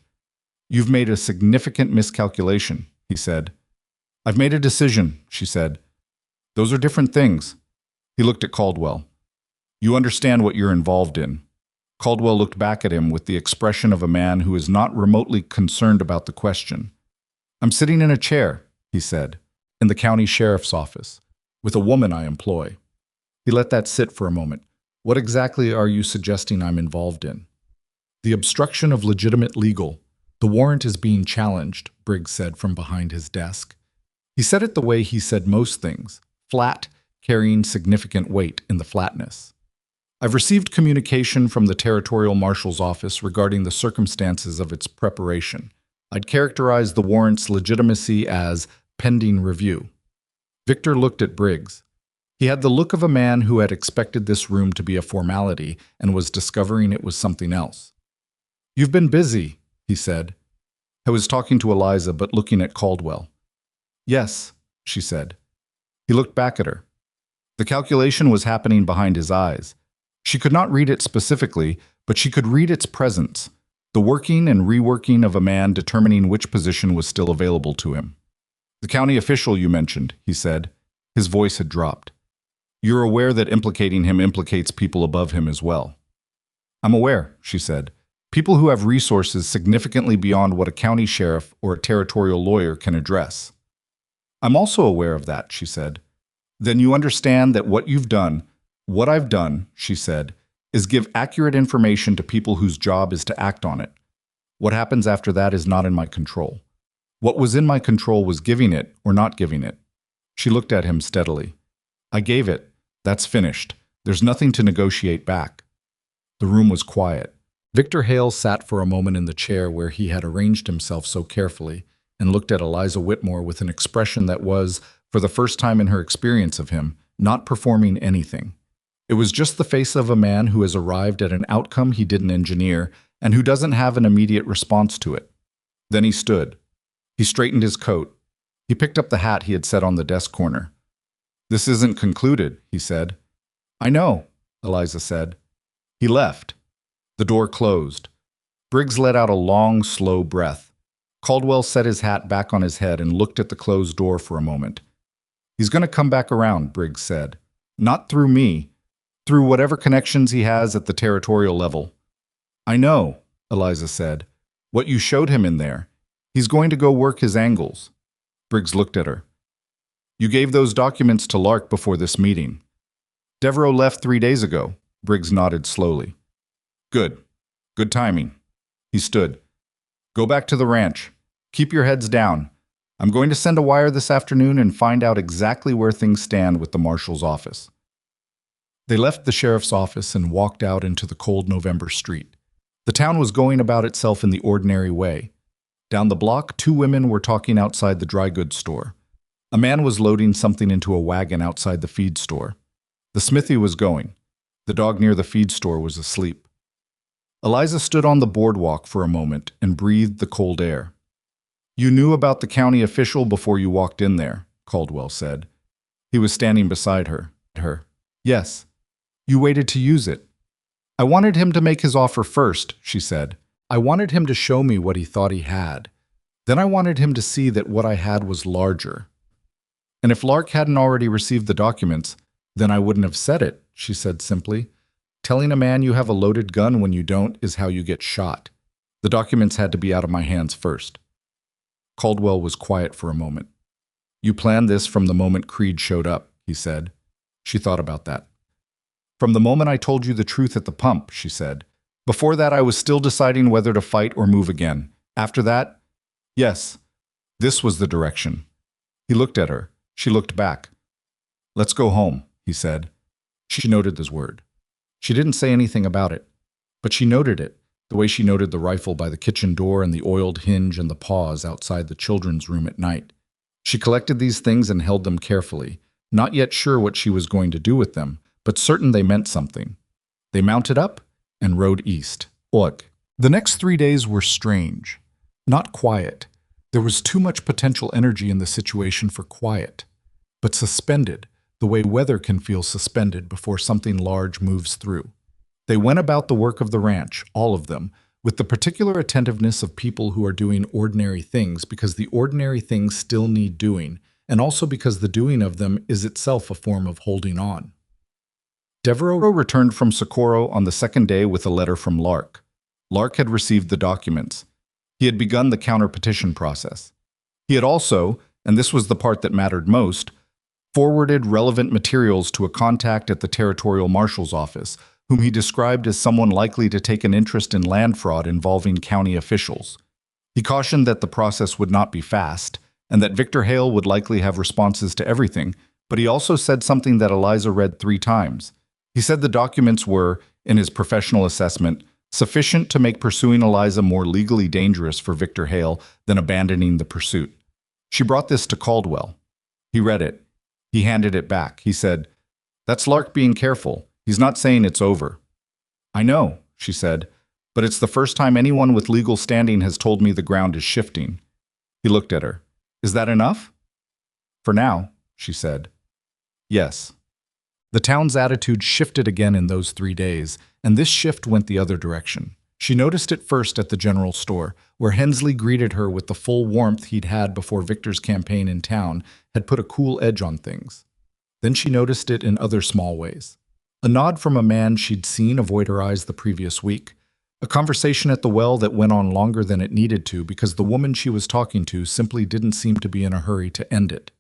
You've made a significant miscalculation, he said. I've made a decision, she said. Those are different things. He looked at Caldwell. You understand what you're involved in. Caldwell looked back at him with the expression of a man who is not remotely concerned about the question. I'm sitting in a chair, he said, in the county sheriff's office, with a woman I employ. He let that sit for a moment. What exactly are you suggesting I'm involved in? The obstruction of legitimate legal. The warrant is being challenged, Briggs said from behind his desk. He said it the way he said most things, flat, carrying significant weight in the flatness. I've received communication from the Territorial Marshal's office regarding the circumstances of its preparation. I'd characterize the warrant's legitimacy as pending review. Victor looked at Briggs. He had the look of a man who had expected this room to be a formality and was discovering it was something else. You've been busy, he said. I was talking to Eliza, but looking at Caldwell. Yes, she said. He looked back at her. The calculation was happening behind his eyes. She could not read it specifically, but she could read its presence, the working and reworking of a man determining which position was still available to him. The county official you mentioned, he said. His voice had dropped. You're aware that implicating him implicates people above him as well. I'm aware, she said. People who have resources significantly beyond what a county sheriff or a territorial lawyer can address. I'm also aware of that, she said. Then you understand that what you've done, what I've done, she said, is give accurate information to people whose job is to act on it. What happens after that is not in my control. What was in my control was giving it or not giving it. She looked at him steadily. I gave it. That's finished. There's nothing to negotiate back. The room was quiet. Victor Hale sat for a moment in the chair where he had arranged himself so carefully and looked at Eliza Whitmore with an expression that was, for the first time in her experience of him, not performing anything. It was just the face of a man who has arrived at an outcome he didn't engineer and who doesn't have an immediate response to it. Then he stood. He straightened his coat. He picked up the hat he had set on the desk corner. This isn't concluded, he said. I know, Eliza said. He left. The door closed. Briggs let out a long, slow breath. Caldwell set his hat back on his head and looked at the closed door for a moment. He's going to come back around, Briggs said. Not through me. Through whatever connections he has at the territorial level. I know, Eliza said. What you showed him in there. He's going to go work his angles. Briggs looked at her. You gave those documents to Lark before this meeting. Devereaux left 3 days ago. Briggs nodded slowly. Good. Good timing. He stood. Go back to the ranch. Keep your heads down. I'm going to send a wire this afternoon and find out exactly where things stand with the marshal's office. They left the sheriff's office and walked out into the cold November street. The town was going about itself in the ordinary way. Down the block, 2 women were talking outside the dry goods store. A man was loading something into a wagon outside the feed store. The smithy was going. The dog near the feed store was asleep. Eliza stood on the boardwalk for a moment and breathed the cold air. You knew about the county official before you walked in there, Caldwell said. He was standing beside her. Yes. You waited to use it. I wanted him to make his offer first, she said. I wanted him to show me what he thought he had. Then I wanted him to see that what I had was larger. And if Lark hadn't already received the documents, then I wouldn't have said it, she said simply. Telling a man you have a loaded gun when you don't is how you get shot. The documents had to be out of my hands first. Caldwell was quiet for a moment. You planned this from the moment Creed showed up, he said. She thought about that. From the moment I told you the truth at the pump, she said. Before that, I was still deciding whether to fight or move again. After that, yes, this was the direction. He looked at her. She looked back. Let's go home, he said. She noted this word. She didn't say anything about it, but she noted it, the way she noted the rifle by the kitchen door and the oiled hinge and the pause outside the children's room at night. She collected these things and held them carefully, not yet sure what she was going to do with them, but certain they meant something. They mounted up and rode east. Ugh. The next 3 days were strange, not quiet. There was too much potential energy in the situation for quiet, but suspended, the way weather can feel suspended before something large moves through. They went about the work of the ranch, all of them, with the particular attentiveness of people who are doing ordinary things because the ordinary things still need doing, and also because the doing of them is itself a form of holding on. Devereaux returned from Socorro on the second day with a letter from Lark. Lark had received the documents. He had begun the counter-petition process. He had also, and this was the part that mattered most, forwarded relevant materials to a contact at the Territorial Marshal's office, whom he described as someone likely to take an interest in land fraud involving county officials. He cautioned that the process would not be fast, and that Victor Hale would likely have responses to everything, but he also said something that Eliza read 3 times. He said the documents were, in his professional assessment, sufficient to make pursuing Eliza more legally dangerous for Victor Hale than abandoning the pursuit. She brought this to Caldwell. He read it. He handed it back. He said, "That's Lark being careful. He's not saying it's over." "I know," she said, "but it's the first time anyone with legal standing has told me the ground is shifting." He looked at her. "Is that enough?" "For now," she said. "Yes." The town's attitude shifted again in those 3 days, and this shift went the other direction. She noticed it first at the general store, where Hensley greeted her with the full warmth he'd had before Victor's campaign in town had put a cool edge on things. Then she noticed it in other small ways. A nod from a man she'd seen avoid her eyes the previous week. A conversation at the well that went on longer than it needed to because the woman she was talking to simply didn't seem to be in a hurry to end it.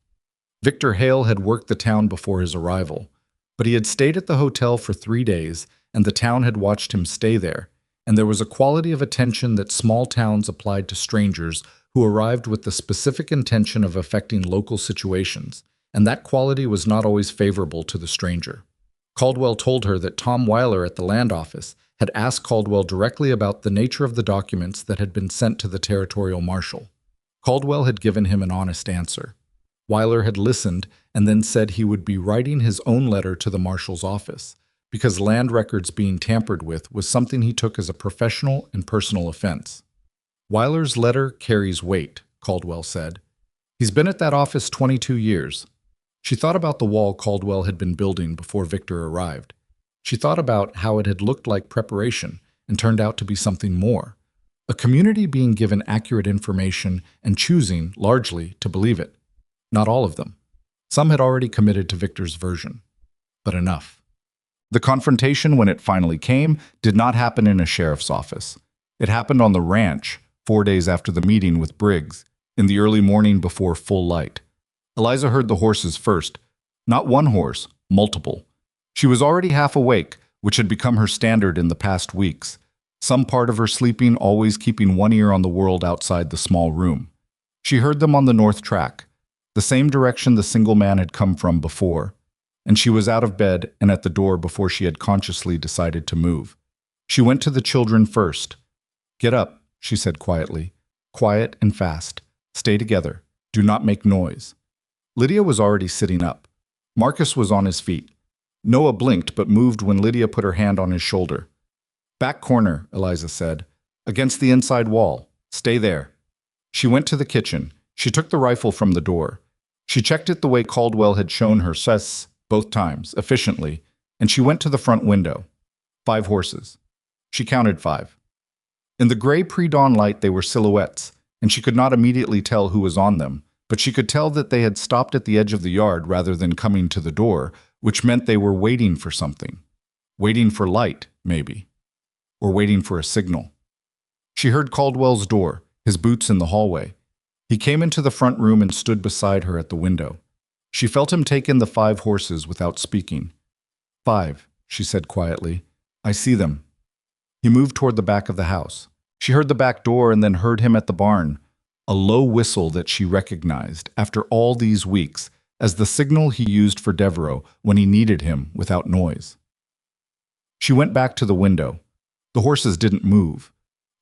Victor Hale had worked the town before his arrival, but he had stayed at the hotel for 3 days, and the town had watched him stay there, and there was a quality of attention that small towns applied to strangers who arrived with the specific intention of affecting local situations, and that quality was not always favorable to the stranger. Caldwell told her that Tom Weiler at the land office had asked Caldwell directly about the nature of the documents that had been sent to the Territorial Marshal. Caldwell had given him an honest answer. Weiler had listened and then said he would be writing his own letter to the Marshal's office, because land records being tampered with was something he took as a professional and personal offense. "Weiler's letter carries weight," Caldwell said. "He's been at that office 22 years. She thought about the wall Caldwell had been building before Victor arrived. She thought about how it had looked like preparation and turned out to be something more. A community being given accurate information and choosing, largely, to believe it. Not all of them. Some had already committed to Victor's version. But enough. The confrontation, when it finally came, did not happen in a sheriff's office. It happened on the ranch, 4 days after the meeting with Briggs, in the early morning before full light. Eliza heard the horses first. Not one horse, multiple. She was already half awake, which had become her standard in the past weeks, some part of her sleeping always keeping one ear on the world outside the small room. She heard them on the north track, the same direction the single man had come from before, and she was out of bed and at the door before she had consciously decided to move. She went to the children first. "Get up," she said quietly. "Quiet and fast. Stay together. Do not make noise." Lydia was already sitting up. Marcus was on his feet. Noah blinked but moved when Lydia put her hand on his shoulder. "Back corner," Eliza said. "Against the inside wall. Stay there." She went to the kitchen. She took the rifle from the door. She checked it the way Caldwell had shown her, both times, efficiently, and she went to the front window. 5 horses. She counted 5. In the gray pre-dawn light they were silhouettes, and she could not immediately tell who was on them, but she could tell that they had stopped at the edge of the yard rather than coming to the door, which meant they were waiting for something. Waiting for light, maybe. Or waiting for a signal. She heard Caldwell's door, his boots in the hallway. He came into the front room and stood beside her at the window. She felt him take in the 5 horses without speaking. 5, she said quietly. "I see them." He moved toward the back of the house. She heard the back door and then heard him at the barn, a low whistle that she recognized, after all these weeks, as the signal he used for Devereaux when he needed him without noise. She went back to the window. The horses didn't move.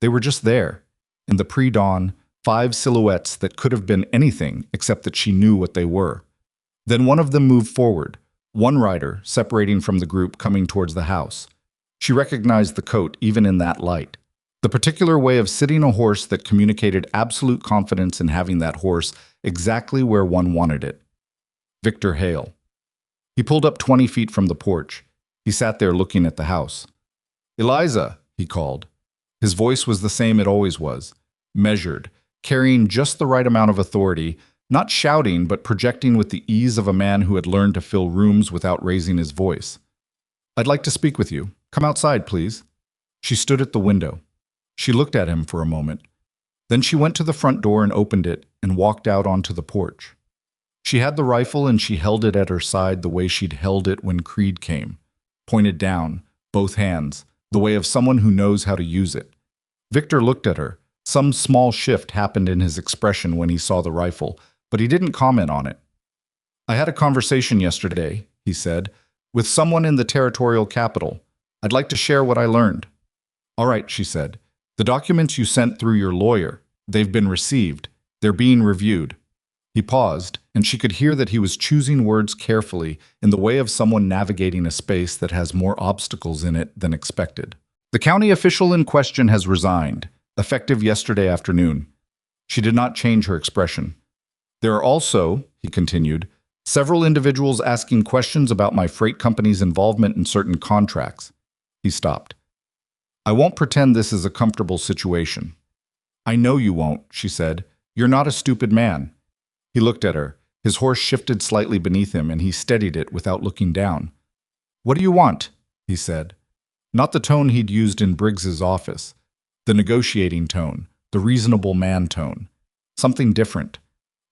They were just there, in the pre-dawn, 5 silhouettes that could have been anything except that she knew what they were. Then one of them moved forward, one rider separating from the group coming towards the house. She recognized the coat even in that light. The particular way of sitting a horse that communicated absolute confidence in having that horse exactly where one wanted it. Victor Hale. He pulled up 20 feet from the porch. He sat there looking at the house. "Eliza," he called. His voice was the same it always was, measured, carrying just the right amount of authority, not shouting but projecting with the ease of a man who had learned to fill rooms without raising his voice. I'd like to speak with you. Come outside, please. She stood at the window. She looked at him for a moment. Then she went to the front door and opened it and walked out onto the porch. She had the rifle and she held it at her side the way she'd held it when Creed came, pointed down, both hands, the way of someone who knows how to use it. Victor looked at her. Some small shift happened in his expression when he saw the rifle, but he didn't comment on it. I had a conversation yesterday, he said, with someone in the territorial capital. I'd like to share what I learned. All right, she said. The documents you sent through your lawyer, they've been received. They're being reviewed. He paused, and she could hear that he was choosing words carefully in the way of someone navigating a space that has more obstacles in it than expected. The county official in question has resigned, effective yesterday afternoon. She did not change her expression. There are also, he continued, several individuals asking questions about my freight company's involvement in certain contracts. He stopped. I won't pretend this is a comfortable situation. I know you won't, she said. You're not a stupid man. He looked at her. His horse shifted slightly beneath him, and he steadied it without looking down. What do you want? He said. Not the tone he'd used in Briggs's office. The negotiating tone, the reasonable man tone. Something different.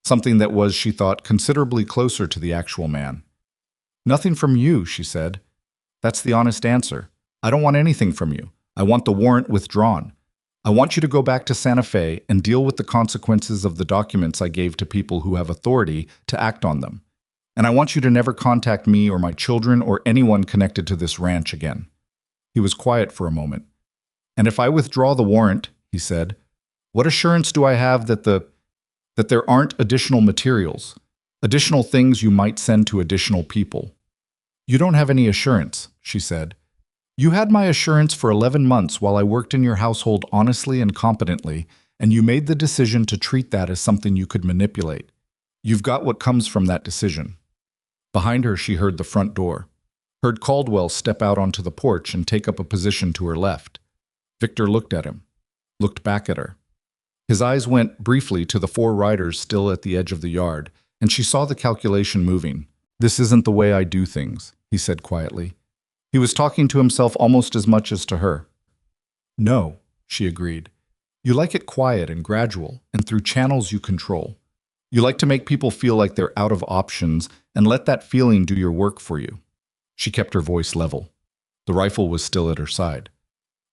Something that was, she thought, considerably closer to the actual man. Nothing from you, she said. That's the honest answer. I don't want anything from you. I want the warrant withdrawn. I want you to go back to Santa Fe and deal with the consequences of the documents I gave to people who have authority to act on them. And I want you to never contact me or my children or anyone connected to this ranch again. He was quiet for a moment. And if I withdraw the warrant, he said, what assurance do I have that there aren't additional materials, additional things you might send to additional people? You don't have any assurance, she said. You had my assurance for 11 months while I worked in your household honestly and competently, and you made the decision to treat that as something you could manipulate. You've got what comes from that decision. Behind her, she heard the front door, heard Caldwell step out onto the porch and take up a position to her left. Victor looked at him, looked back at her. His eyes went briefly to the 4 riders still at the edge of the yard, and she saw the calculation moving. This isn't the way I do things, he said quietly. He was talking to himself almost as much as to her. No, she agreed. You like it quiet and gradual, and through channels you control. You like to make people feel like they're out of options and let that feeling do your work for you. She kept her voice level. The rifle was still at her side.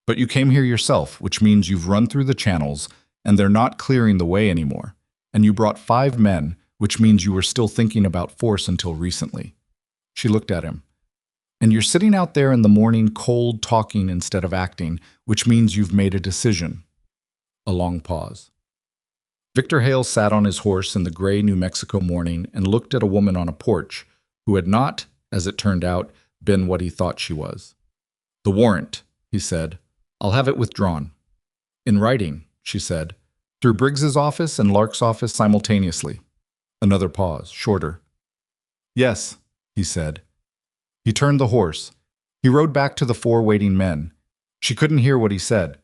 But you came here yourself, which means you've run through the channels, and they're not clearing the way anymore. And you brought 5 men, which means you were still thinking about force until recently. She looked at him. And you're sitting out there in the morning cold talking instead of acting, which means you've made a decision. A long pause. Victor Hale sat on his horse in the gray New Mexico morning and looked at a woman on a porch who had not, as it turned out, been what he thought she was. The warrant, he said. I'll have it withdrawn. In writing, she said, through Briggs's office and Lark's office simultaneously. Another pause, shorter. Yes, he said. He turned the horse. He rode back to the 4 waiting men. She couldn't hear what he said.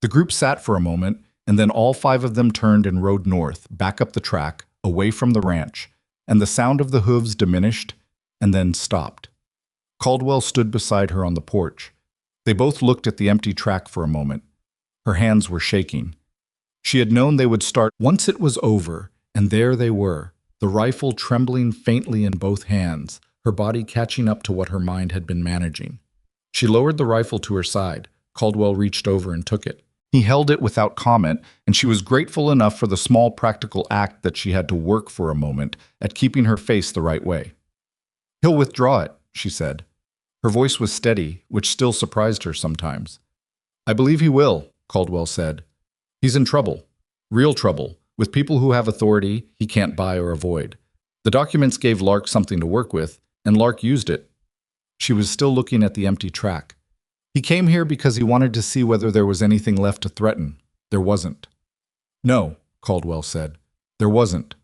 The group sat for a moment, and then all 5 of them turned and rode north, back up the track, away from the ranch, and the sound of the hooves diminished and then stopped. Caldwell stood beside her on the porch. They both looked at the empty track for a moment. Her hands were shaking. She had known they would start once it was over, and there they were, the rifle trembling faintly in both hands, her body catching up to what her mind had been managing. She lowered the rifle to her side. Caldwell reached over and took it. He held it without comment, and she was grateful enough for the small practical act that she had to work for a moment at keeping her face the right way. He'll withdraw it, she said. Her voice was steady, which still surprised her sometimes. I believe he will, Caldwell said. He's in trouble, real trouble, with people who have authority he can't buy or avoid. The documents gave Lark something to work with, and Lark used it. She was still looking at the empty track. He came here because he wanted to see whether there was anything left to threaten. There wasn't. No, Caldwell said. There wasn't.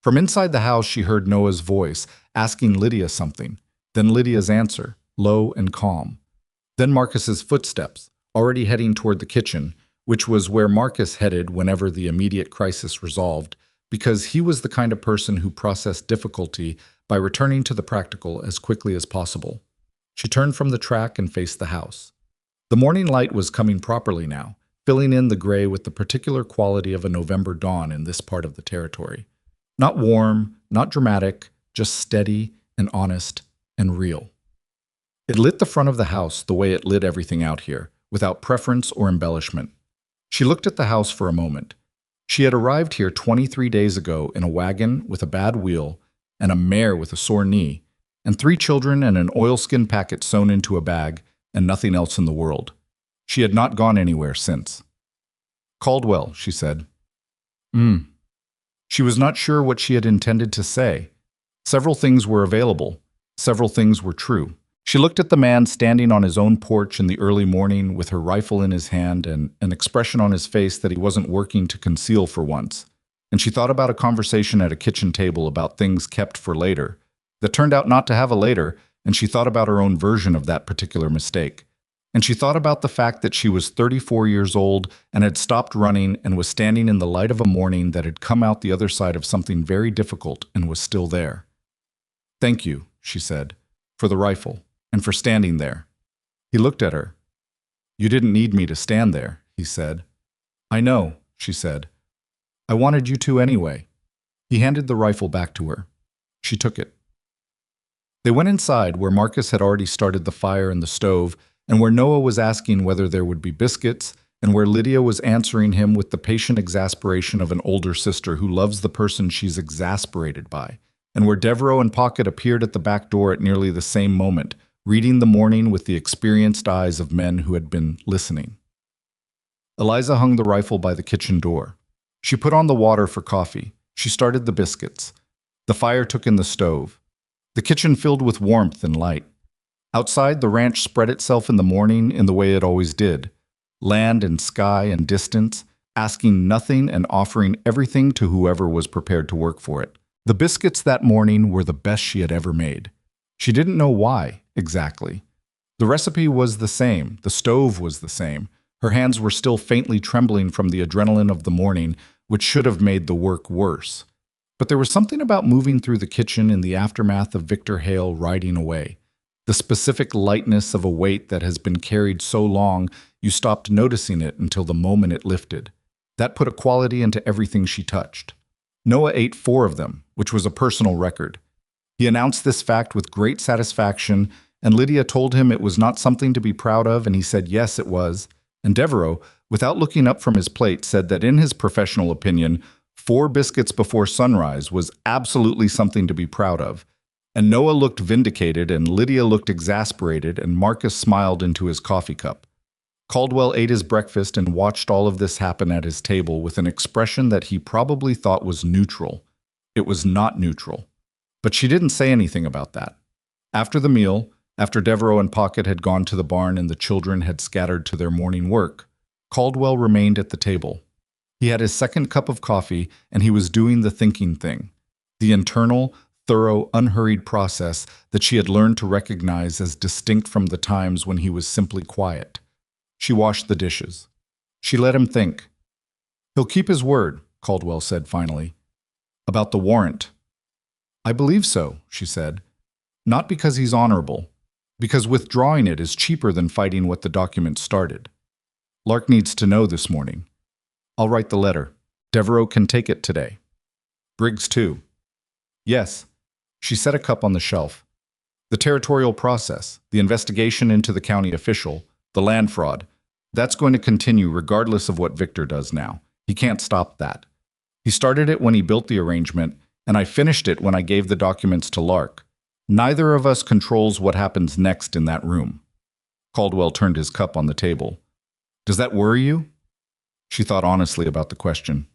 From inside the house she heard Noah's voice, asking Lydia something. Then Lydia's answer, low and calm. Then Marcus's footsteps, already heading toward the kitchen, which was where Marcus headed whenever the immediate crisis resolved, because he was the kind of person who processed difficulty by returning to the practical as quickly as possible. She turned from the track and faced the house. The morning light was coming properly now, filling in the gray with the particular quality of a November dawn in this part of the territory. Not warm, not dramatic, just steady and honest and real. It lit the front of the house the way it lit everything out here, without preference or embellishment. She looked at the house for a moment. She had arrived here 23 days ago in a wagon with a bad wheel and a mare with a sore knee, and 3 children and an oilskin packet sewn into a bag, and nothing else in the world. She had not gone anywhere since. "Caldwell," she said. She was not sure what she had intended to say. Several things were available. Several things were true. She looked at the man standing on his own porch in the early morning with her rifle in his hand and an expression on his face that he wasn't working to conceal for once. And she thought about a conversation at a kitchen table about things kept for later that turned out not to have a later, and she thought about her own version of that particular mistake. And she thought about the fact that she was 34 years old and had stopped running and was standing in the light of a morning that had come out the other side of something very difficult and was still there. "Thank you," she said, "for the rifle and for standing there." He looked at her. "You didn't need me to stand there," he said. "I know," she said. "I wanted you to anyway." He handed the rifle back to her. She took it. They went inside, where Marcus had already started the fire in the stove, and where Noah was asking whether there would be biscuits, and where Lydia was answering him with the patient exasperation of an older sister who loves the person she's exasperated by, and where Devereaux and Pocket appeared at the back door at nearly the same moment, reading the morning with the experienced eyes of men who had been listening. Eliza hung the rifle by the kitchen door. She put on the water for coffee. She started the biscuits. The fire took in the stove. The kitchen filled with warmth and light. Outside, the ranch spread itself in the morning in the way it always did. Land and sky and distance, asking nothing and offering everything to whoever was prepared to work for it. The biscuits that morning were the best she had ever made. She didn't know why, exactly. The recipe was the same. The stove was the same. Her hands were still faintly trembling from the adrenaline of the morning, which should have made the work worse. But there was something about moving through the kitchen in the aftermath of Victor Hale riding away. The specific lightness of a weight that has been carried so long, you stopped noticing it until the moment it lifted. That put a quality into everything she touched. Noah ate 4 of them, which was a personal record. He announced this fact with great satisfaction, and Lydia told him it was not something to be proud of, and he said yes, it was. And Devereaux, without looking up from his plate, said that in his professional opinion, 4 biscuits before sunrise was absolutely something to be proud of. And Noah looked vindicated, and Lydia looked exasperated, and Marcus smiled into his coffee cup. Caldwell ate his breakfast and watched all of this happen at his table with an expression that he probably thought was neutral. It was not neutral. But she didn't say anything about that. After the meal, after Devereaux and Pocket had gone to the barn and the children had scattered to their morning work, Caldwell remained at the table. He had his second cup of coffee, and he was doing the thinking thing, the internal, thorough, unhurried process that she had learned to recognize as distinct from the times when he was simply quiet. She washed the dishes. She let him think. "He'll keep his word," Caldwell said finally. "About the warrant." "I believe so," she said. "Not because he's honorable. Because withdrawing it is cheaper than fighting what the document started. Lark needs to know this morning. I'll write the letter. Devereaux can take it today. Briggs too." "Yes." She set a cup on the shelf. "The territorial process, the investigation into the county official, the land fraud, that's going to continue regardless of what Victor does now. He can't stop that. He started it when he built the arrangement, and I finished it when I gave the documents to Lark. Neither of us controls what happens next in that room." Caldwell turned his cup on the table. "Does that worry you?" She thought honestly about the question.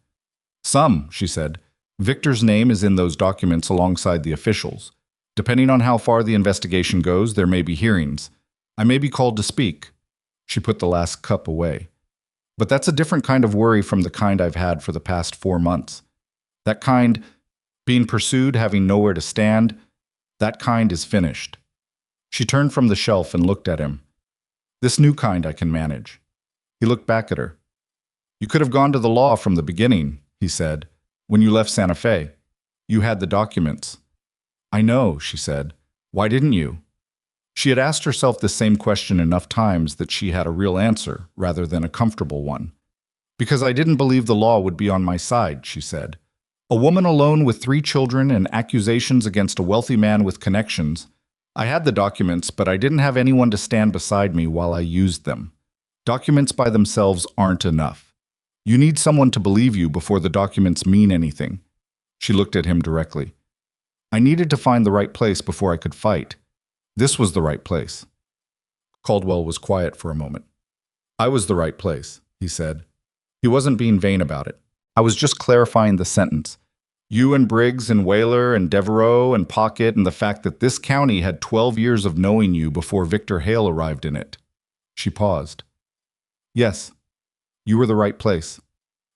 "Some," she said. "Victor's name is in those documents alongside the officials. Depending on how far the investigation goes, there may be hearings. I may be called to speak." She put the last cup away. "But that's a different kind of worry from the kind I've had for the past 4 months. That kind, being pursued, having nowhere to stand, that kind is finished." She turned from the shelf and looked at him. "This new kind I can manage." He looked back at her. "You could have gone to the law from the beginning," he said. "When you left Santa Fe, you had the documents." "I know," she said. "Why didn't you?" She had asked herself the same question enough times that she had a real answer rather than a comfortable one. Because I didn't believe the law would be on my side, she said. A woman alone with 3 children and accusations against a wealthy man with connections. I had the documents, but I didn't have anyone to stand beside me while I used them. Documents by themselves aren't enough. You need someone to believe you before the documents mean anything. She looked at him directly. I needed to find the right place before I could fight. This was the right place. Caldwell was quiet for a moment. I was the right place, he said. He wasn't being vain about it. I was just clarifying the sentence. You and Briggs and Whaler and Devereaux and Pocket and the fact that this county had 12 years of knowing you before Victor Hale arrived in it. She paused. Yes, you were the right place.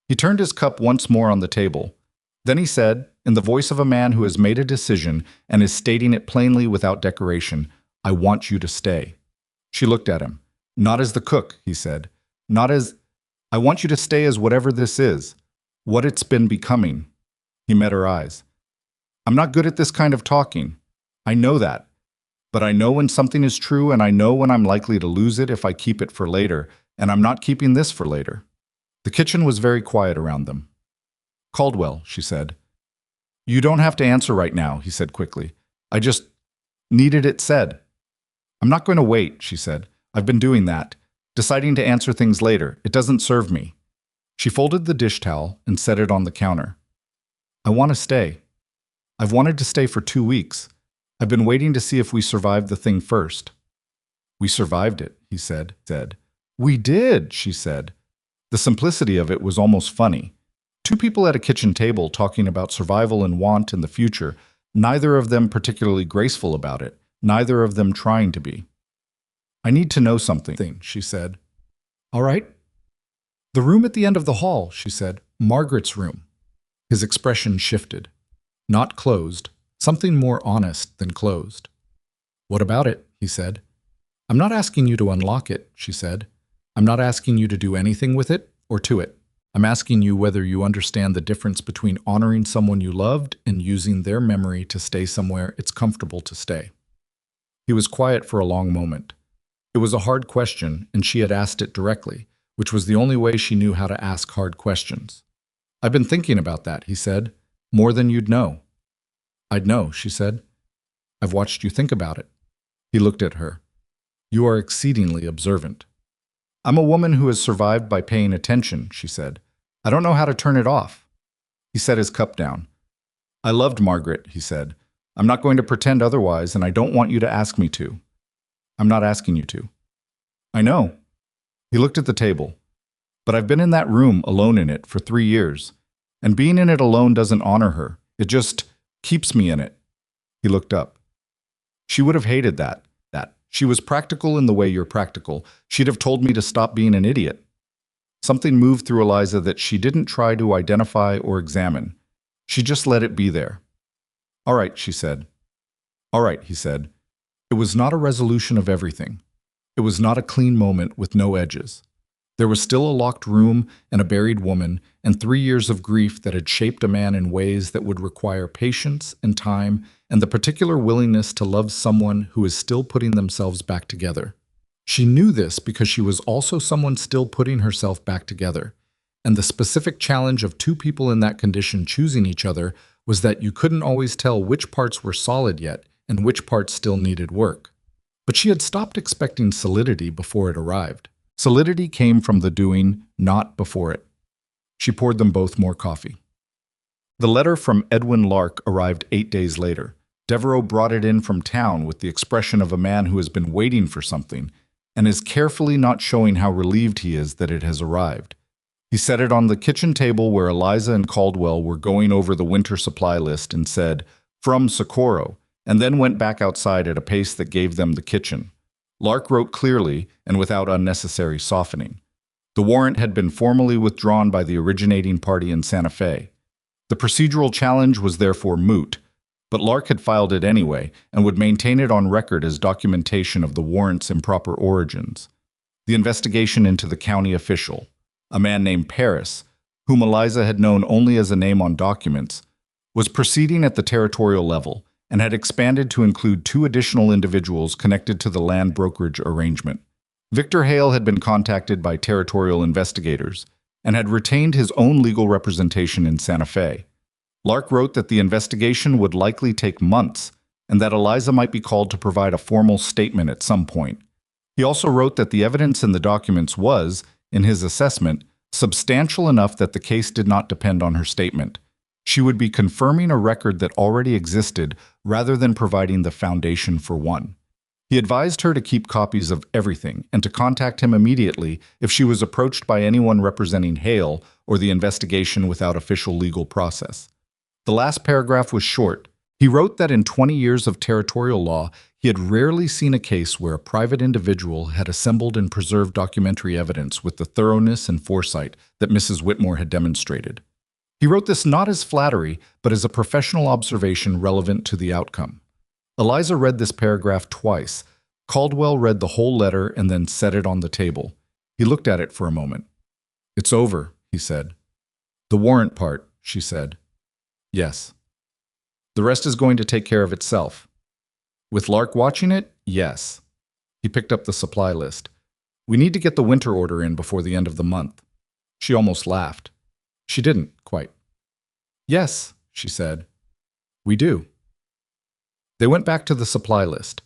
He turned his cup once more on the table. Then he said, in the voice of a man who has made a decision and is stating it plainly without decoration, I want you to stay. She looked at him. Not as the cook, he said. Not as... I want you to stay as whatever this is, what it's been becoming. He met her eyes. I'm not good at this kind of talking. I know that. But I know when something is true, and I know when I'm likely to lose it if I keep it for later, and I'm not keeping this for later. The kitchen was very quiet around them. Caldwell, she said. You don't have to answer right now, he said quickly. I just needed it said. I'm not going to wait, she said. I've been doing that. Deciding to answer things later. It doesn't serve me. She folded the dish towel and set it on the counter. I want to stay. I've wanted to stay for 2 weeks. I've been waiting to see if we survived the thing first. We survived it, he said. We did, she said. The simplicity of it was almost funny. 2 people at a kitchen table talking about survival and want in the future, neither of them particularly graceful about it, neither of them trying to be. I need to know something, she said. All right. The room at the end of the hall, she said. Margaret's room. His expression shifted. Not closed, something more honest than closed. What about it? He said. I'm not asking you to unlock it, she said. I'm not asking you to do anything with it or to it. I'm asking you whether you understand the difference between honoring someone you loved and using their memory to stay somewhere it's comfortable to stay. He was quiet for a long moment. It was a hard question, and she had asked it directly, which was the only way she knew how to ask hard questions. I've been thinking about that, he said. More than you'd know. I'd know, she said. I've watched you think about it. He looked at her. You are exceedingly observant. I'm a woman who has survived by paying attention, she said. I don't know how to turn it off. He set his cup down. I loved Margaret, he said. I'm not going to pretend otherwise, and I don't want you to ask me to. I'm not asking you to. I know. He looked at the table. But I've been in that room, alone in it, for 3 years. And being in it alone doesn't honor her. It just keeps me in it. He looked up. She would have hated that. She was practical in the way you're practical. She'd have told me to stop being an idiot. Something moved through Eliza that she didn't try to identify or examine. She just let it be there. All right, she said. All right, he said. It was not a resolution of everything. It was not a clean moment with no edges. There was still a locked room and a buried woman and 3 years of grief that had shaped a man in ways that would require patience and time and the particular willingness to love someone who is still putting themselves back together. She knew this because she was also someone still putting herself back together. And the specific challenge of 2 people in that condition choosing each other was that you couldn't always tell which parts were solid yet and which parts still needed work. But she had stopped expecting solidity before it arrived. Solidity came from the doing, not before it. She poured them both more coffee. The letter from Edwin Lark arrived 8 days later. Devereaux brought it in from town with the expression of a man who has been waiting for something and is carefully not showing how relieved he is that it has arrived. He set it on the kitchen table where Eliza and Caldwell were going over the winter supply list and said, "From Socorro," and then went back outside at a pace that gave them the kitchen. Lark wrote clearly and without unnecessary softening. The warrant had been formally withdrawn by the originating party in Santa Fe. The procedural challenge was therefore moot, but Lark had filed it anyway and would maintain it on record as documentation of the warrant's improper origins. The investigation into the county official, a man named Paris, whom Eliza had known only as a name on documents, was proceeding at the territorial level, and had expanded to include 2 additional individuals connected to the land brokerage arrangement. Victor Hale had been contacted by territorial investigators and had retained his own legal representation in Santa Fe. Lark wrote that the investigation would likely take months and that Eliza might be called to provide a formal statement at some point. He also wrote that the evidence in the documents was, in his assessment, substantial enough that the case did not depend on her statement. She would be confirming a record that already existed rather than providing the foundation for one. He advised her to keep copies of everything and to contact him immediately if she was approached by anyone representing Hale or the investigation without official legal process. The last paragraph was short. He wrote that in 20 years of territorial law, he had rarely seen a case where a private individual had assembled and preserved documentary evidence with the thoroughness and foresight that Mrs. Whitmore had demonstrated. He wrote this not as flattery, but as a professional observation relevant to the outcome. Eliza read this paragraph twice. Caldwell read the whole letter and then set it on the table. He looked at it for a moment. "It's over," he said. "The warrant part," she said. "Yes." "The rest is going to take care of itself." "With Lark watching it, yes." He picked up the supply list. "We need to get the winter order in before the end of the month." She almost laughed. She didn't, quite. "Yes," she said. "We do." They went back to the supply list.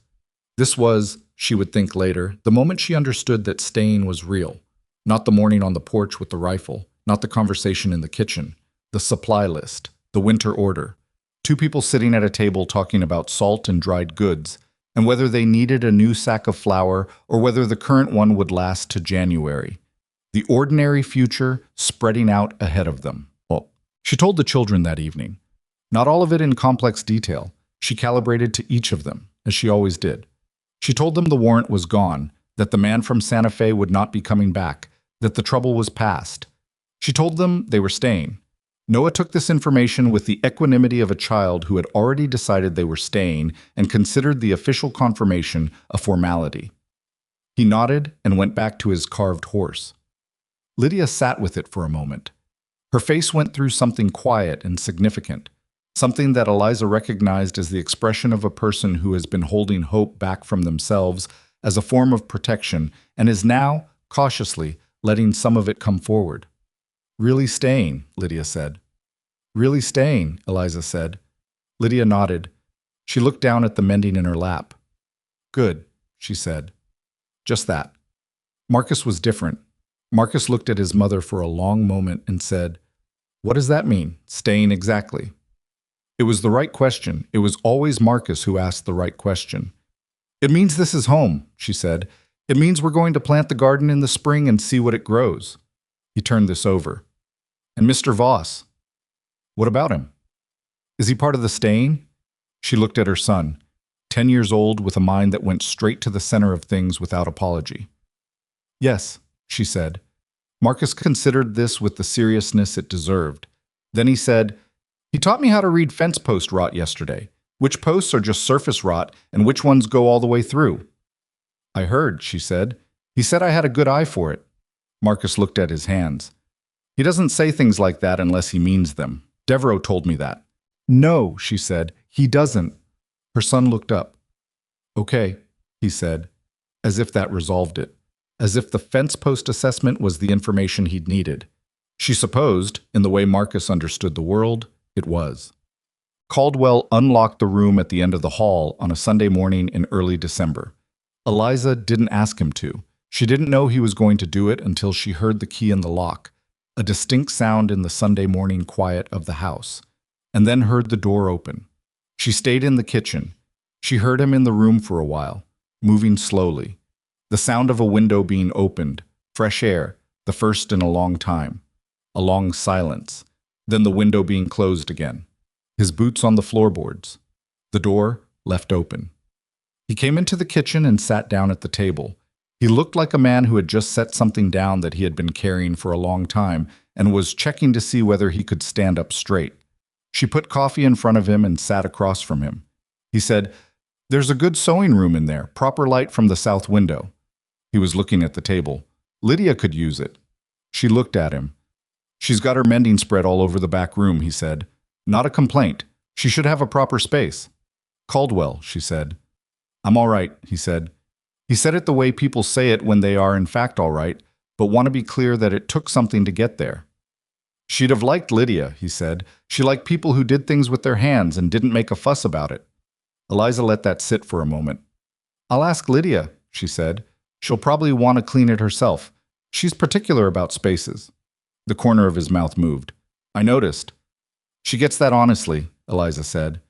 This was, she would think later, the moment she understood that staying was real. Not the morning on the porch with the rifle, not the conversation in the kitchen. The supply list, the winter order. 2 people sitting at a table talking about salt and dried goods, and whether they needed a new sack of flour or whether the current one would last to January. The ordinary future spreading out ahead of them. Well, she told the children that evening. Not all of it in complex detail. She calibrated to each of them, as she always did. She told them the warrant was gone, that the man from Santa Fe would not be coming back, that the trouble was past. She told them they were staying. Noah took this information with the equanimity of a child who had already decided they were staying and considered the official confirmation a formality. He nodded and went back to his carved horse. Lydia sat with it for a moment. Her face went through something quiet and significant, something that Eliza recognized as the expression of a person who has been holding hope back from themselves as a form of protection and is now, cautiously, letting some of it come forward. "Really staying," Lydia said. "Really staying," Eliza said. Lydia nodded. She looked down at the mending in her lap. "Good," she said. Just that. Marcus was different. Marcus looked at his mother for a long moment and said, "What does that mean, staying exactly?" It was the right question. It was always Marcus who asked the right question. "It means this is home," she said. "It means we're going to plant the garden in the spring and see what it grows." He turned this over. "And Mr. Voss? What about him? Is he part of the staying?" She looked at her son, 10 years old with a mind that went straight to the center of things without apology. "Yes," she said. Marcus considered this with the seriousness it deserved. Then he said, "He taught me how to read fence post rot yesterday. Which posts are just surface rot and which ones go all the way through." "I heard," she said. "He said I had a good eye for it." Marcus looked at his hands. "He doesn't say things like that unless he means them. Devereaux told me that." "No," she said. "He doesn't." Her son looked up. "Okay," he said, as if that resolved it, as if the fence post assessment was the information he'd needed. She supposed, in the way Marcus understood the world, it was. Caldwell unlocked the room at the end of the hall on a Sunday morning in early December. Eliza didn't ask him to. She didn't know he was going to do it until she heard the key in the lock, a distinct sound in the Sunday morning quiet of the house, and then heard the door open. She stayed in the kitchen. She heard him in the room for a while, moving slowly. The sound of a window being opened, fresh air, the first in a long time. A long silence, then the window being closed again. His boots on the floorboards. The door left open. He came into the kitchen and sat down at the table. He looked like a man who had just set something down that he had been carrying for a long time and was checking to see whether he could stand up straight. She put coffee in front of him and sat across from him. He said, "There's a good sewing room in there, proper light from the south window." He was looking at the table. "Lydia could use it." She looked at him. "She's got her mending spread all over the back room," he said. "Not a complaint. She should have a proper space." Caldwell, she said. I'm all right, he said. He said it the way people say it when they are in fact all right, but want to be clear that it took something to get there. She'd have liked Lydia, he said. She liked people who did things with their hands and didn't make a fuss about it. Eliza let that sit for a moment. I'll ask Lydia, she said. She'll probably want to clean it herself. She's particular about spaces. The corner of his mouth moved. I noticed. She gets that honestly, Eliza said.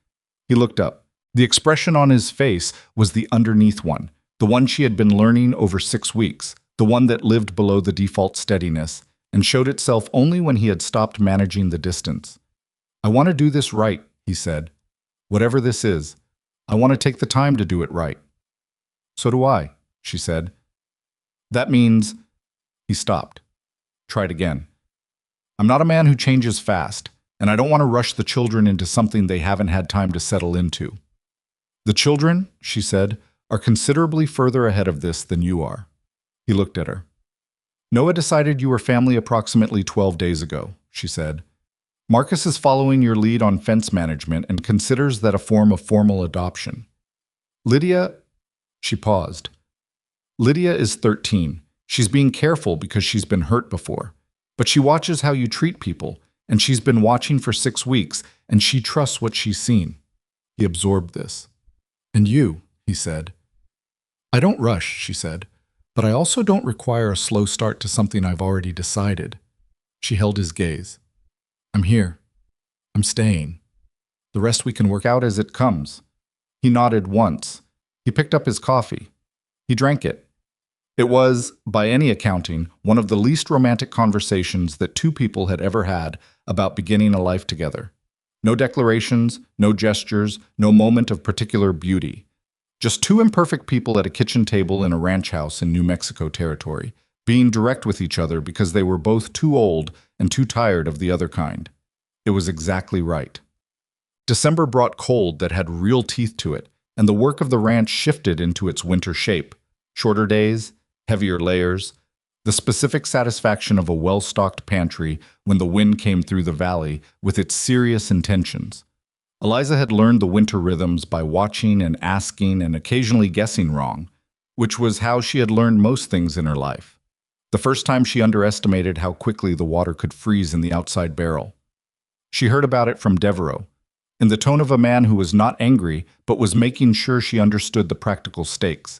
He looked up. The expression on his face was the underneath one, the one she had been learning over 6 weeks, the one that lived below the default steadiness, and showed itself only when he had stopped managing the distance. I want to do this right, he said. Whatever this is, I want to take the time to do it right. So do I, she said. That means... He stopped. Tried again. I'm not a man who changes fast, and I don't want to rush the children into something they haven't had time to settle into. The children, she said, are considerably further ahead of this than you are. He looked at her. Noah decided you were family approximately 12 days ago, she said. Marcus is following your lead on fence management and considers that a form of formal adoption. Lydia, she paused. Lydia is 13. She's being careful because she's been hurt before. But she watches how you treat people, and she's been watching for 6 weeks, and she trusts what she's seen. He absorbed this. And you, he said. I don't rush, she said, but I also don't require a slow start to something I've already decided. She held his gaze. I'm here. I'm staying. The rest we can work out as it comes. He nodded once. He picked up his coffee. He drank it. It was, by any accounting, one of the least romantic conversations that two people had ever had about beginning a life together. No declarations, no gestures, no moment of particular beauty. Just two imperfect people at a kitchen table in a ranch house in New Mexico territory, being direct with each other because they were both too old and too tired of the other kind. It was exactly right. December brought cold that had real teeth to it, and the work of the ranch shifted into its winter shape. Shorter days, heavier layers, the specific satisfaction of a well-stocked pantry when the wind came through the valley with its serious intentions. Eliza had learned the winter rhythms by watching and asking and occasionally guessing wrong, which was how she had learned most things in her life. The first time she underestimated how quickly the water could freeze in the outside barrel. She heard about it from Devereaux, in the tone of a man who was not angry but was making sure she understood the practical stakes.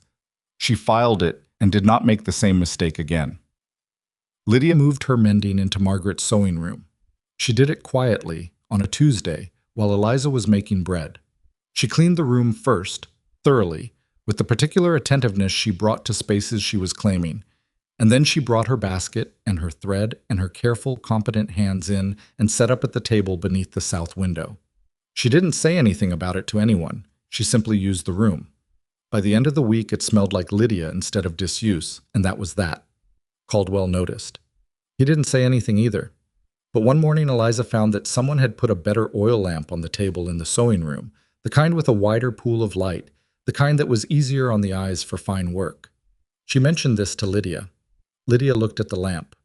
She filed it and did not make the same mistake again. Lydia moved her mending into Margaret's sewing room. She did it quietly, on a Tuesday, while Eliza was making bread. She cleaned the room first, thoroughly, with the particular attentiveness she brought to spaces she was claiming, and then she brought her basket and her thread and her careful, competent hands in and set up at the table beneath the south window. She didn't say anything about it to anyone. She simply used the room. By the end of the week, it smelled like Lydia instead of disuse, and that was that. Caldwell noticed. He didn't say anything either. But one morning, Eliza found that someone had put a better oil lamp on the table in the sewing room, the kind with a wider pool of light, the kind that was easier on the eyes for fine work. She mentioned this to Lydia. Lydia looked at the lamp.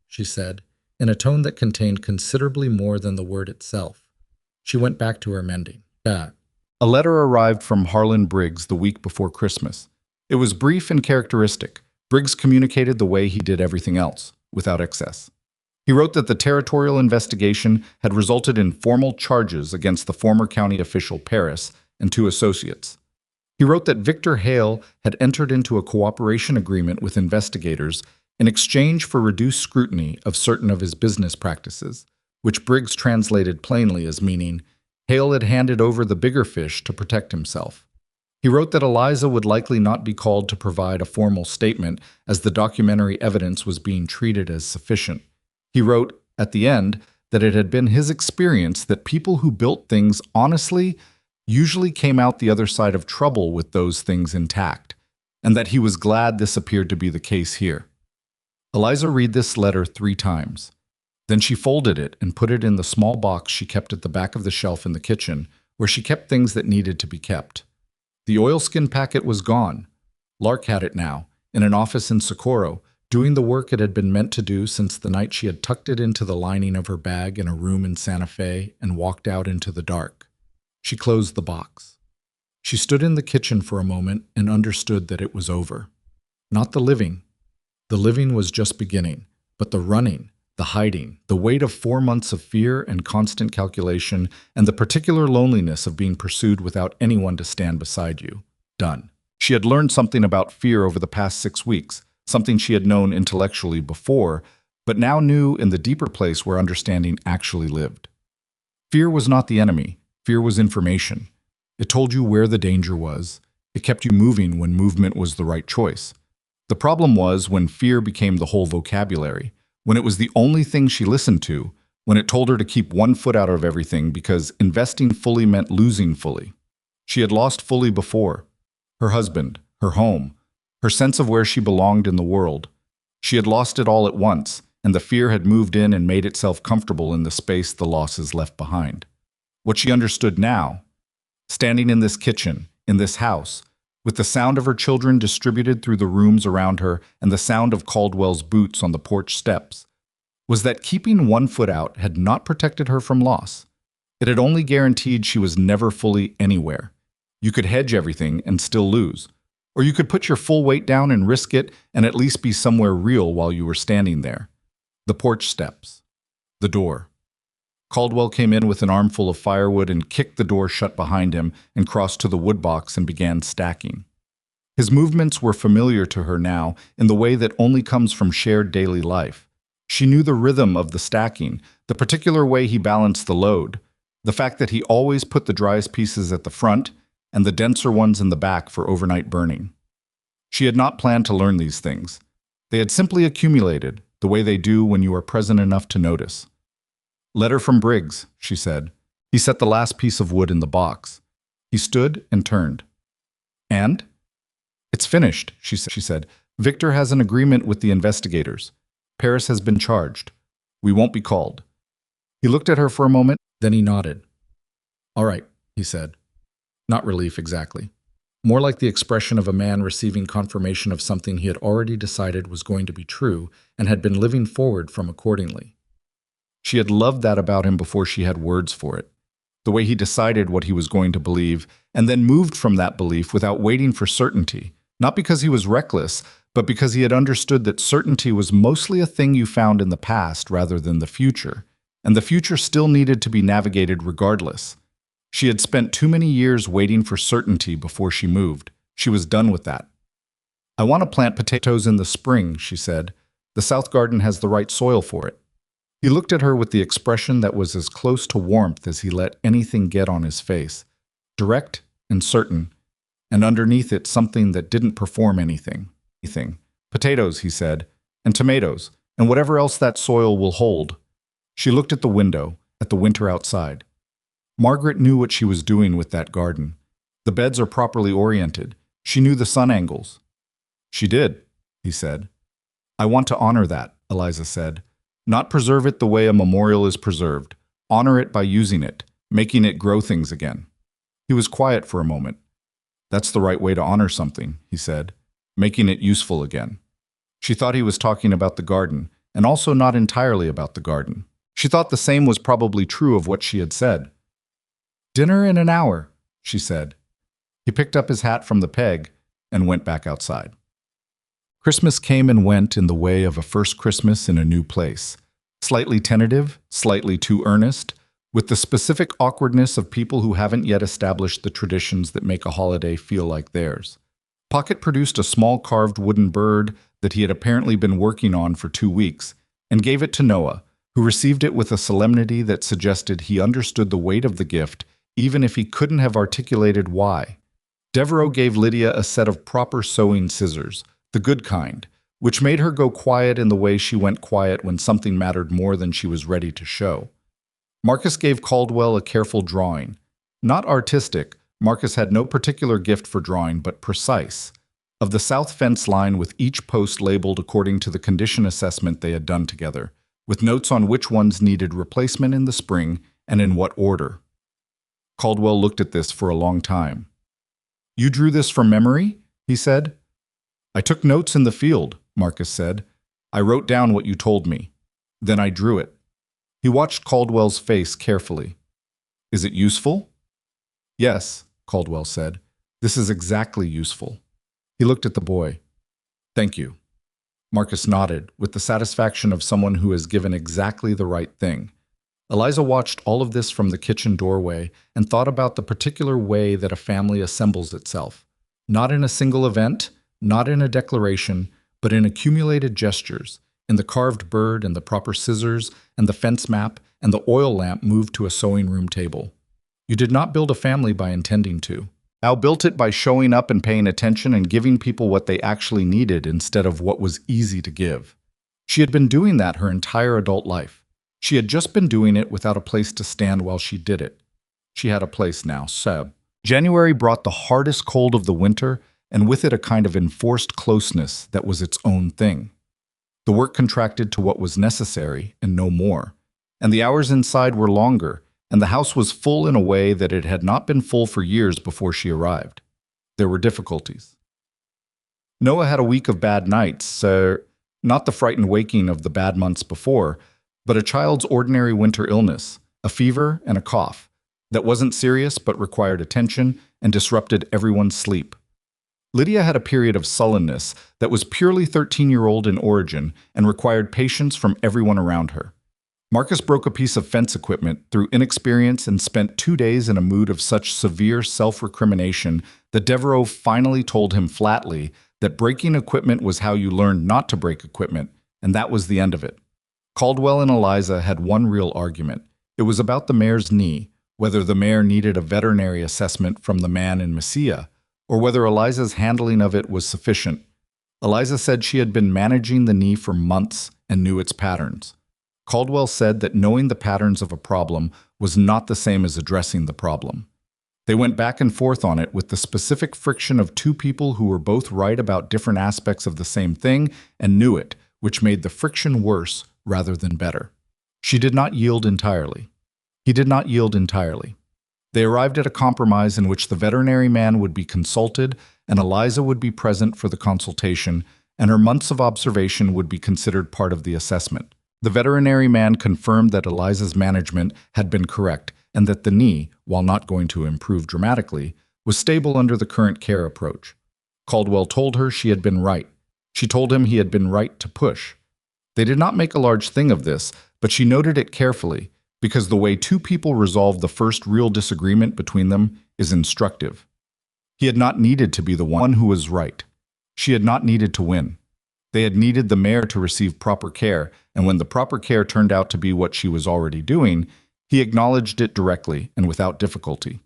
She said, in a tone that contained considerably more than the word itself. She went back to her mending. A letter arrived from Harlan Briggs the week before Christmas. It was brief and characteristic. Briggs communicated the way he did everything else, without excess. He wrote that the territorial investigation had resulted in formal charges against the former county official Paris and 2 associates. He wrote that Victor Hale had entered into a cooperation agreement with investigators in exchange for reduced scrutiny of certain of his business practices, which Briggs translated plainly as meaning Hale had handed over the bigger fish to protect himself. He wrote that Eliza would likely not be called to provide a formal statement as the documentary evidence was being treated as sufficient. He wrote, at the end, that it had been his experience that people who built things honestly usually came out the other side of trouble with those things intact, and that he was glad this appeared to be the case here. Eliza read this letter 3 times. Then she folded it and put it in the small box she kept at the back of the shelf in the kitchen, where she kept things that needed to be kept. The oilskin packet was gone. Lark had it now, in an office in Socorro, doing the work it had been meant to do since the night she had tucked it into the lining of her bag in a room in Santa Fe and walked out into the dark. She closed the box. She stood in the kitchen for a moment and understood that it was over. Not the living. The living was just beginning, but the running, the hiding, the weight of 4 months of fear and constant calculation, and the particular loneliness of being pursued without anyone to stand beside you. Done. She had learned something about fear over the past 6 weeks, something she had known intellectually before, but now knew in the deeper place where understanding actually lived. Fear was not the enemy. Fear was information. It told you where the danger was. It kept you moving when movement was the right choice. The problem was when fear became the whole vocabulary, when it was the only thing she listened to, when it told her to keep one foot out of everything because investing fully meant losing fully. She had lost fully before. Her husband, her home, her sense of where she belonged in the world. She had lost it all at once, and the fear had moved in and made itself comfortable in the space the losses left behind. What she understood now, standing in this kitchen, in this house, with the sound of her children distributed through the rooms around her and the sound of Caldwell's boots on the porch steps, was that keeping one foot out had not protected her from loss. It had only guaranteed she was never fully anywhere. You could hedge everything and still lose, or you could put your full weight down and risk it and at least be somewhere real while you were standing there. The porch steps. The door. Caldwell came in with an armful of firewood and kicked the door shut behind him and crossed to the wood box and began stacking. His movements were familiar to her now in the way that only comes from shared daily life. She knew the rhythm of the stacking, the particular way he balanced the load, the fact that he always put the driest pieces at the front and the denser ones in the back for overnight burning. She had not planned to learn these things. They had simply accumulated, the way they do when you are present enough to notice. "Letter from Briggs," she said. He set the last piece of wood in the box. He stood and turned. "And?" "It's finished," she said. "Victor has an agreement with the investigators. Paris has been charged. We won't be called." He looked at her for a moment, then he nodded. "All right," he said. Not relief exactly. More like the expression of a man receiving confirmation of something he had already decided was going to be true and had been living forward from accordingly. She had loved that about him before she had words for it. The way he decided what he was going to believe and then moved from that belief without waiting for certainty, not because he was reckless, but because he had understood that certainty was mostly a thing you found in the past rather than the future, and the future still needed to be navigated regardless. She had spent too many years waiting for certainty before she moved. She was done with that. "I want to plant potatoes in the spring," she said. "The south garden has the right soil for it." He looked at her with the expression that was as close to warmth as he let anything get on his face, direct and certain, and underneath it something that didn't perform anything. "Potatoes," he said, "and tomatoes, and whatever else that soil will hold." She looked at the window, at the winter outside. Margaret knew what she was doing with that garden. The beds are properly oriented. She knew the sun angles. "She did," he said. "I want to honor that," Eliza said. "Not preserve it the way a memorial is preserved. Honor it by using it, making it grow things again." He was quiet for a moment. "That's the right way to honor something," he said, "making it useful again." She thought he was talking about the garden, and also not entirely about the garden. She thought the same was probably true of what she had said. "Dinner in an hour," she said. He picked up his hat from the peg and went back outside. Christmas came and went in the way of a first Christmas in a new place. Slightly tentative, slightly too earnest, with the specific awkwardness of people who haven't yet established the traditions that make a holiday feel like theirs. Pocket produced a small carved wooden bird that he had apparently been working on for 2 weeks and gave it to Noah, who received it with a solemnity that suggested he understood the weight of the gift even if he couldn't have articulated why. Devereaux gave Lydia a set of proper sewing scissors, the good kind, which made her go quiet in the way she went quiet when something mattered more than she was ready to show. Marcus gave Caldwell a careful drawing. Not artistic, Marcus had no particular gift for drawing, but precise, of the south fence line with each post labeled according to the condition assessment they had done together, with notes on which ones needed replacement in the spring and in what order. Caldwell looked at this for a long time. "You drew this from memory?" he said. "I took notes in the field," Marcus said. "I wrote down what you told me. Then I drew it." He watched Caldwell's face carefully. "Is it useful?" Yes, Caldwell said. This is exactly useful. He looked at the boy. Thank you. Marcus nodded, with the satisfaction of someone who has given exactly the right thing. Eliza watched all of this from the kitchen doorway and thought about the particular way that a family assembles itself. Not in a single event, not in a declaration, but in accumulated gestures, in the carved bird and the proper scissors and the fence map and the oil lamp moved to a sewing room table. You did not build a family by intending to. Al built it by showing up and paying attention and giving people what they actually needed instead of what was easy to give. She had been doing that her entire adult life. She had just been doing it without a place to stand while she did it. She had a place now, Seb. January brought the hardest cold of the winter, and with it a kind of enforced closeness that was its own thing. The work contracted to what was necessary and no more, and the hours inside were longer, and the house was full in a way that it had not been full for years before she arrived. There were difficulties. Noah had a week of bad nights, not the frightened waking of the bad months before, but a child's ordinary winter illness, a fever and a cough, that wasn't serious but required attention and disrupted everyone's sleep. Lydia had a period of sullenness that was purely 13-year-old in origin and required patience from everyone around her. Marcus broke a piece of fence equipment through inexperience and spent 2 days in a mood of such severe self-recrimination that Devereaux finally told him flatly that breaking equipment was how you learned not to break equipment, and that was the end of it. Caldwell and Eliza had one real argument. It was about the mare's knee, whether the mare needed a veterinary assessment from the man in Messia, or whether Eliza's handling of it was sufficient. Eliza said she had been managing the knee for months and knew its patterns. Caldwell said that knowing the patterns of a problem was not the same as addressing the problem. They went back and forth on it with the specific friction of two people who were both right about different aspects of the same thing and knew it, which made the friction worse rather than better. She did not yield entirely. He did not yield entirely. They arrived at a compromise in which the veterinary man would be consulted and Eliza would be present for the consultation, and her months of observation would be considered part of the assessment. The veterinary man confirmed that Eliza's management had been correct and that the knee, while not going to improve dramatically, was stable under the current care approach. Caldwell told her she had been right. She told him he had been right to push. They did not make a large thing of this, but she noted it carefully, because the way two people resolve the first real disagreement between them is instructive. He had not needed to be the one who was right. She had not needed to win. They had needed the mare to receive proper care, and when the proper care turned out to be what she was already doing, he acknowledged it directly and without difficulty.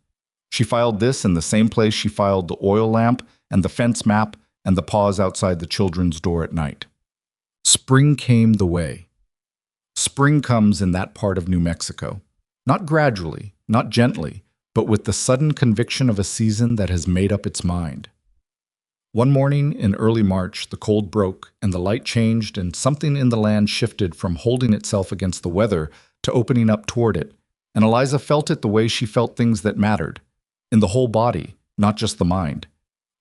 She filed this in the same place she filed the oil lamp and the fence map and the pause outside the children's door at night. Spring came the way. Spring comes in that part of New Mexico. Not gradually, not gently, but with the sudden conviction of a season that has made up its mind. One morning in early March, the cold broke and the light changed and something in the land shifted from holding itself against the weather to opening up toward it, and Eliza felt it the way she felt things that mattered, in the whole body, not just the mind.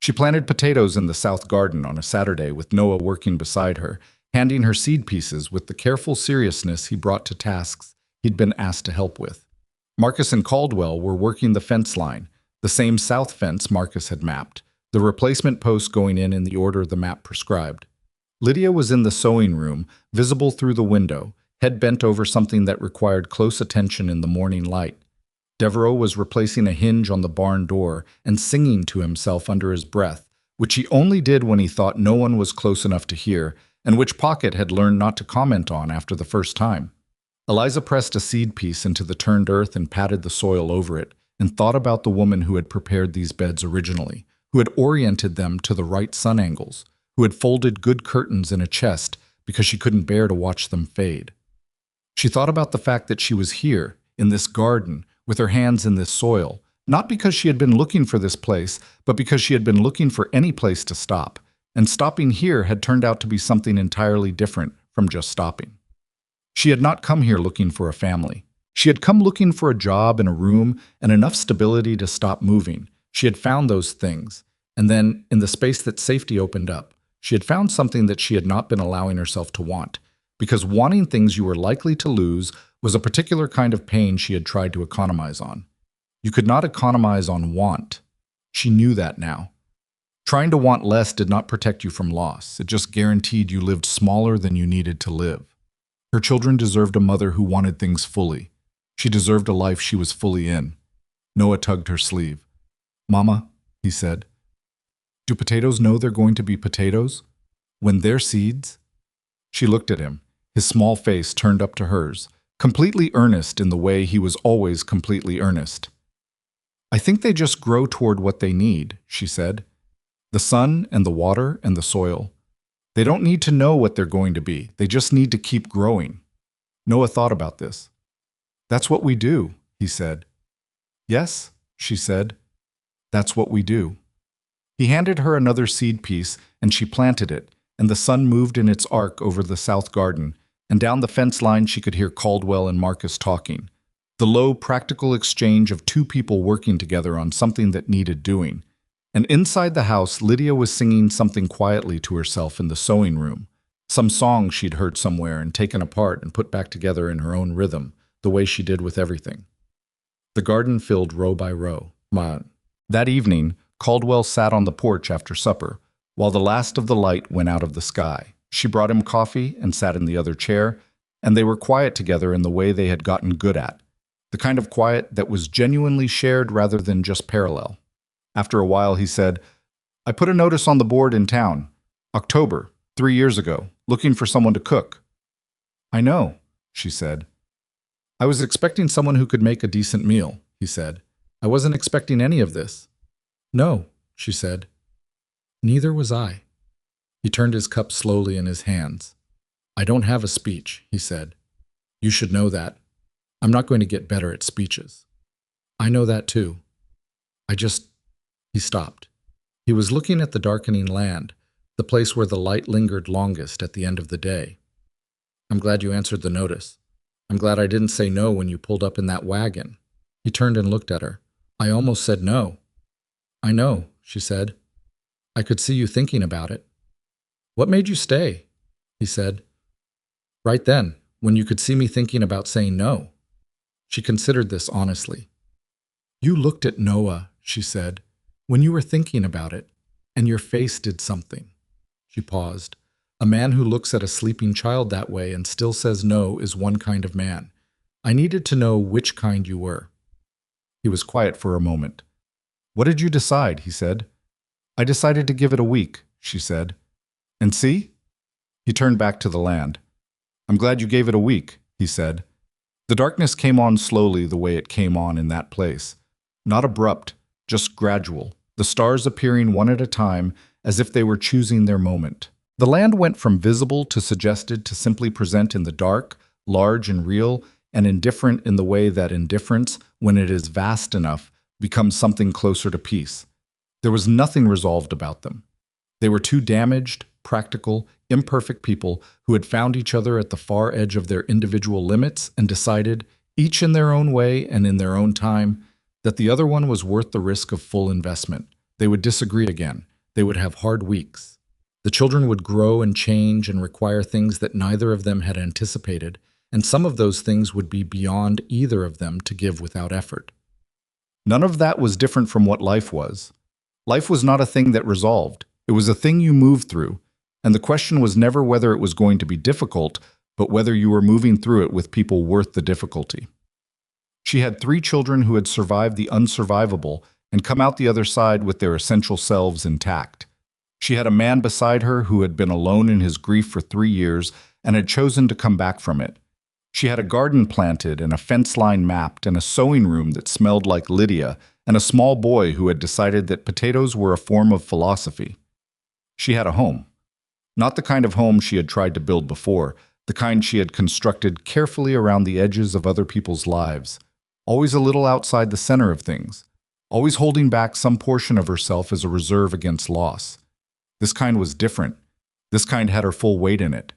She planted potatoes in the south garden on a Saturday with Noah working beside her, handing her seed pieces with the careful seriousness he brought to tasks he'd been asked to help with. Marcus and Caldwell were working the fence line, the same south fence Marcus had mapped, the replacement posts going in the order the map prescribed. Lydia was in the sewing room, visible through the window, head bent over something that required close attention in the morning light. Devereaux was replacing a hinge on the barn door and singing to himself under his breath, which he only did when he thought no one was close enough to hear, and which Pocket had learned not to comment on after the first time. Eliza pressed a seed piece into the turned earth and patted the soil over it, and thought about the woman who had prepared these beds originally, who had oriented them to the right sun angles, who had folded good curtains in a chest because she couldn't bear to watch them fade. She thought about the fact that she was here, in this garden, with her hands in this soil, not because she had been looking for this place, but because she had been looking for any place to stop, and stopping here had turned out to be something entirely different from just stopping. She had not come here looking for a family. She had come looking for a job and a room and enough stability to stop moving. She had found those things, and then, in the space that safety opened up, she had found something that she had not been allowing herself to want, because wanting things you were likely to lose was a particular kind of pain she had tried to economize on. You could not economize on want. She knew that now. Trying to want less did not protect you from loss. It just guaranteed you lived smaller than you needed to live. Her children deserved a mother who wanted things fully. She deserved a life she was fully in. Noah tugged her sleeve. "Mama," he said, "do potatoes know they're going to be potatoes? When they're seeds?" She looked at him, his small face turned up to hers, completely earnest in the way he was always completely earnest. "I think they just grow toward what they need," she said. "The sun and the water and the soil. They don't need to know what they're going to be. They just need to keep growing." Noah thought about this. "That's what we do," he said. "Yes," she said. "That's what we do." He handed her another seed piece, and she planted it, and the sun moved in its arc over the south garden, and down the fence line she could hear Caldwell and Marcus talking. The low, practical exchange of two people working together on something that needed doing. And inside the house, Lydia was singing something quietly to herself in the sewing room, some song she'd heard somewhere and taken apart and put back together in her own rhythm, the way she did with everything. The garden filled row by row. That evening, Caldwell sat on the porch after supper, while the last of the light went out of the sky. She brought him coffee and sat in the other chair, and they were quiet together in the way they had gotten good at, the kind of quiet that was genuinely shared rather than just parallel. After a while, he said, "I put a notice on the board in town, October, 3 years ago, looking for someone to cook." "I know," she said. "I was expecting someone who could make a decent meal," he said. "I wasn't expecting any of this." "No," she said. "Neither was I." He turned his cup slowly in his hands. "I don't have a speech," he said. "You should know that. I'm not going to get better at speeches." "I know that too. He stopped. He was looking at the darkening land, the place where the light lingered longest at the end of the day. "I'm glad you answered the notice. I'm glad I didn't say no when you pulled up in that wagon." He turned and looked at her. "I almost said no." "I know," she said. "I could see you thinking about it." "What made you stay?" he said. "Right then, when you could see me thinking about saying no." She considered this honestly. "You looked at Noah," she said, "when you were thinking about it, and your face did something." She paused. "A man who looks at a sleeping child that way and still says no is one kind of man. I needed to know which kind you were." He was quiet for a moment. "What did you decide?" he said. "I decided to give it a week," she said. "And see?" He turned back to the land. "I'm glad you gave it a week," he said. The darkness came on slowly the way it came on in that place. Not abrupt, just gradual, the stars appearing one at a time as if they were choosing their moment. The land went from visible to suggested to simply present in the dark, large and real, and indifferent in the way that indifference, when it is vast enough, becomes something closer to peace. There was nothing resolved about them. They were two damaged, practical, imperfect people who had found each other at the far edge of their individual limits and decided, each in their own way and in their own time, that the other one was worth the risk of full investment. They would disagree again. They would have hard weeks. The children would grow and change and require things that neither of them had anticipated, and some of those things would be beyond either of them to give without effort. None of that was different from what life was. Life was not a thing that resolved. It was a thing you moved through, and the question was never whether it was going to be difficult, but whether you were moving through it with people worth the difficulty. She had 3 children who had survived the unsurvivable and come out the other side with their essential selves intact. She had a man beside her who had been alone in his grief for 3 years and had chosen to come back from it. She had a garden planted and a fence line mapped and a sewing room that smelled like Lydia and a small boy who had decided that potatoes were a form of philosophy. She had a home. Not the kind of home she had tried to build before, the kind she had constructed carefully around the edges of other people's lives, always a little outside the center of things, always holding back some portion of herself as a reserve against loss. This kind was different. This kind had her full weight in it.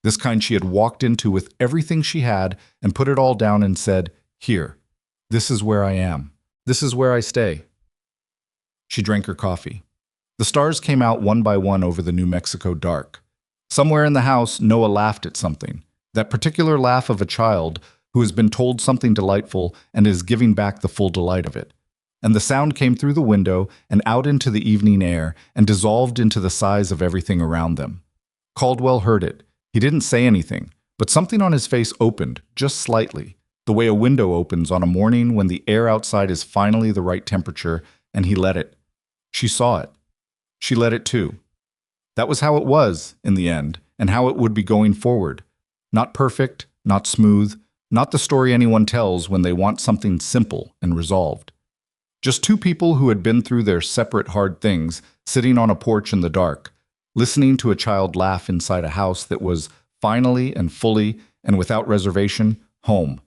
This kind she had walked into with everything she had and put it all down and said, "Here, this is where I am. This is where I stay." She drank her coffee. The stars came out one by one over the New Mexico dark. Somewhere in the house, Noah laughed at something. That particular laugh of a child, who has been told something delightful and is giving back the full delight of it. And the sound came through the window and out into the evening air and dissolved into the size of everything around them. Caldwell heard it. He didn't say anything, but something on his face opened, just slightly, the way a window opens on a morning when the air outside is finally the right temperature, and he let it. She saw it. She let it too. That was how it was, in the end, and how it would be going forward. Not perfect, not smooth, not the story anyone tells when they want something simple and resolved. Just two people who had been through their separate hard things, sitting on a porch in the dark, listening to a child laugh inside a house that was finally and fully and without reservation home.